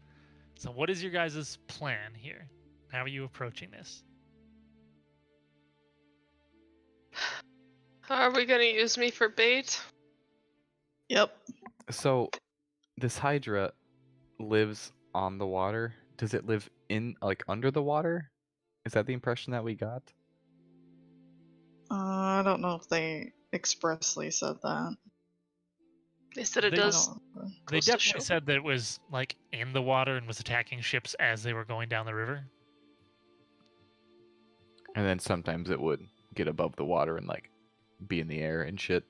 So what is your guys' plan here? How are you approaching this? Are we gonna use me for bait? Yep. So, this Hydra lives on the water. Does it live in, like, under the water? Is that the impression that we got? I don't know if they expressly said that. They said it They- I does. don't remember. They close to definitely shore. said that it was like in the water and was attacking ships as they were going down the river. And then sometimes it would get above the water and like be in the air and shit.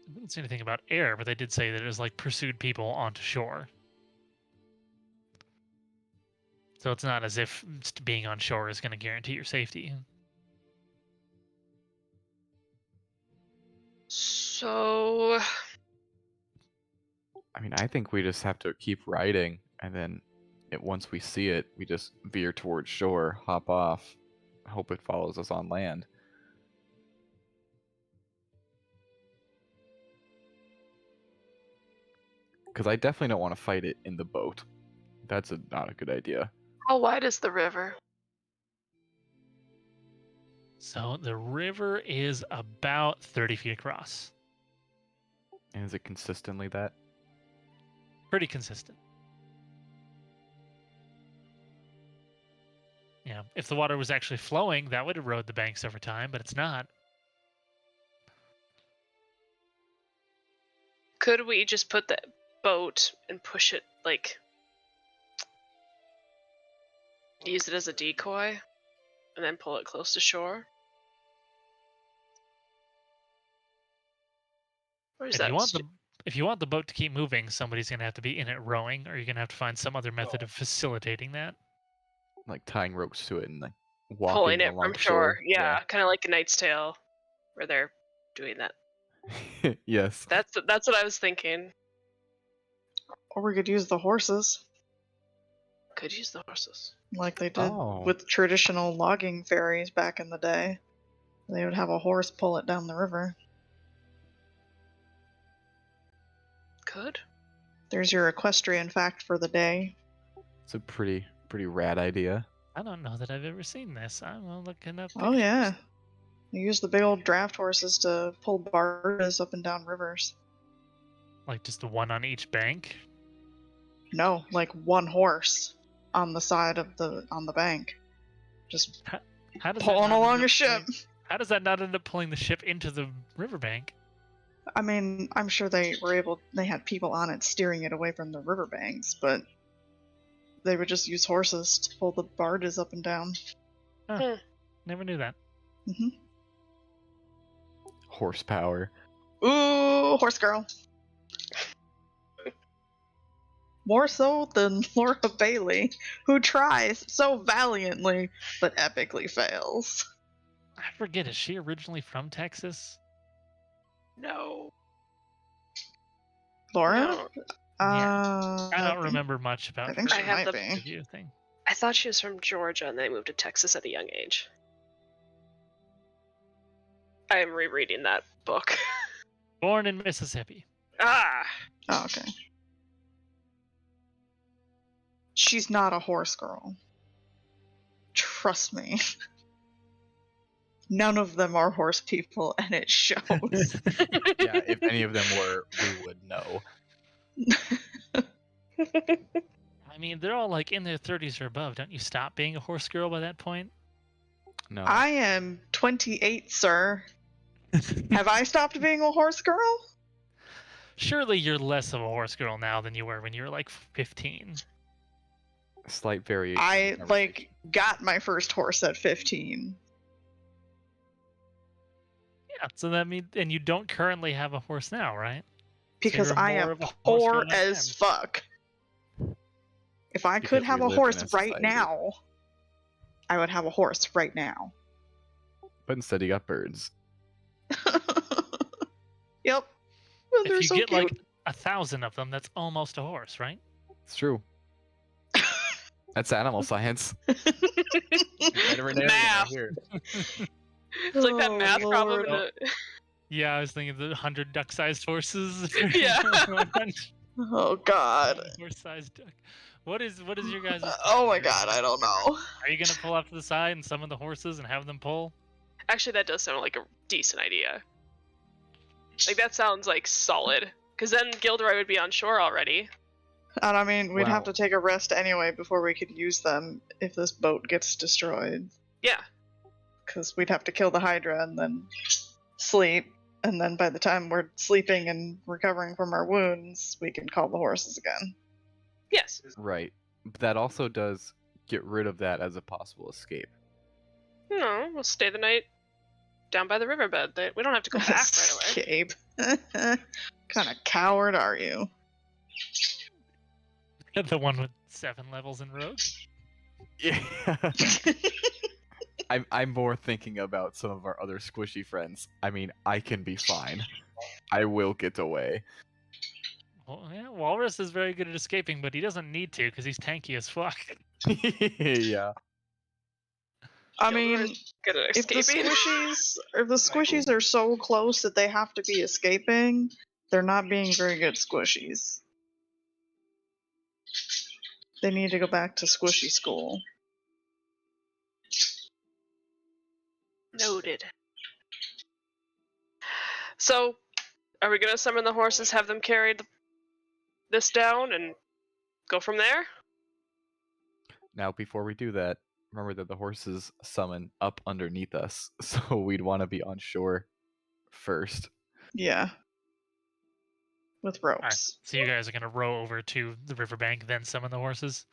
I didn't say anything about air, but they did say that it was like pursued people onto shore. So it's not as if just being on shore is going to guarantee your safety. So I mean, I think we just have to keep riding, and then once we see it, we just veer towards shore, hop off, hope it follows us on land. Because I definitely don't want to fight it in the boat. That's not a good idea. how wide is the river? So the river is about 30 feet across. And is it consistently that? Pretty consistent. Yeah, if the water was actually flowing, that would erode the banks over time, but it's not. Could we just put the boat and push it, like, use it as a decoy, and then pull it close to shore? Or is If that you want if you want the boat to keep moving, somebody's going to have to be in it rowing, or you're going to have to find some other method of facilitating that. Like tying ropes to it and like walking pulling it along from the shore? Yeah, kind of like a Knight's Tale, where they're doing that. Yeah. Yes. That's what I was thinking. Or we could use the horses, Could use the horses. like they did Oh. with traditional logging ferries back in the day. They would have a horse pull it down the river. Could. There's your equestrian fact for the day. It's a pretty rad idea. I don't know that I've ever seen this. I'm looking up. Oh yeah. They use the big old draft horses to pull barges up and down rivers. Like just the one on each bank. No, like one horse on the side of on the bank. Just How does that pulling not end along up a ship. How does that not end up pulling the ship into the riverbank? I mean, I'm sure they had people on it steering it away from the riverbanks, but they would just use horses to pull the barges up and down. Never knew that. hmm Horsepower. Ooh, horse girl. More so than Laura Bailey, who tries so valiantly but epically fails. I forget. Is she originally from Texas? No. Laura? No. I don't think- remember much about I think her she I have might the- be. interview thing. I thought she was from Georgia and then moved to Texas at a young age. I am rereading that book. Born in Mississippi. Ah! Oh, okay. She's not a horse girl. Trust me. None of them are horse people, and it shows. Yeah, if any of them were, we would know. I mean, they're all like in their 30s or above. Don't you stop being a horse girl by that point? No. I am 28, sir. Have I stopped being a horse girl? Surely you're less of a horse girl now than you were when you were like 15. Slight variation. I, in like, got my first horse at 15. Yeah, so that means, and you don't currently have a horse now, right? Because you're I more am of a horse girl poor than as them. fuck. If I Because could we have a live in horse a right society. now, I would have a horse right now. But instead, you got birds. Yep. And If they're you so get cute. like 1,000 of them, that's almost a horse, right? It's true. That's animal science. Veterinarian Math. right here. It's like that Oh, math problem. Lord. Yeah, I was thinking the 100 duck-sized horses. Yeah. Oh god. Horse-sized duck. What is your guys'? Oh my god, I don't know. Are you gonna pull off to the side and summon the horses and have them pull? Actually, that does sound like a decent idea. Like, that sounds like solid. Because then Gilderoy would be on shore already. And I mean, we'd have Wow. to take a rest anyway before we could use them if this boat gets destroyed. Yeah. because we'd have to kill the Hydra and then sleep. And then by the time we're sleeping and recovering from our wounds, we can call the horses again. Yes. Right. But that also does get rid of that as a possible escape. No, we'll stay the night down by the riverbed. We don't have to go back right away. Escape. Kind of coward are you? The one with 7 levels in Rogue. Yeah. I'm more thinking about some of our other squishy friends. I mean, I can be fine. I will get away. Well, yeah, Walrus is very good at escaping, but he doesn't need to because he's tanky as fuck. Yeah. I Gilbert mean, is good at if the escaping. squishies are so close that they have to be escaping, they're not being very good squishies. They need to go back to squishy school. Noted. So, are we gonna summon the horses, have them carry this down, and go from there? Now, before we do that, remember that the horses summon up underneath us, so we'd want to be on shore first. Yeah. With ropes. Alright, so you guys are gonna row over to the riverbank, then summon the horses.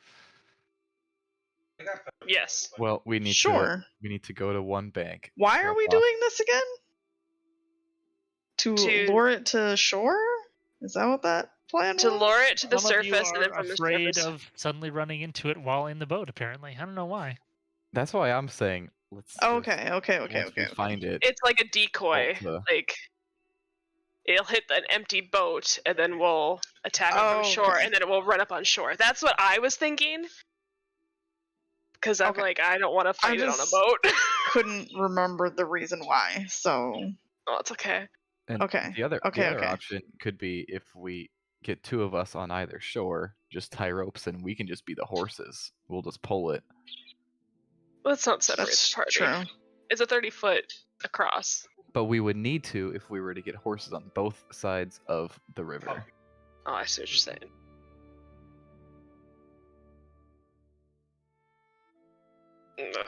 Yes. Well, we need Sure. we need to go to one bank. Why are drop we off- doing this again? To To- lure it to shore? Is that what that plan To was? lure it to the Some of you surface, and then are from the afraid surface. of suddenly running into it while in the boat. Apparently, I don't know why. That's why I'm saying let's. just- Okay. once we find it. It's like a decoy. Alta. Like, it'll hit an empty boat, and then we'll attack it Oh, from shore, okay. and then it will run up on shore. That's what I was thinking. Because I'm Okay. like, I don't want to fight it on a just- boat. Couldn't remember the reason why, so Oh, it's okay. And okay, The other, okay, the other okay. option could be if we get 2 of us on either shore, just tie ropes, and we can just be the horses. We'll just pull it. Let's not separate that's the party. true. It's a 30-foot across. But we would need to if we were to get horses on both sides of the river. Oh, I see what you're saying. Ugh.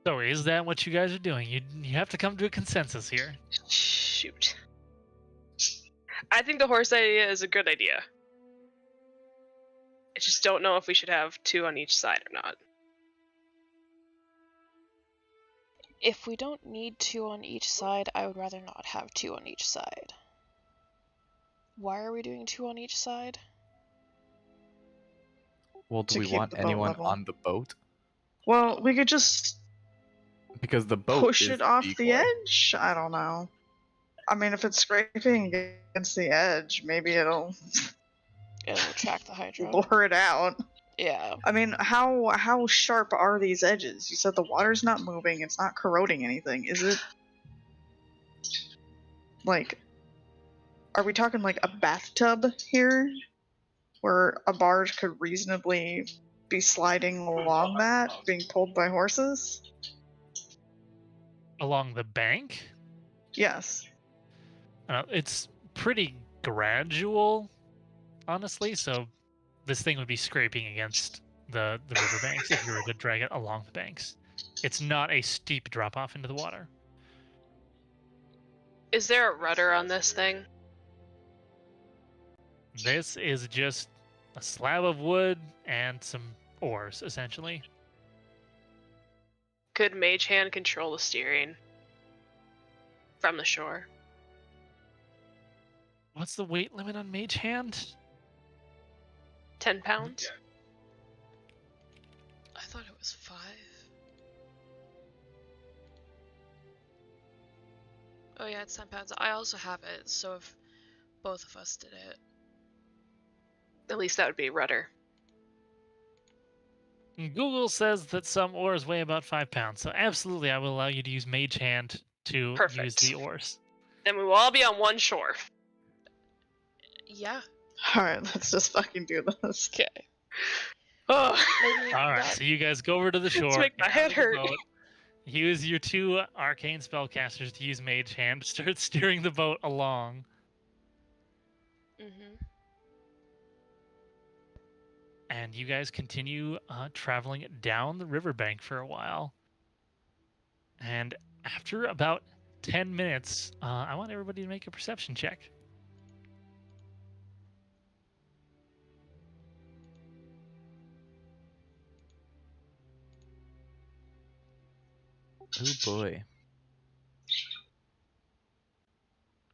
So, is that what you guys are doing? You have to come to a consensus here. Shoot. I think the horse idea is a good idea. I just don't know if we should have 2 on each side or not. If we don't need 2 on each side, I would rather not have 2 on each side. Why are we doing 2 on each side? Well, do To we keep want the boat anyone level. on the boat? Well, we could just Because the boat push is it off the decoy. edge. I don't know. I mean, if it's scraping against the edge, maybe it'll It'll attract the Hydra. lure it out. Yeah. I mean, how sharp are these edges? You said the water's not moving, it's not corroding anything, is it? Like, are we talking like a bathtub here? Where a barge could reasonably be sliding along that, being pulled by horses? Along the bank, Yes. it's pretty gradual, honestly. So, this thing would be scraping against the riverbanks if you were to drag it along the banks. It's not a steep drop off into the water. Is there a rudder on this thing? This is just a slab of wood and some oars, essentially. Could Mage Hand control the steering from the shore? What's the weight limit on Mage Hand? 10 pounds? I thought it was 5. Oh yeah, it's 10 pounds. I also have it, so if both of us did it. At least that would be rudder. Google says that some oars weigh about 5 pounds, so absolutely I will allow you to use Mage Hand to use Perfect. the oars. Then we will all be on one shore. Yeah. Alright, let's just fucking do this. Okay. Oh, Maybe All right, that- so you guys go over to the shore. make my get head out of the hurt. boat, use your 2 arcane spellcasters to use Mage Hand to start steering the boat along. Mhm. And you guys continue traveling down the riverbank for a while. And after about 10 minutes, I want everybody to make a perception check. Oh boy.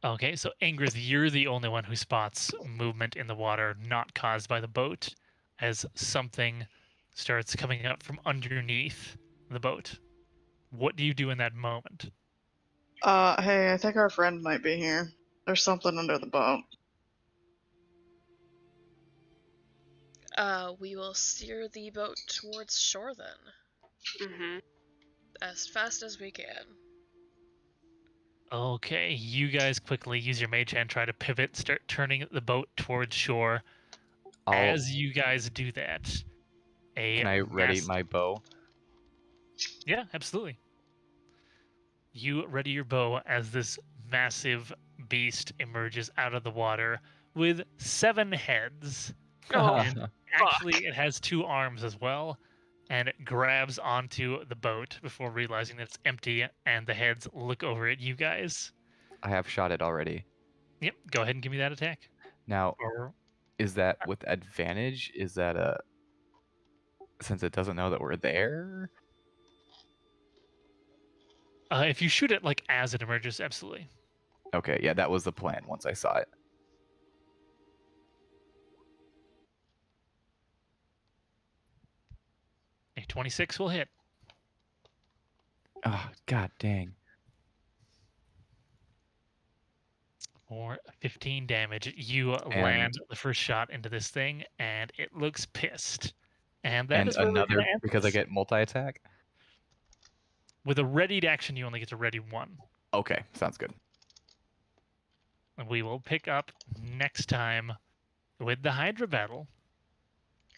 Okay, so Angrith, you're the only one who spots movement in the water not caused by the boat as something starts coming up from underneath the boat. What do you do in that moment? Hey, I think our friend might be here. There's something under the boat. We will steer the boat towards shore then, Mm-hmm. as fast as we can. Okay, you guys quickly use your mage hand, try to pivot, start turning the boat towards shore. As you guys do that, Can I ready my bow? Yeah, absolutely. You ready your bow as this massive beast emerges out of the water with 7 heads. Oh, And actually, it has 2 arms as well, and it grabs onto the boat before realizing that it's empty, and the heads look over at you guys. I have shot it already. Yep, go ahead and give me that attack. Now, Or is that with advantage? Is that a... Since it doesn't know that we're there? if you shoot it like as it emerges, absolutely. Okay, yeah, that was the plan once I saw it. A 26 will hit. Oh, god dang. Or 15 damage. You land the first shot into this thing, and it looks pissed. And that And is where we're another, gonna end because I this. get multi-attack? With a readied action, you only get to ready 1. Okay, sounds good. And we will pick up next time with the Hydra battle.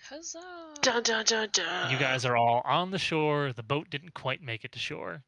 Huzzah! dun dun dun dun. You guys are all on the shore. The boat didn't quite make it to shore.